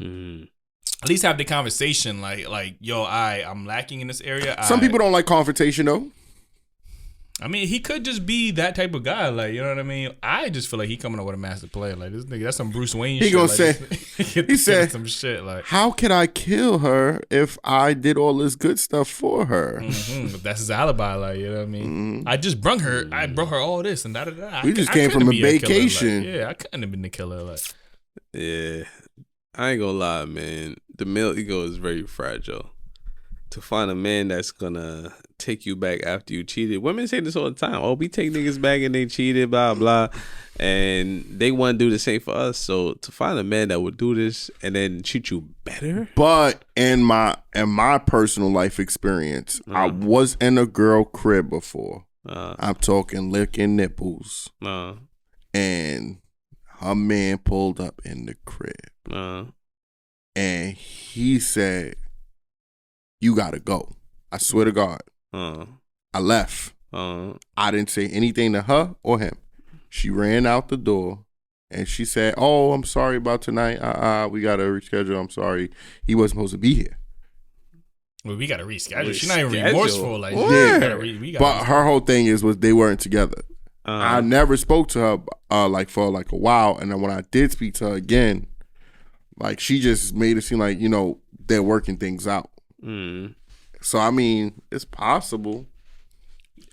At least have the conversation. Like, yo, I'm lacking in this area. Some people don't like confrontation though. I mean, he could just be that type of guy. Like, you know what I mean? I just feel like he coming up with a master plan. Like, this nigga, that's some Bruce Wayne shit. He gonna like, say, he said some shit like, how can I kill her if I did all this good stuff for her? That's his alibi. Like, you know what I mean? I just brought her. I brought her all this and da. We just came from a vacation. Like, yeah, I couldn't have been the killer. Like, yeah, I ain't gonna lie, man. The male ego is very fragile. To find a man that's gonna take you back after you cheated. Women say this all the time. Oh, we take niggas back and they cheated, blah, blah. And they want to do the same for us. So to find a man that would do this and then treat you better. But in my personal life experience, I was in a girl crib before. I'm talking licking nipples. And her man pulled up in the crib. And he said, you gotta go. I swear to God. I left. I didn't say anything to her or him. She ran out the door and she said, oh, I'm sorry about tonight. We gotta reschedule. I'm sorry. He wasn't supposed to be here. Well, we gotta reschedule. She's not even remorseful. Like, but her whole thing was they weren't together. I never spoke to her like for like a while, and then when I did speak to her again, like she just made it seem like they're working things out. So I mean, it's possible.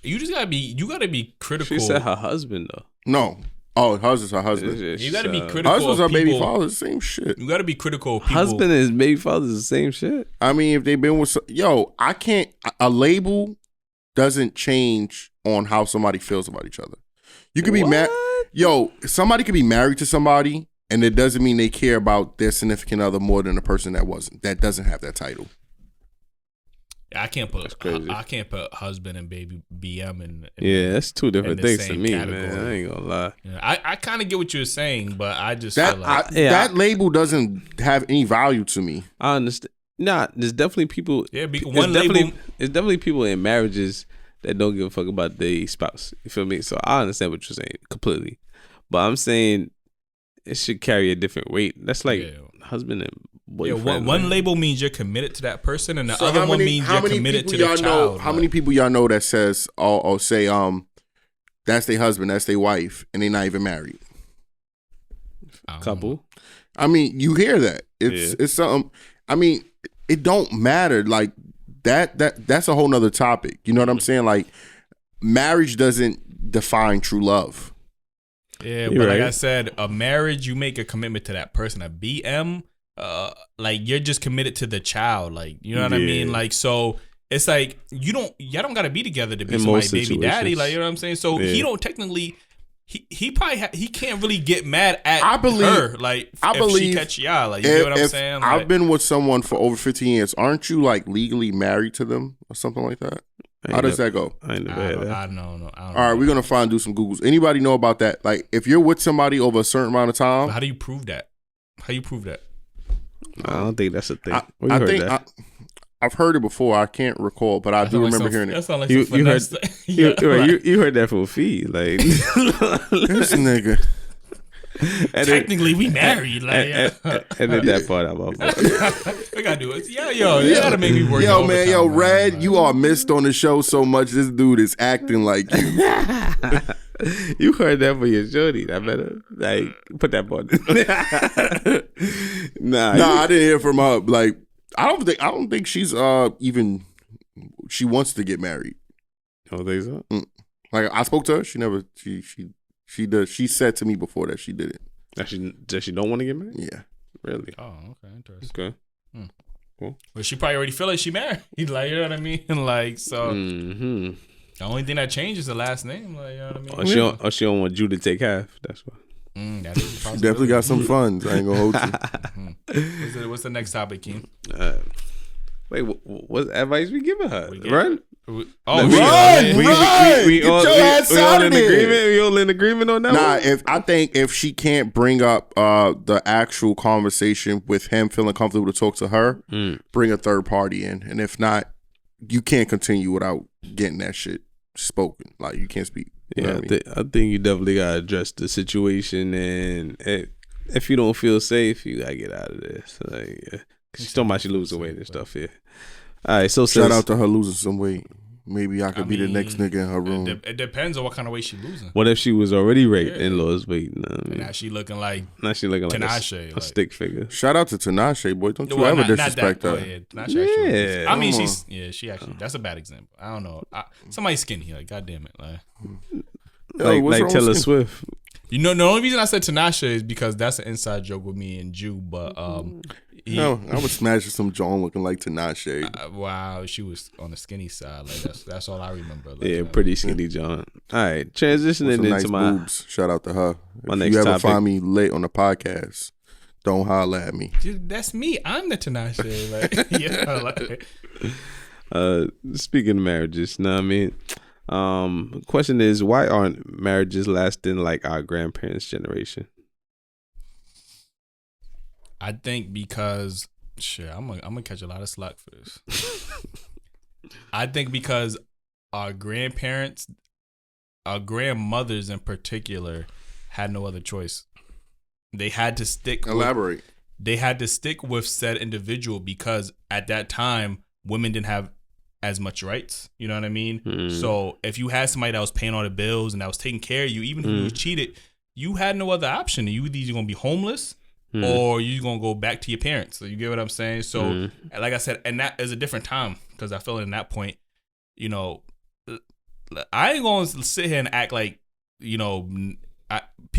You just gotta be critical. She said her husband though. No. Oh, husband's her husband. You gotta be critical. Husband's her of people. baby father, the same shit. You gotta be critical of people. Husband and his baby father is the same shit. I mean, if they've been with I can't. A label doesn't change on how somebody feels about each other. You could be mad. Somebody could be married to somebody, and it doesn't mean they care about their significant other more than the person that doesn't have that title. I can't put husband and baby BM in yeah, that's two different things to me, category. man. I ain't gonna lie. I kind of get what you're saying, but I just That feel like that label doesn't have any value to me. I understand. Nah, there's definitely people. Yeah, It's definitely people in marriages that don't give a fuck about their spouse. You feel me? So I understand what you're saying completely, but I'm saying it should carry a different weight. That's like husband and boyfriend. One label means you're committed to that person, and the other one means you're committed to the child. How many people y'all know that says or say that's their husband, that's their wife, and they're not even married? Couple. I mean, you hear that. It's something. I mean, it don't matter. Like that's a whole nother topic. You know what I'm saying? Like marriage doesn't define true love. Yeah, but like I said, a marriage, you make a commitment to that person. A BM, like you're just committed to the child. Like, you know what I mean? Like, so it's like y'all don't gotta be together to be somebody's baby daddy. Like, you know what I'm saying? So he don't technically. He probably he can't really get mad at her. Like, if she catch y'all. Like, you know what I'm saying? Like, I've been with someone for over 15 years. Aren't you like legally married to them or something like that? How does that go? I never had that. I don't know. All right, we're gonna do some Googles. Anybody know about that? Like, if you're with somebody over a certain amount of time, but how do you prove that? How you prove that? I don't think that's a thing. I've heard it before. I can't recall, but I do remember hearing it. That sounds like you heard you heard that for a fee, like this nigga. Technically, we married. Like, and then that part I'm off. We gotta do it. You gotta make me work. Red, you are missed on the show so much. This dude is acting like you. You heard that for your shorty. I better like put that part. Nah, I didn't hear from her. Like, I don't think she's even. She wants to get married. I don't think so. Like, I spoke to her. She never. She does. She said to me before that she did it. Does she don't want to get married? Yeah. Really? Oh, okay, interesting. Okay. Cool. Well, she probably already feel like she married. Like, you know what I mean? Like, so the only thing that changes is the last name. Like, you know what I mean? She don't want you to take half. That's why. That is a possibility. Definitely got some funds. I ain't gonna hold you. What's the next topic, Keem? Wait, what advice we giving her? Run! We all in agreement. We all in agreement on that. Nah, if she can't bring up the actual conversation with him feeling comfortable to talk to her, bring a third party in, and if not, you can't continue without getting that shit spoken. Like, you can't speak. Yeah, I think you definitely gotta address the situation, and if you don't feel safe, you gotta get out of this. Like, she's talking about she losing weight and stuff. Yeah. All right, so shout out to her losing some weight. Maybe I could be the next nigga in her room. It depends on what kind of weight she losing. What if she was already raped and lost weight? Now she looking like Tinashe, a stick figure. Shout out to Tinashe, boy. Don't you ever disrespect her. I mean, she actually, that's a bad example. I don't know. Somebody's skinny. Like, God damn it. Like Taylor Swift. You know, the only reason I said Tinashe is because that's an inside joke with me and Jew, but I would smash some John looking like Tinashe. Wow, she was on the skinny side. Like, that's all I remember. Like, yeah, pretty skinny John. All right, transitioning into nice my boobs. Shout out to her. My if you ever find me late on the podcast, don't holler at me. Dude, that's me. I'm the Tinashe. Like, yeah. Like. Speaking of marriages, know what I mean? Question is, why aren't marriages lasting like our grandparents' generation? I think because I'm gonna catch a lot of slack for this. I think because our grandparents, our grandmothers in particular, had no other choice. They had to stick. They had to stick with said individual because at that time women didn't have as much rights. You know what I mean? So if you had somebody that was paying all the bills and that was taking care of you, even if you was cheated, you had no other option. You either gonna be homeless or you gonna go back to your parents. So you get what I'm saying? So like I said, and that is a different time because I feel in that point, you know, I ain't gonna sit here and act like, you know,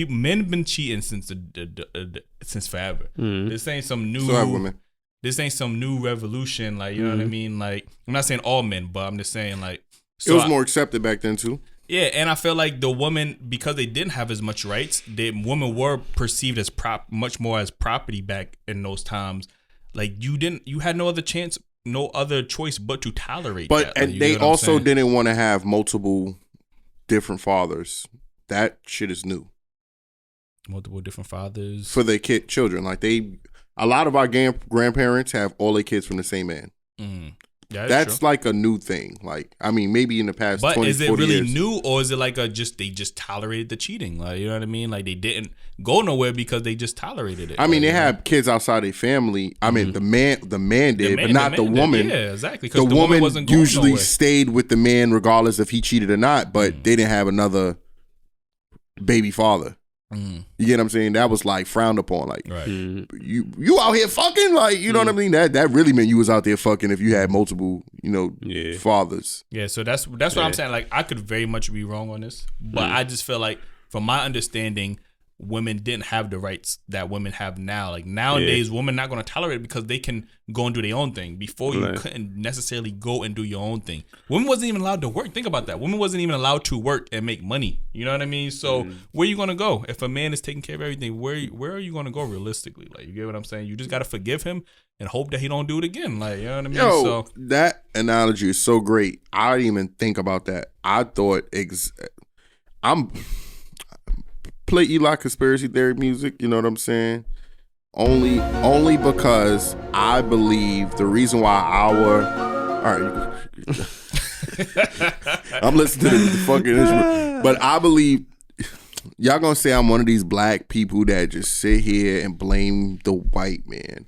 men have been cheating since since forever. This ain't some new. So have women. This ain't some new revolution, like, you know what I mean? Like, I'm not saying all men, but I'm just saying, like, so it was more accepted back then too. Yeah, and I feel like the woman, because they didn't have as much rights, the women were perceived as much more as property back in those times. Like, you had no other chance, no other choice but to tolerate but that. And they also didn't want to have multiple different fathers. That shit is new. Multiple different fathers for their children. Like a lot of our grandparents have all their kids from the same man. Yeah, that's like a new thing. Like, I mean, maybe in the past 20, 40 years. But is it really new, or is it like they just tolerated the cheating? Like, you know what I mean? Like, they didn't go nowhere because they just tolerated it. I mean, they had kids outside their family. I mean, the man did, but not the woman. Did. Yeah, exactly. The woman wasn't usually stayed with the man regardless if he cheated or not, but they didn't have another baby father. You get what I'm saying? That was like frowned upon. Like, you out here fucking? Like, you know what I mean? That really meant you was out there fucking if you had multiple, fathers. Yeah, so that's what I'm saying. Like, I could very much be wrong on this, but I just feel like, from my understanding, women didn't have the rights that women have now. Like, nowadays, women not going to tolerate it because they can go and do their own thing. Before, you couldn't necessarily go and do your own thing. Women wasn't even allowed to work. Think about that. Women wasn't even allowed to work and make money. You know what I mean? So where are you going to go? If a man is taking care of everything, where are you going to go realistically? Like, you get what I'm saying? You just got to forgive him and hope that he don't do it again. Like, you know what I mean? That analogy is so great. I didn't even think about that. I thought play Eli conspiracy theory music, you know what I'm saying? Only because I believe the reason why I'm listening to the fucking instrument, but I believe y'all gonna say I'm one of these black people that just sit here and blame the white man,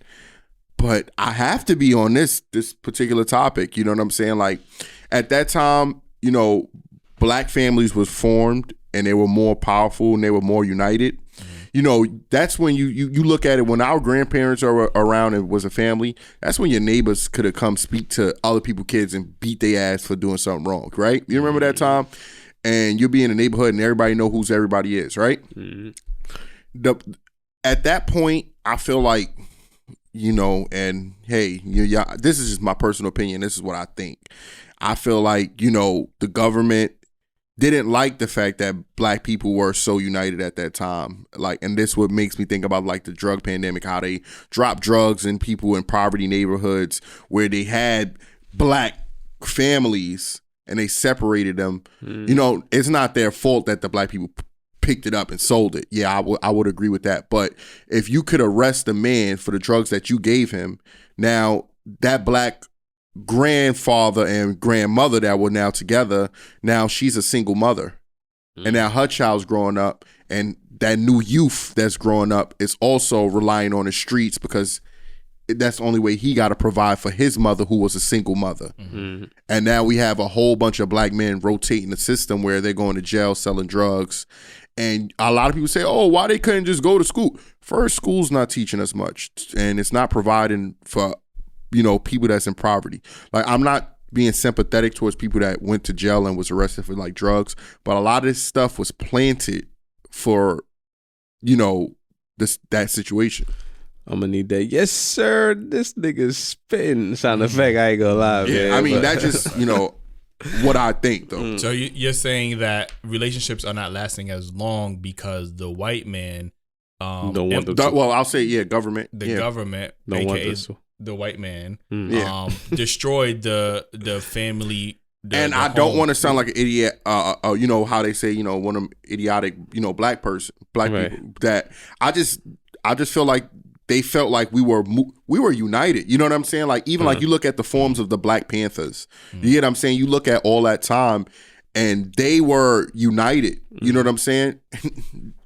but I have to be on this particular topic. You know what I'm saying? Like, at that time, black families was formed and they were more powerful and they were more united. That's when you look at it, when our grandparents are around and was a family, that's when your neighbors could have come speak to other people's kids and beat their ass for doing something wrong, right? You remember that time? And you'll be in a neighborhood and everybody know who's everybody is, right? At that point, I feel like, and hey, this is just my personal opinion. This is what I think. I feel like, the government didn't like the fact that black people were so united at that time. Like, and this what makes me think about like the drug pandemic, how they dropped drugs in people in poverty neighborhoods where they had black families and they separated them. It's not their fault that the black people picked it up and sold it. Yeah, I would agree with that. But if you could arrest a man for the drugs that you gave him, now that black grandfather and grandmother that were now together, now she's a single mother, and now her child's growing up, and that new youth that's growing up is also relying on the streets because that's the only way he got to provide for his mother, who was a single mother. And now we have a whole bunch of black men rotating the system where they're going to jail selling drugs. And a lot of people say, oh, why they couldn't just go to school? First, school's not teaching us much, and it's not providing for people that's in poverty. Like, I'm not being sympathetic towards people that went to jail and was arrested for like drugs, but a lot of this stuff was planted for, that situation. I'm gonna need that. Yes, sir. This nigga's spitting sound effect. I ain't gonna lie, man. I mean, that's just, what I think, though. So you're saying that relationships are not lasting as long because the white man, I'll say, government. The government, aka the white man, destroyed the family. I don't want to sound like an idiot. How they say, one of them idiotic, black people. That I just feel like they felt like we were united. You know what I'm saying? Like, even like you look at the forms of the Black Panthers. You get what I'm saying? You look at all that time, and they were united. You know what I'm saying?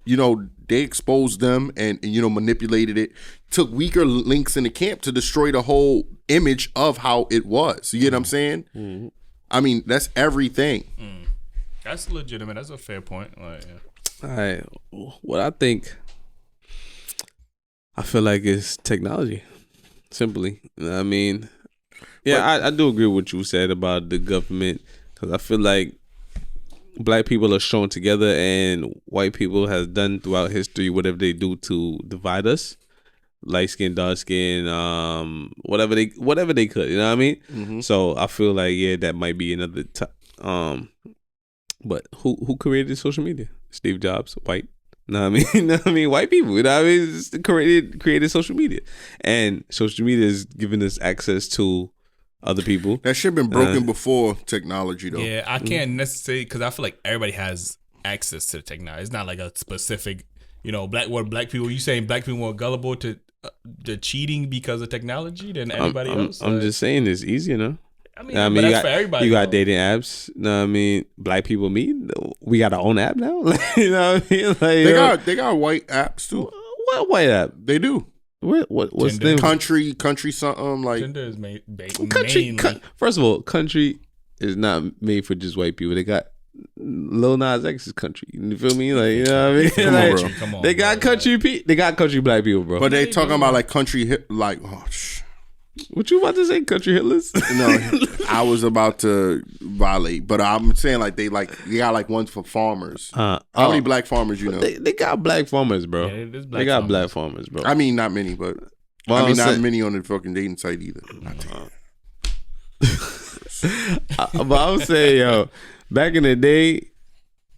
they exposed them and manipulated it, took weaker links in the camp to destroy the whole image of how it was. You get what I'm saying? Mm-hmm. I mean, that's everything. That's legitimate. That's a fair point. Like, yeah. All right. What I feel like it's technology. Simply. I mean, yeah, I do agree with what you said about the government, because I feel like black people are shown together and white people has done throughout history whatever they do to divide us. Light skin, dark skin, whatever they could, you know what I mean? Mm-hmm. So I feel like that might be another but who created social media? Steve Jobs, white. No, I mean, white people. You know what I mean? It's created social media, and social media is giving us access to other people. That shit been broken before technology, though. Yeah, I can't necessarily, because I feel like everybody has access to the technology. It's not like a specific, black people. You saying black people more gullible to the cheating because of technology than anybody else? I'm just saying it's easier, no? I mean that's for everybody. You got dating apps. No, I mean, black people meet. We got our own app now. You know what I mean? Like, they got white apps too. What white app? They do. What's the country something like? Tinder is country. First of all, country is not made for just white people. They got Lil Nas X's country. You feel me? Like, you know what I mean? Come on, they got country. They got country black people, bro. But they talking about like country like. What you about to say, country hitless? No, I was about to violate, but I'm saying like they got like ones for farmers. How many black farmers you know? They got black farmers, bro. Yeah, they got black farmers, bro. I mean, not many, but not many on the fucking dating site either. But I would say, yo, back in the day,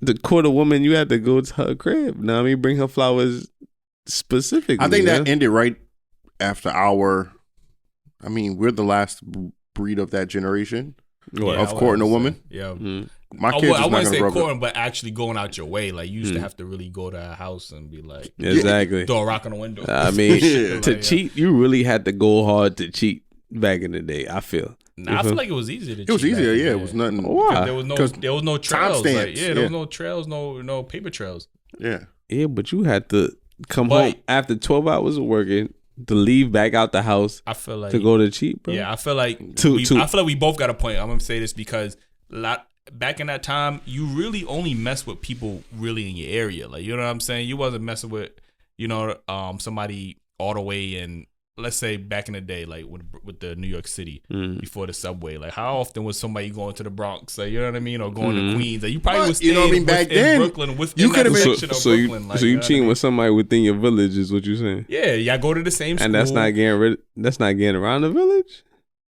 the quarter woman, you had to go to her crib. Now I mean, bring her flowers specifically. I think that ended right after our. I mean, we're the last breed of that generation of courting a woman. Yeah. Mm-hmm. My kids I wouldn't say courting, but actually going out your way. Like, you used to have to really go to a house and be like, exactly, throw a rock on the window. I mean, to cheat, you really had to go hard to cheat back in the day, I feel. Nah, I feel like it was easier to cheat. It was easier, yeah. It was nothing. Why? There was no trails. Like, there was no trails, no paper trails. Yeah. Yeah, but you had to come home after 12 hours of working to leave back out the house. I feel like to go to cheat, bro. Yeah, I feel like we both got a point. I'm gonna say this because back in that time, you really only mess with people really in your area. Like, you know what I'm saying? You wasn't messing with, somebody all the way in, let's say back in the day, like with the New York City before the subway. Like, how often was somebody going to the Bronx? Like, you know what I mean, or going to Queens? Like, you probably was staying back then, Brooklyn within that section of Brooklyn. So you cheating with somebody within your village is what you're saying? Yeah, y'all go to the same school, and that's not getting around the village.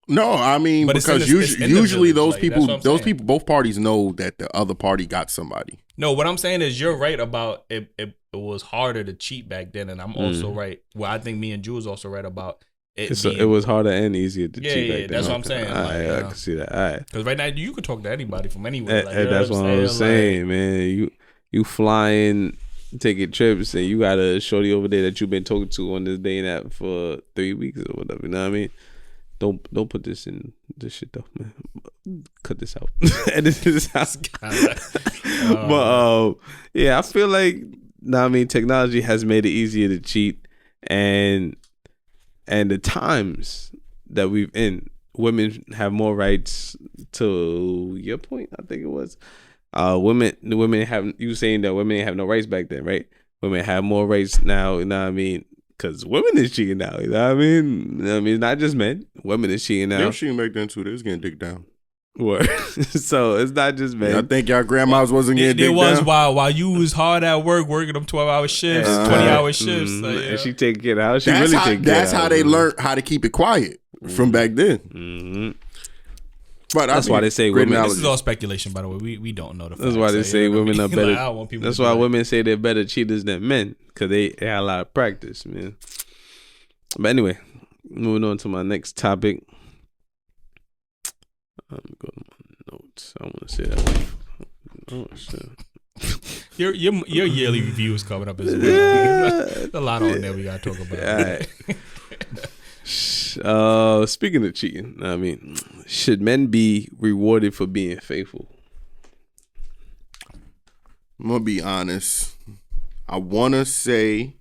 No, I mean, but because usually those people, both parties know that the other party got somebody. No, what I'm saying is you're right about it. It was harder to cheat back then, and I'm also right. Well, I think me and Drew is also right about it. It was harder and easier to cheat back then. That's what I'm saying. I can see that. All right, because right now you can talk to anybody from anywhere. That's what I was saying, man. You flying, taking trips, and you got a shorty over there that you've been talking to on this dating app for 3 weeks or whatever. You know what I mean? Don't put this in this shit though, man. Cut this out. Edit this out. But yeah, I feel like technology has made it easier to cheat, and the times that we've in, women have more rights. To your point, I think it was women have, you saying that women have no rights back then, right? Women have more rights now. You know what I mean? Because women is cheating now. You know what I mean? It's not just men. Women is cheating now. They were cheating back then too. They was getting dick down. What? So it's not just men. I think y'all grandmas wasn't getting dick down. While you was hard at work working them 12-hour shifts, 20-hour shifts. And she take it out. She really take it out. That's how they learned how to keep it quiet from back then. Mm-hmm. But that's why they say women. This is all speculation, by the way. We don't know the facts. That's why they say women are better. That's why women say they're better cheaters than men, because they have a lot of practice, man. But anyway, moving on to my next topic. I'm going to my notes. I want to say that. Oh shit. Your yearly review is coming up as well. There's a lot on there we gotta talk about. All right. Speaking of cheating, I mean, should men be rewarded for being faithful? I'm gonna be honest. I want to say.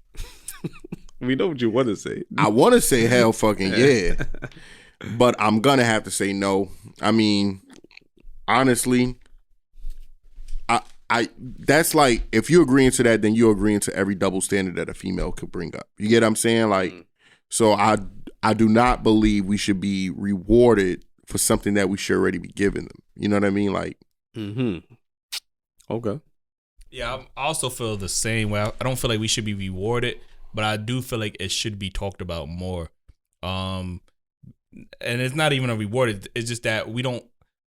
We know what you want to say. I want to say hell fucking yeah. But I'm going to have to say no. I mean, honestly, I that's like, if you're agreeing to that, then you're agreeing to every double standard that a female could bring up. You get what I'm saying? Like, so I do not believe we should be rewarded for something that we should already be giving them. You know what I mean? Like, Okay. Yeah, I also feel the same way. I don't feel like we should be rewarded, but I do feel like it should be talked about more. And it's not even a reward. It's just that we don't.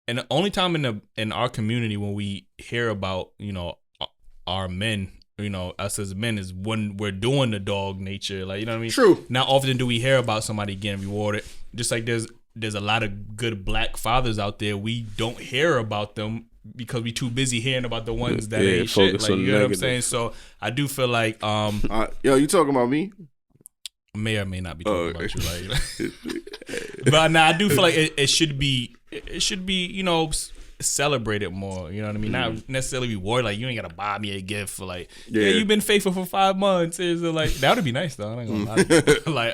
And the only time in our community when we hear about, you know, our men, you know, us as men, is when we're doing the dog nature. Like, you know what I mean? True. Not often do we hear about somebody getting rewarded. Just like there's a lot of good black fathers out there. We don't hear about them because we too busy hearing about the ones that ain't shit. Like, you know what I'm saying? So I do feel like yo, you talking about me? May or may not be talking about you, like, but nah, I do feel like it should be, you know, celebrated more. You know what I mean? Not necessarily reward. Like, you ain't gotta buy me a gift for like, yeah, you've been faithful for 5 months. It's like, that would be nice though. I ain't gonna lie. Like,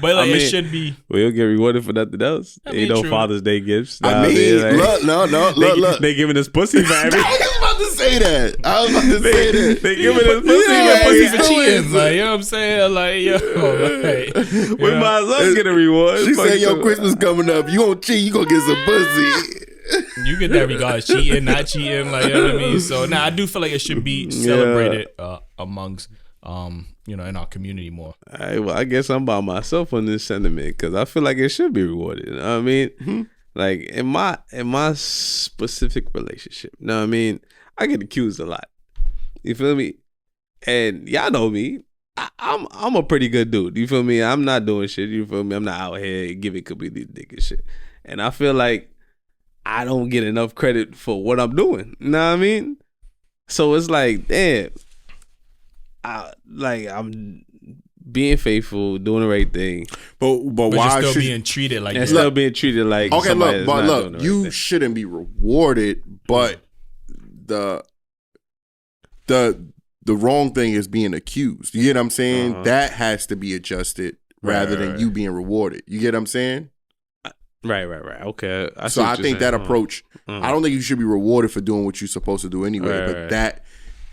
but like, I mean, it should be. Well, you'll get rewarded for nothing else. Ain't no Father's Day gifts. I mean, like, look. They giving us pussy for everything. I was about to say that. They giving us pussy for cheating. Like, you know what I'm saying? Like, yo, like, we might as well get a reward. She said, "Yo, Christmas coming up. You gonna cheat? You gonna get some pussy." You get that regardless, cheating, not cheating, like, you know what I mean. So now I do feel like it should be celebrated amongst, you know, in our community more. All right, well, I guess I'm by myself on this sentiment because I feel like it should be rewarded. You know what I mean? Like in my specific relationship, you know what I mean? I get accused a lot. You feel me? And y'all know me. I'm a pretty good dude. You feel me? I'm not doing shit. You feel me? I'm not out here giving completely dick and shit. And I feel like I don't get enough credit for what I'm doing. You know what I mean? So it's like, damn. I'm being faithful, doing the right thing. But why you're still being treated like that. Still being treated like okay, look, you right shouldn't be rewarded, but the wrong thing is being accused. You get what I'm saying? That has to be adjusted rather than you being rewarded. You get what I'm saying? Right. Okay. I think that approach, I don't think you should be rewarded for doing what you're supposed to do anyway. But that,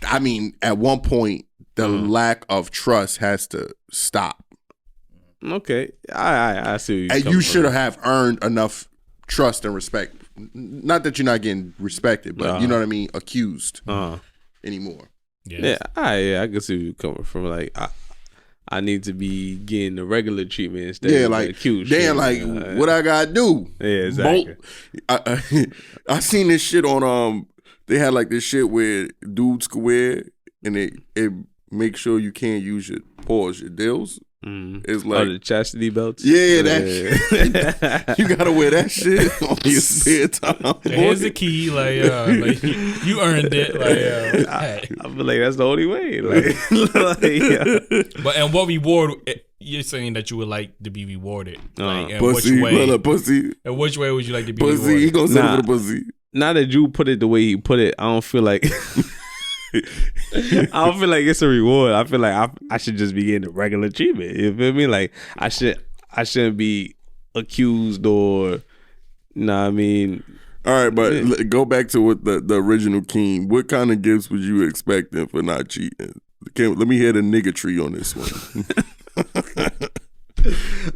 I mean, at one point, the lack of trust has to stop. Okay. I see. And you should have earned enough trust and respect. Not that you're not getting respected, but you know what I mean? Accused anymore. Yeah. I can see where you're coming from. Like, I need to be getting the regular treatment instead of like accused. Damn, like what I gotta do? Yeah, exactly. I seen this shit on they had like this shit where dudes could wear and it make sure you can't use your paws, your dills. It's like the chastity belts. Yeah, that you gotta wear that shit on your spare time. Here's the key, like you earned it. Like, I feel like that's the only way. Like, But and what reward? You're saying that you would like to be rewarded. Like, in pussy, which way? Pussy. In which way would you like to be pussy, rewarded? He gonna send for the pussy. Now that you put it the way he put it, I don't feel like. I don't feel like it's a reward. I feel like I should just be getting the regular treatment. You feel me? Like I shouldn't be accused or, you know what I mean? All right, but go back to what the original Keem. What kind of gifts would you expecting for not cheating? Let me hear the nigga tree on this one.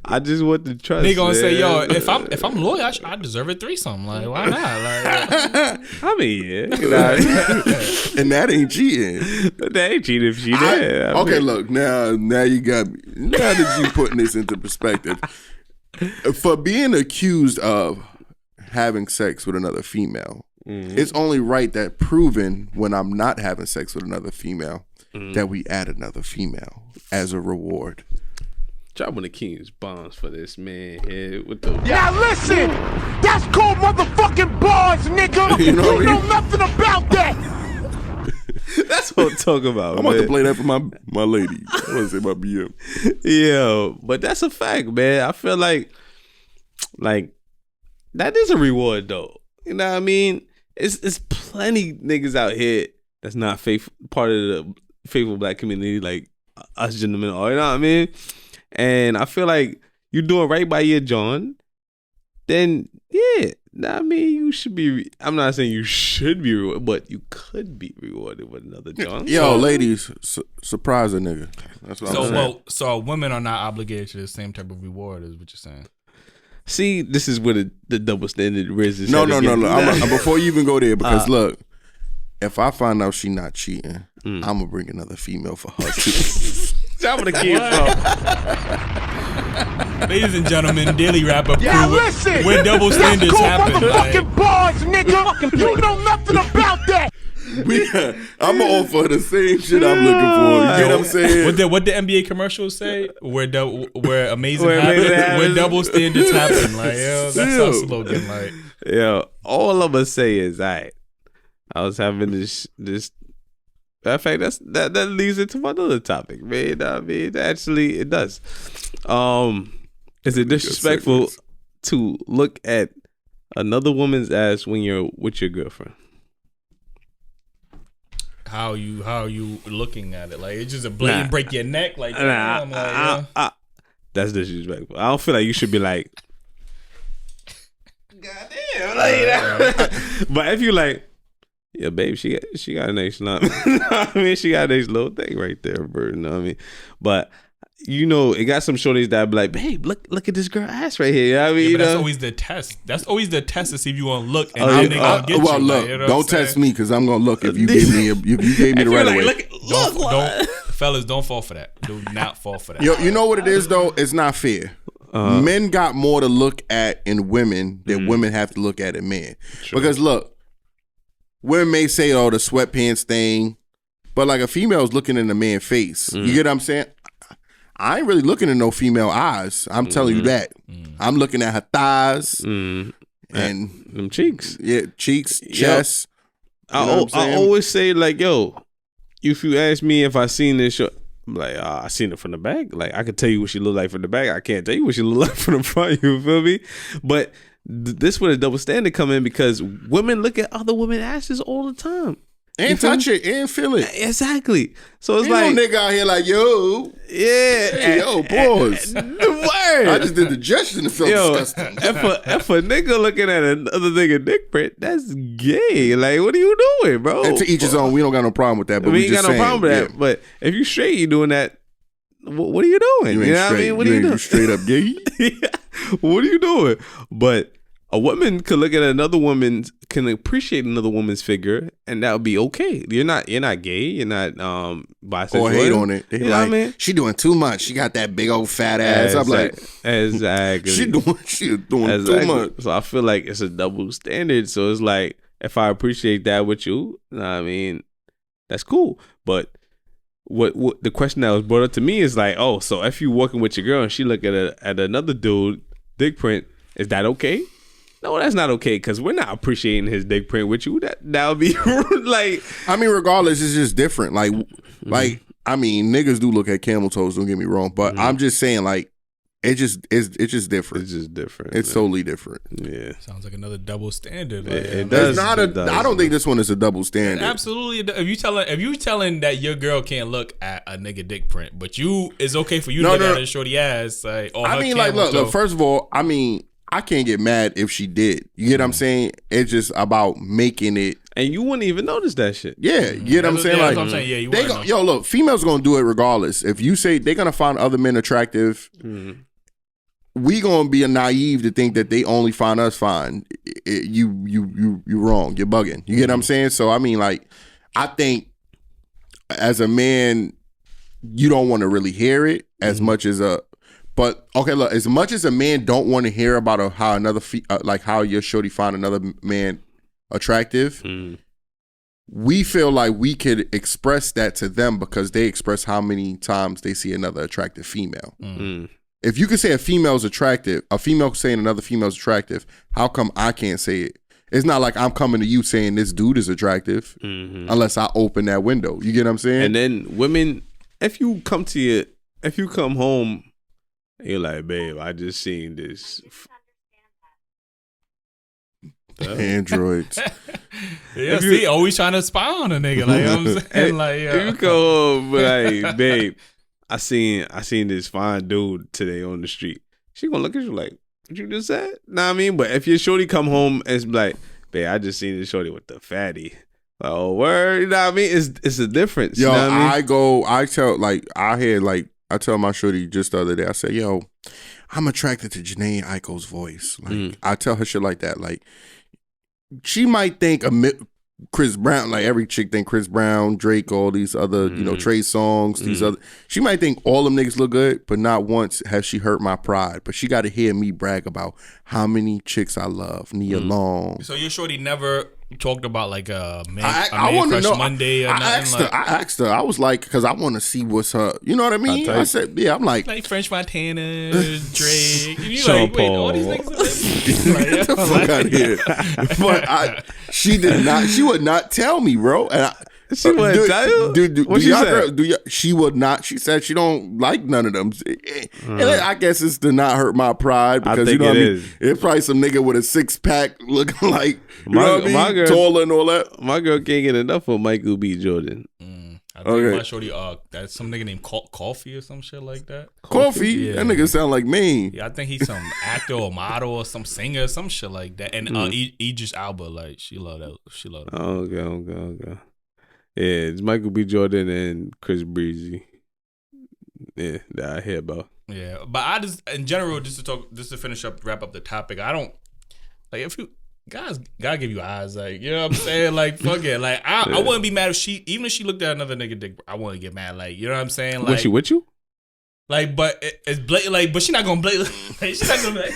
I just want to trust. They gonna say, yo, if I'm loyal, I deserve a threesome. Like, why not? Like, I mean, yeah. And that ain't cheating. That ain't cheating if she did. Okay, look, now you got me. Now that you putting this into perspective, for being accused of having sex with another female, it's only right that proven when I'm not having sex with another female that we add another female as a reward. Drop one of Keem's bombs for this man here with the. Now listen, that's called motherfucking bars, nigga. You know nothing about that. That's what I'm talking about. I'm about to play that for my lady. I want to say my BM. Yeah, but that's a fact, man. I feel like that is a reward though. You know what I mean? It's plenty niggas out here that's not part of the faithful black community, like us gentlemen, you know what I mean? And I feel like you're doing right by your John, then yeah, I mean you should be. I'm not saying you should be rewarded, but you could be rewarded with another John. Yo, ladies, surprise a nigga. That's what I'm saying. So women are not obligated to the same type of reward, is what you're saying. See, this is where the double standard raises. No. Before you even go there, because look, if I find out she not cheating, I'm gonna bring another female for her too. I'm gonna keep Ladies and gentlemen, Dailyrapupcrew, Yeah, listen. where double standards That's happen. cool motherfucking bars, nigga. You know nothing about that. I'm gonna offer the same shit I'm looking for. You get what I'm saying? What the NBA commercials say? Where amazing happens, where double standards happen. Like, yo, that's our slogan. Like, yo, all I'm gonna say is, I was having this. In fact, that leads into my other topic, man. I mean, actually, it does. Is it disrespectful to look at another woman's ass when you're with your girlfriend? how you looking at it? Like, it's just a blatant break your neck. Like, that's disrespectful. I don't feel like you should be like, goddamn, like, but if you like, yeah, babe, she got a nice lump. I mean, she got a nice little thing right there, bro. You know what I mean? But you know, it got some shorties that be like, babe, look at this girl ass right here. You know what I mean? Yeah, but that's always the test. That's always the test to see if you want to look and how they gonna get you. Well, look, like, you know don't test me because I'm gonna look if you gave me the right way. Don't, fellas, don't fall for that. Do not fall for that. Yo, you know what it is though? It's not fair. Men got more to look at in women than women have to look at in men. Sure. Because look, women may say, "Oh, the sweatpants thing," but like a female's looking in a man's face. You get what I'm saying? I ain't really looking in no female eyes. I'm telling you that. I'm looking at her thighs and them cheeks. Yeah, cheeks, chest. I always say like, yo, if you ask me if I seen this show, I'm like, I seen it from the back. Like, I could tell you what she look like from the back. I can't tell you what she look like from the front. You feel me? But this where the double standard come in, because women look at other women's asses all the time. And touch it and feel it. Exactly. So it's ain't like, no nigga out here like, yo. Yeah. Hey, yo, pause. Word. I just did the gesture and it felt disgusting. If a nigga looking at another nigga dick print, that's gay. Like, what are you doing, bro? And to each his own. We don't got no problem with that. But we ain't got no problem with that. But if you straight, you doing that, what are you doing? You know what I mean? What are you doing? Straight up gay? What are you doing? But a woman could look at another woman's, can appreciate another woman's figure, and that would be okay. You're not gay. You're not bisexual. Or hate on it. You know what I mean? She doing too much. She got that big old fat ass. I'm like, exactly. she doing too much. So I feel like it's a double standard. So it's like, if I appreciate that with you, I mean, that's cool. But what the question that was brought up to me is like, oh, so if you walking with your girl and she look at another dude dick print, is that okay? No, that's not okay, because we're not appreciating his dick print with you. That would be like, I mean, regardless, it's just different. Like I mean, niggas do look at camel toes. Don't get me wrong, but I'm just saying, like, it's just different. It's just different. It's totally different. Yeah, sounds like another double standard. Like, it does. It's not I don't think this one is a double standard. Absolutely. If you telling that your girl can't look at a nigga dick print, but it's okay for you to look at a shorty ass. Like, I mean, like, look. First of all, I mean, I can't get mad if she did. You get what I'm saying? It's just about making it. And you wouldn't even notice that shit. Yeah, you get what I'm saying? Yeah, like, that's what I'm saying. Yeah, yo, look, females gonna do it regardless. If you say they're gonna find other men attractive, we gonna be naive to think that they only find us fine. You wrong. You're bugging. You get what I'm saying? So I mean, like, I think as a man, you don't want to really hear it as much as a. But okay, look, as much as a man don't want to hear about how another like how your shorty find another man attractive, we feel like we could express that to them because they express how many times they see another attractive female. If you could say a female's attractive, a female saying another female's attractive, how come I can't say it? It's not like I'm coming to you saying this dude is attractive unless I open that window. You get what I'm saying? And then women, if you come home, you're like, babe, I just seen this. Androids. Yeah, see, always trying to spy on a nigga. Like, you know what I'm saying? Like, if you go home, like, babe, I seen this fine dude today on the street. She gonna look at you like, what you just said? Know what I mean? But if your shorty come home and it's like, babe, I just seen this shorty with the fatty. Like, oh, word, you know what I mean? It's a difference. Yo, you know what I tell my shorty just the other day, I said, yo, I'm attracted to Janae Aiko's voice. Like, I tell her shit like that. Like, she might think Chris Brown, like every chick think Chris Brown, Drake, all these other, Trey Songz, these other. She might think all them niggas look good, but not once has she hurt my pride. But she got to hear me brag about how many chicks I love. Nia Long. So your shorty never talked about like a man, I want to know. Monday or nothing? I asked her. I was like, because I want to see what's her. You know what I mean? I said, yeah. I'm like French Montana, Drake. You Sean like, wait, Paul. all these niggas. Like, get the fuck out of here. But she did not. She would not tell me, bro. And she wouldn't tell you? What she said? She would not. She said she don't like none of them. And I guess it's to not hurt my pride because you know what I mean. It's probably some nigga with a 6-pack looking like my girl, taller and all that. My girl can't get enough of Michael B. Jordan. I think my shorty, that's some nigga named Coffee or some shit like that. Coffee? Yeah. That nigga sound like me. Yeah, I think he's some actor or model or some singer, some shit like that. And Idris Elba, like she love that. She love that. Okay. Yeah, it's Michael B. Jordan and Chris Breezy. Yeah, that I hear about. Yeah, but I just, in general, just to finish up, wrap up the topic, I don't, like, if you, guys gotta give you eyes, like, you know what I'm saying? Like, fuck it. Like, I wouldn't be mad if even if she looked at another nigga dick, I wouldn't get mad. Like, you know what I'm saying? Like, was she with you? Like, but it's blatant, like, but she not gonna blatant, like, she's not gonna be like,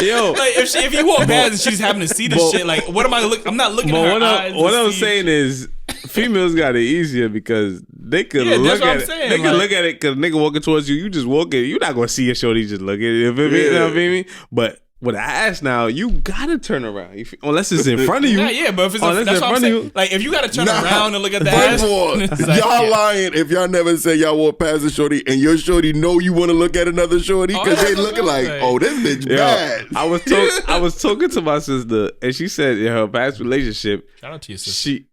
yo, like if you walk past and she's having to see this shit, like, what am I look? I'm not looking at her eyes. What I'm saying is, females got it easier because they could look at it. They could look at it because nigga walking towards you. You just walking. You're not gonna see your shorty just look at it. You know what I mean? But with an ass now, you gotta turn around unless it's in front of you. Yeah, but if it's that's what I'm saying. Like if you gotta turn around and look at the ass, y'all lying if y'all never say y'all walk past a shorty and your shorty know you want to look at another shorty because they looking like, oh, this bitch bad. I was talking to my sister and she said in her past relationship, shout out to your sister.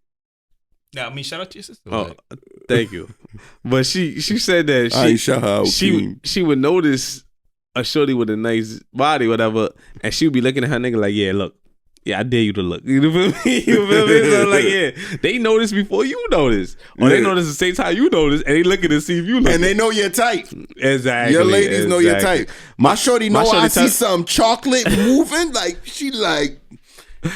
Shout out to your sister. Oh, thank you. But she said that she would notice a shorty with a nice body, whatever, and she would be looking at her nigga like, yeah, look, yeah, I dare you to look. You feel me? So like, yeah, they notice before you notice, or they notice the same time you notice, and they looking to see if you look. And they know your type. Exactly. Your ladies know your type. My shorty know I see some chocolate moving, like she like,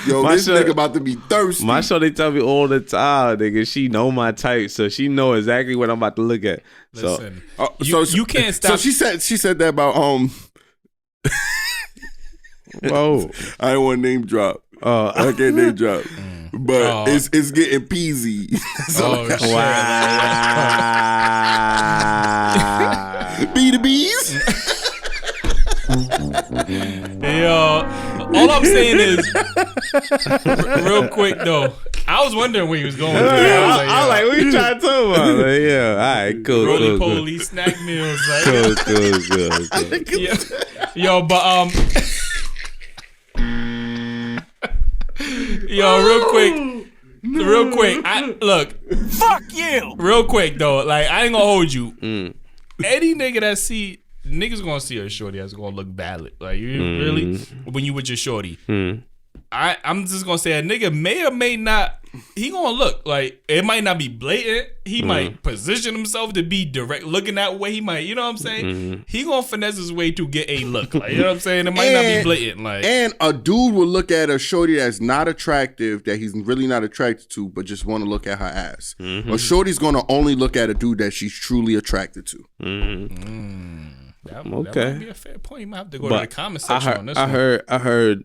yo, this nigga about to be thirsty. My shorty tell me all the time, nigga, she know my type, so she know exactly what I'm about to look at. Listen, so you can't stop. So she said that about whoa, I don't want to name drop. I can't name drop, but it's getting peasy. So wow. B2Bs. Yo, all I'm saying is, real quick though, I was wondering where he was going. I was like, what you trying to talk about? Like, yeah, all right, cool. Roly poly snack meals, like, cool. Yo, but yo, real quick. Fuck you. Real quick though, like I ain't gonna hold you. Any nigga that niggas gonna see a shorty that's gonna look bad. Like you really when you with your shorty. I'm just gonna say a nigga may or may not. He gonna look like it might not be blatant. He might position himself to be direct, looking that way. He might, you know what I'm saying? He gonna finesse his way to get a look. Like you know what I'm saying? It might not be blatant. Like and a dude will look at a shorty that's not attractive, that he's really not attracted to, but just want to look at her ass. A shorty's gonna only look at a dude that she's truly attracted to. That might be a fair point. You might have to go to the comment section on this. I heard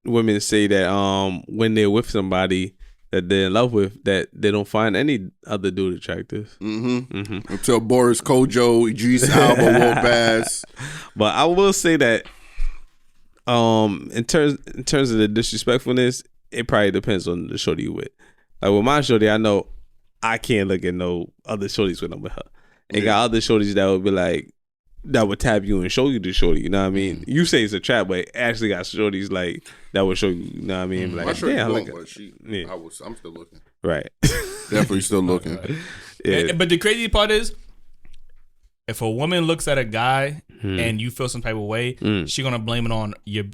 women say that when they're with somebody that they're in love with, that they don't find any other dude attractive. Until Boris Kojo, Idris Elba walk past. But I will say that in terms of the disrespectfulness, it probably depends on the shorty you with. Like with my shorty, I know I can't look at no other shorties when I'm with her. And got other shorties that would be like, that would tap you and show you the shorty. You know what I mean? You say it's a trap, but it actually got shorties like that would show you. You know what I mean? Like, damn, I'm still looking. Right. Definitely still looking. Yeah. But the crazy part is, if a woman looks at a guy and you feel some type of way, she gonna blame it on your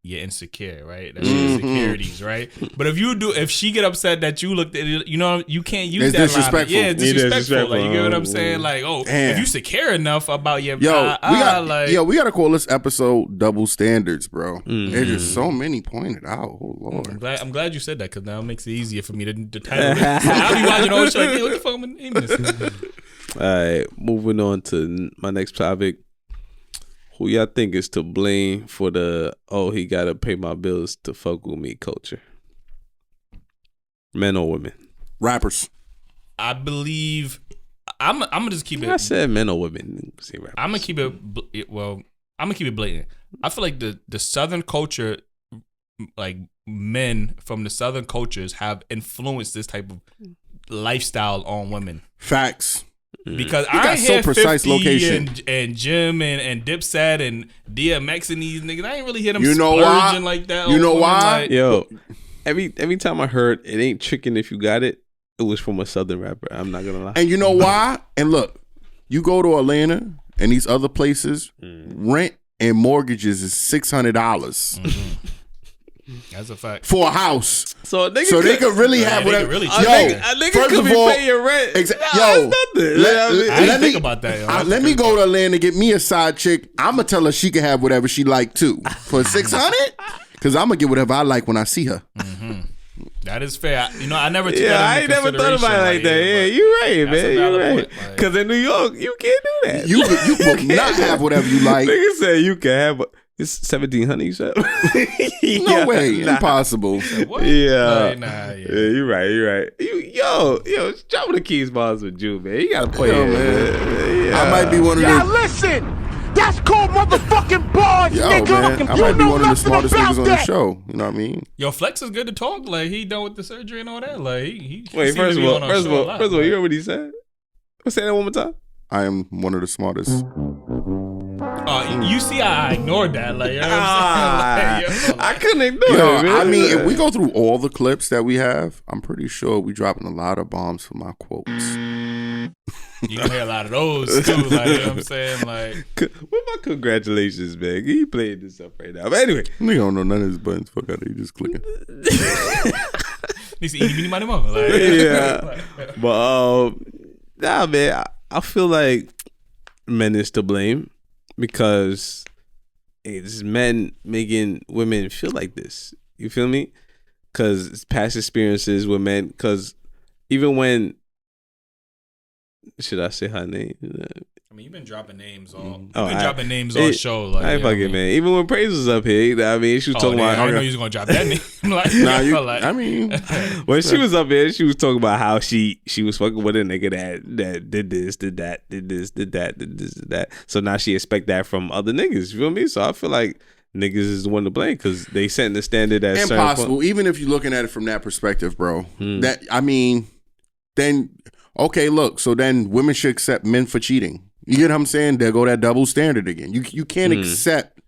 insecure, right? That's your insecurities, right? But if she get upset that you looked at it, you can't use that disrespectful. line. Yeah, it's disrespectful. Like, you get what I'm saying? Like, if you secure enough about your we gotta call this episode Double Standards, bro. There's just so many pointed out. Oh Lord. I'm glad you said that, because now it makes it easier for me to title it. I'll be watching all the show. Hey, what the fuck am I naming this? All right, moving on to my next topic. Who y'all think is to blame for the he gotta pay my bills to fuck with me culture? Men or women? Rappers. I believe I'm gonna just keep it. I said men or women. I'm gonna keep it. Well, I'm gonna keep it blatant. I feel like the Southern culture, like men from the Southern cultures, have influenced this type of lifestyle on women. Facts. Because I ain't so hear precise 50 location and Jim and Dipset and DMX and these niggas. I ain't really hear them splurging like that. You know why? Like, yo, every time I heard it ain't tricking if you got it, it was from a Southern rapper. I'm not gonna lie. And you know why? And look, you go to Atlanta and these other places, rent and mortgages is $600. That's a fact. For a house. So they could really have whatever. Really a nigga could be paying your rent. Yo, I didn't think about that. Let me go to Atlanta, get me a side chick. I'm going to tell her she can have whatever she like too. For $600? Because I'm going to get whatever I like when I see her. That is fair. I never took Yeah, that I ain't never thought about it like that. Yeah, you right, man. You right. Because in New York, you can't do that. You will not have whatever you like. Nigga said you can have... It's 1,700, you said? No way, impossible. What? Yeah. Yeah, you're right. Yo, drop the keys balls with you, man. You gotta play it, man. Yeah. I might be one of Now listen, that's called motherfucking bars, nigga. Man, I might be one of the smartest niggas on the show. You know what I mean? Yo, Flex is good to talk. Like, he done with the surgery and all that. Like, he Wait, first of all, you heard what he said? Say that one more time. I am one of the smartest. You see, I ignored that. Like, you know what I'm saying? I couldn't ignore it, man. I mean, if we go through all the clips that we have, I'm pretty sure we dropping a lot of bombs for my quotes. You gonna hear a lot of those too. Like, you know what I'm saying? Like, what my congratulations, man? You playing this up right now. But anyway, nigga don't know none of his buttons. Fuck out of you, just clicking. Yeah, but nah, man. I feel like men is to blame because it's men making women feel like this. You feel me? Because it's past experiences with men. Because even when, should I say her name? I mean, you've been dropping names all. Show. Like, I ain't fucking man. Even when Praise was up here, you know what I mean, she was talking about. I didn't know you was gonna drop that name. Like, I mean, when she was up here, she was talking about how she was fucking with a nigga that did this, did that, did this, did that, did this, did that. So now she expect that from other niggas. You feel me? So I feel like niggas is the one to blame because they setting the standard at impossible. Even if you're looking at it from that perspective, bro. That I mean, then okay, look. So then women should accept men for cheating. You get what I'm saying? There go that double standard again. You can't accept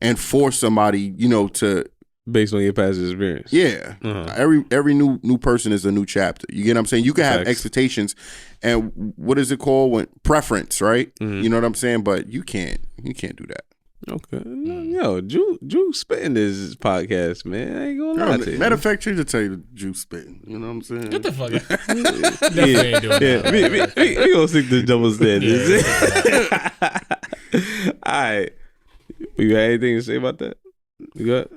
and force somebody, to based on your past experience. Yeah. Every new person is a new chapter. You get what I'm saying? You can have expectations and what is it called? When preference, right? You know what I'm saying? But you can't do that. Okay. Yo, Drew spitting this podcast, man. I ain't gonna lie to you. Matter of fact, to tell you Drew spitting. You know what I'm saying? Get the fuck out. Definitely ain't doing that. We gonna stick to double standards. All right. You got anything to say about that? You got?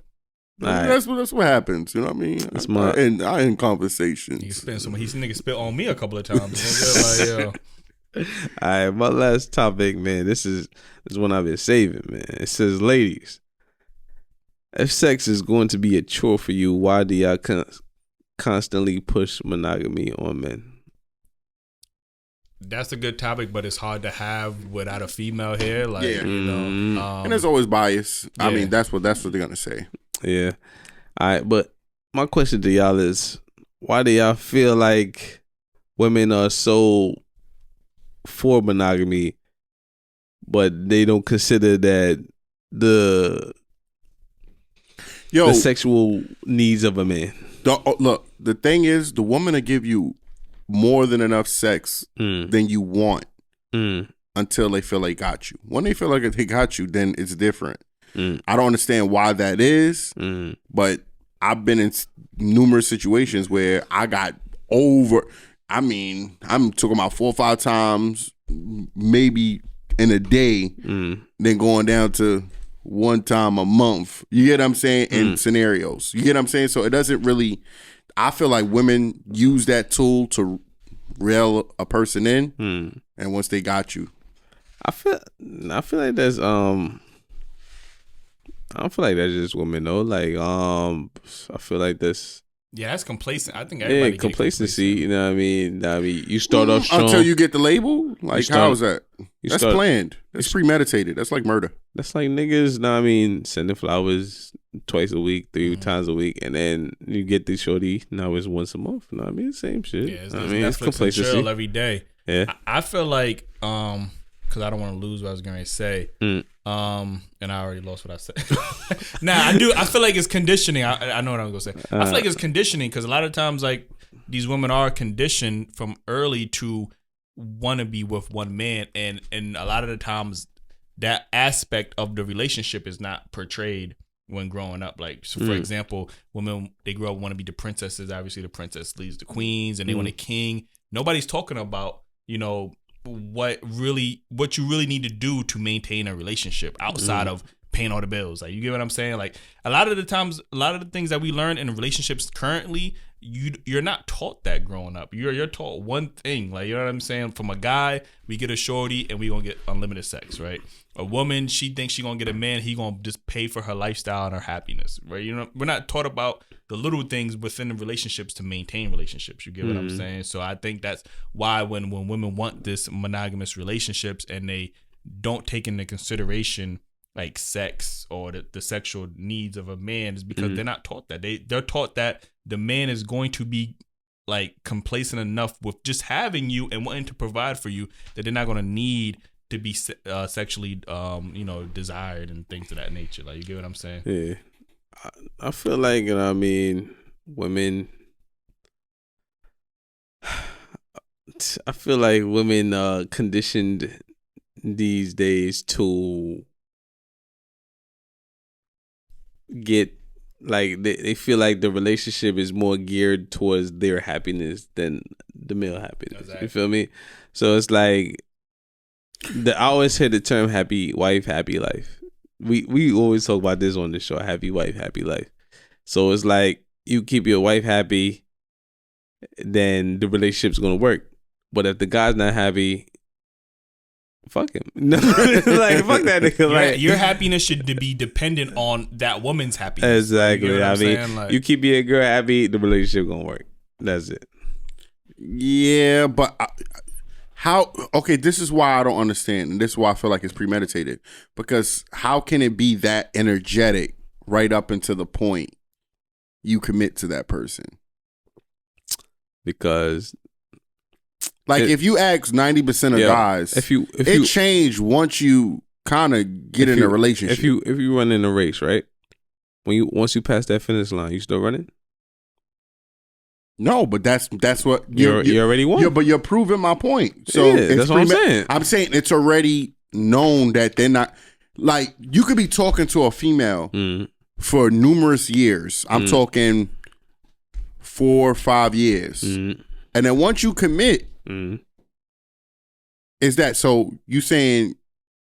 That's what happens. You know what I mean? That's my I in conversations. He nigga spit on me a couple of times. Like, yo. All right, my last topic, man. This is one I've been saving, man. It says, ladies, if sex is going to be a chore for you, why do y'all constantly push monogamy on men? That's a good topic, but it's hard to have without a female here. Like, and there's always bias. Yeah. I mean, that's what they're gonna say. Yeah. All right, but my question to y'all is, why do y'all feel like women are so for monogamy, but they don't consider that the sexual needs of a man. Look, the thing is, the woman will give you more than enough sex than you want until they feel they got you. When they feel like they got you, then it's different. I don't understand why that is, but I've been in numerous situations where I got over. I mean, I'm talking about 4 or 5 times, maybe in a day, then going down to 1 time a month. You get what I'm saying? In scenarios. You get what I'm saying? So it doesn't really, I feel like women use that tool to reel a person in, and once they got you. I feel like that's I don't feel like that's just women though. Like I feel like that's that's complacent. I think everybody complacency. You know what I mean? You start off strong until you get the label. Like how is that? That's planned. That's premeditated. That's like murder. That's like niggas. Know what I mean? Sending flowers twice a week, 3 times a week, and then you get this shorty. Now it's once a month. Know what I mean? Same shit. Yeah, it's complacency. Chill every day. Yeah, I feel like because I don't want to lose what I was going to say. And I already lost what I said. I do. I feel like it's conditioning. I know what I'm going to say. I feel like it's conditioning because a lot of times, like, these women are conditioned from early to want to be with one man. And a lot of the times, that aspect of the relationship is not portrayed when growing up. Like, so for example, women, they grow up want to be the princesses. Obviously, the princess leads the queens and they want a king. Nobody's talking about, what you really need to do to maintain a relationship outside of paying all the bills. Like, you get what I'm saying? Like, a lot of the times, a lot of the things that we learn in relationships currently, you're not taught that growing up. You're taught one thing. Like, you know what I'm saying? From a guy, we get a shorty and we gonna get unlimited sex, right? A woman, she thinks she gonna get a man, he gonna just pay for her lifestyle and her happiness, right? We're not taught about the little things within the relationships to maintain relationships. You get what I'm saying? So I think that's why when women want this monogamous relationships and they don't take into consideration like sex or the sexual needs of a man, is because they're not taught that. They're taught that the man is going to be like complacent enough with just having you and wanting to provide for you that they're not going to need to be sexually desired and things of that nature. Like, you get what I'm saying? Yeah. I feel like, women, I feel like women conditioned these days to get, like, they feel like the relationship is more geared towards their happiness than the male happiness. Exactly. You feel me? So it's like, I always hear the term happy wife, happy life. We always talk about this on the show, happy wife, happy life. So it's like, you keep your wife happy, then the relationship's gonna work. But if the guy's not happy, fuck him. Like, fuck that nigga. Like, your happiness should be dependent on that woman's happiness. Exactly. You know I mean, like, you keep your girl happy, the relationship gonna work. That's it. Yeah, but how? Okay, this is why I don't understand, and this is why I feel like it's premeditated. Because how can it be that energetic right up until the point you commit to that person? Because, like, if you ask 90% of guys, if you change once you kind of get in a relationship. If you run in a race, right? Once you pass that finish line, you still running? No, but that's what you already won. But you're proving my point. So that's what I'm saying. I'm saying it's already known that they're not, like, you could be talking to a female for numerous years. I'm talking 4 or 5 years, and then once you commit, is that so? You saying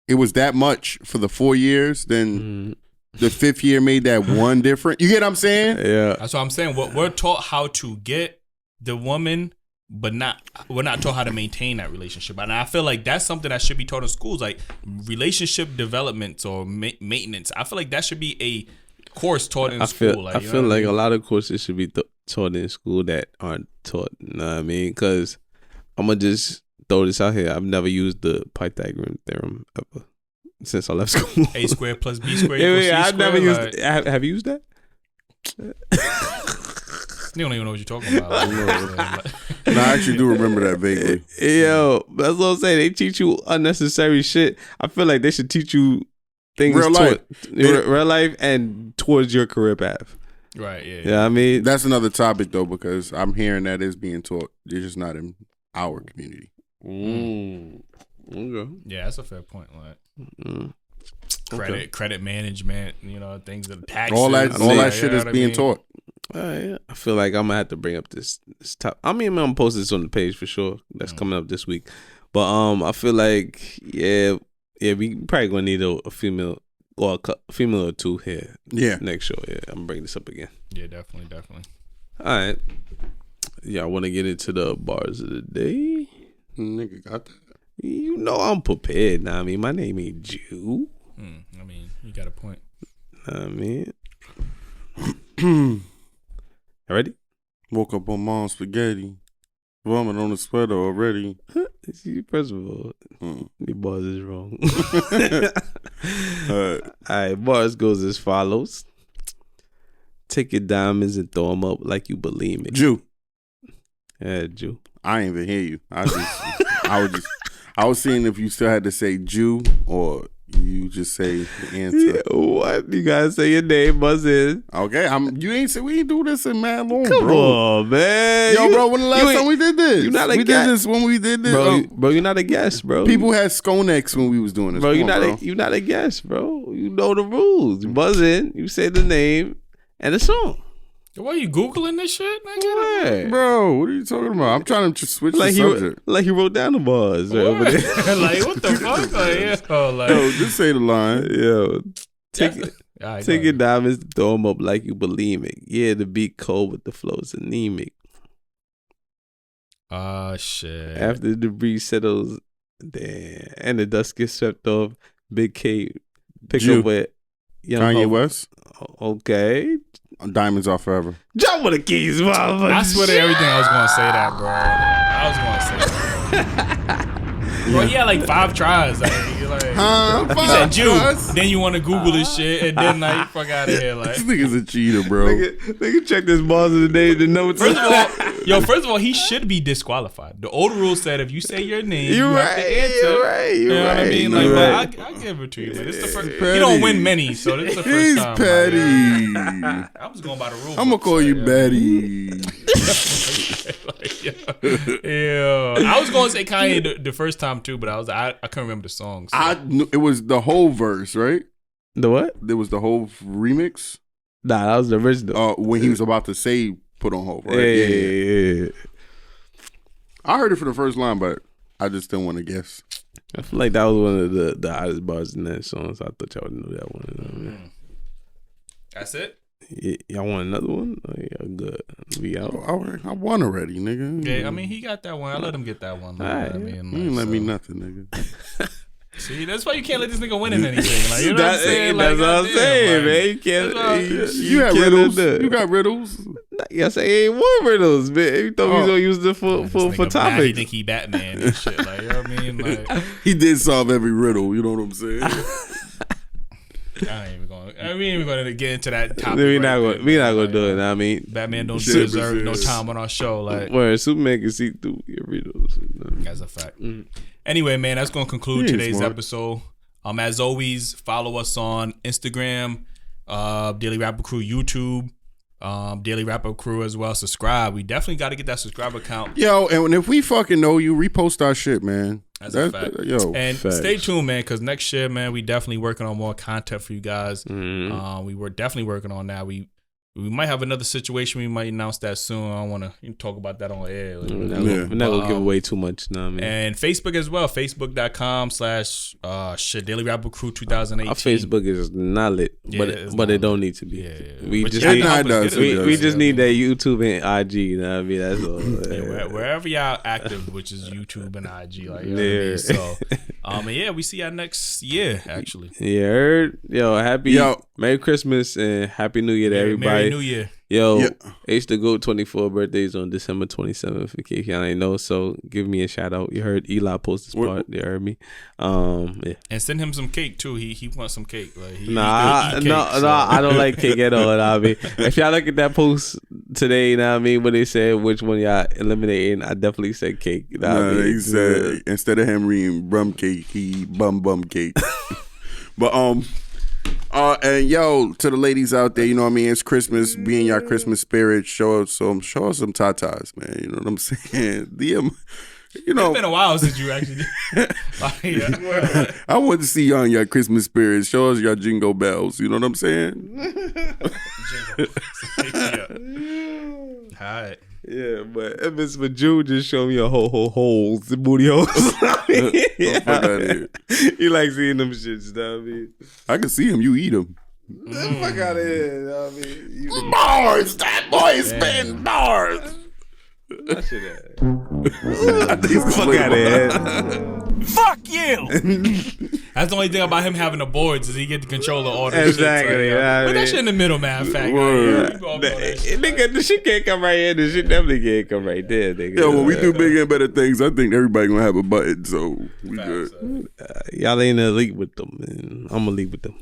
it was that much for the 4 years? Then the 5th year made that one different. You get what I'm saying? Yeah. That's what I'm saying. We're taught how to get the woman, but we're not taught how to maintain that relationship. And I feel like that's something that should be taught in schools, like relationship development or maintenance. I feel like that should be a course taught in school. I feel like a lot of courses should be taught in school that aren't taught. You know what I mean? Because I'm going to just throw this out here. I've never used the Pythagorean theorem ever since I left school. A squared plus B squared equals C I've squared. never used it. Have you used that? You don't even know what you're talking about. No, I actually do remember that vaguely. Yo, that's what I'm saying. They teach you unnecessary shit. I feel like they should teach you things Real life. real life and towards your career path. Right, yeah. Yeah, I mean, That's another topic though, because I'm hearing that is being taught. It's just not in our community. Okay. Yeah, that's a fair point. Like credit management, things that taxes. All that shit is being taught. Yeah. I feel like I'm gonna have to bring up this top. I mean, I'm gonna post this on the page for sure. That's coming up this week. But I feel like we probably gonna need a female or a female or two here. Yeah. Next show. Yeah, I'm bringing this up again. Yeah, definitely. All right. Yeah, I want to get into the bars of the day. Nigga got that. You know I'm prepared now. I mean, my name ain't Jew. I mean, you got a point. I mean, ready? Woke up on mom's spaghetti. Vomit on the sweater already. See, first of all, the bars is wrong. All right, bars goes as follows. Take your diamonds and throw them up like you believe it. Jew. Yeah, Jew. I ain't even hear you. I was seeing if you still had to say Jew or you just say the answer. Yeah, what? You gotta say your name, buzz in. Okay, you ain't say we ain't do this in mad long, Come bro. on, man. Yo, bro, when the last time we did this? You not a we guest. did this when we did this. Bro, you're not a guest, bro. People had Skonex when we was doing this. Bro, you're not a guest, bro. You know the rules. You buzz in, you say the name and the song. Why are you Googling this shit, nigga? Yeah. Bro, what are you talking about? I'm trying to just switch the subject. Like he wrote down the bars right over there. Like, what the fuck? Yo, just say the line. Yo, take your diamonds, throw them up like you believe it. Yeah, the beat cold, but the flow's anemic. Shit. After the debris settles, damn, and the dust gets swept off, Big K pick up with Young Kanye Hope. West. Okay. Diamonds Are Forever. Jump with the keys, motherfucker. I swear to everything I was going to say that, bro. I was going to say that. Bro, he had like 5 tries. Like, he said Jew. Then you want to Google this shit, and then like, fuck out of here. Like, this nigga's a cheater, bro. Nigga check this bars of the day to know what's First of all, he should be disqualified. The old rule said if you say your name, you have to answer. You're right. You know what I mean? Like, I give it to you, man. This is the first. He don't win many, so this is the first time. He's petty. I was going by the rule. I'm gonna call you Betty. Yeah, I was going to say Kanye the first time too, but I couldn't remember the song. So. I knew it was the whole verse, right? The what? There was the whole remix. Nah, that was the original. When he was about to say "put on hold," right? Yeah. I heard it for the first line, but I just didn't want to guess. I feel like that was one of the hottest bars in that song, so I thought y'all would know that one. That's it? Y'all want another one? Oh, yeah, good. We out. I won already, nigga. Yeah, I mean, he got that one. I let him get that one. Right. I mean, You didn't let me nothing, nigga. See, that's why you can't let this nigga win in anything. Like, you know what I'm saying? That's like, what I'm saying, man. You can't. You had riddles. You got riddles. Yes, I ain't more riddles, man. You thought we was gonna use it for topics. He think he Batman and shit. Like, you know what I mean? Like, he did solve every riddle. You know what I'm saying? I ain't even going. We ain't even going to get into that topic. We not gonna do it. I mean, Batman don't deserve no time on our show. Like, where Superman can see through your riddles. That's a fact. Anyway, man, that's gonna conclude today's episode. As always, follow us on Instagram, Dailyrapupcrew, YouTube, Dailyrapupcrew as well. Subscribe. We definitely got to get that subscriber count. Yo, and if we fucking know you, repost our shit, man. That's a fact. And facts. Stay tuned, man, because next year, man, we definitely working on more content for you guys. We were definitely working on that. We might have another situation. We might announce that soon. I don't want to talk about that on air. Like, We're not gonna give away too much now, man. And Facebook as well. Facebook.com/ Dailyrapupcrew 2018. Our Facebook is not lit, but it don't need to be. Yeah. We But just yeah, need, it we does. just need that YouTube and IG. You know what I mean? That's all. Wherever y'all active, which is YouTube and IG, like, you know what I mean? So, and yeah, we see y'all next year. Actually, Yeah, heard. Yo, happy. Yo, Merry Christmas and Happy New Year to everybody. Merry New Year. Yo, H the GOAT 24 birthdays on December 27th. In case y'all ain't know, so give me a shout out. You heard Eli post this part. You heard me. Yeah. And send him some cake too. He wants some cake. Like I don't like cake at all. I mean, if y'all look at that post today, you know what I mean, when they said which one y'all eliminating, I definitely said cake. You know what I mean? He said instead of him reading bum cake, he bum cake. But and yo, to the ladies out there, you know what I mean? It's Christmas. Be in your Christmas spirit. Show us some tatas, man. You know what I'm saying? You know, it's been a while since you actually did. I want to see y'all in your Christmas spirit. Show us your jingle bells. You know what I'm saying? All right. Yeah, but if it's for June, just show me a holes, the booty holes. Fuck out of here. He like seeing them shits, you know what I mean? I can see him, you eat him. Fuck out of here, you know what I mean? Bars! That boy is spitting bars! That shit ass. Fuck out of here. Fuck you! That's the only thing about him having the boards is he get to control all this Exactly. shit. So, put that shit in the middle, man. Fact. Nigga, the shit can't come right here. The shit definitely can't come right there, nigga. Yo, when we do bigger and better things, I think everybody gonna have a button, so we good. Y'all ain't elite with them, man. I'm elite with them.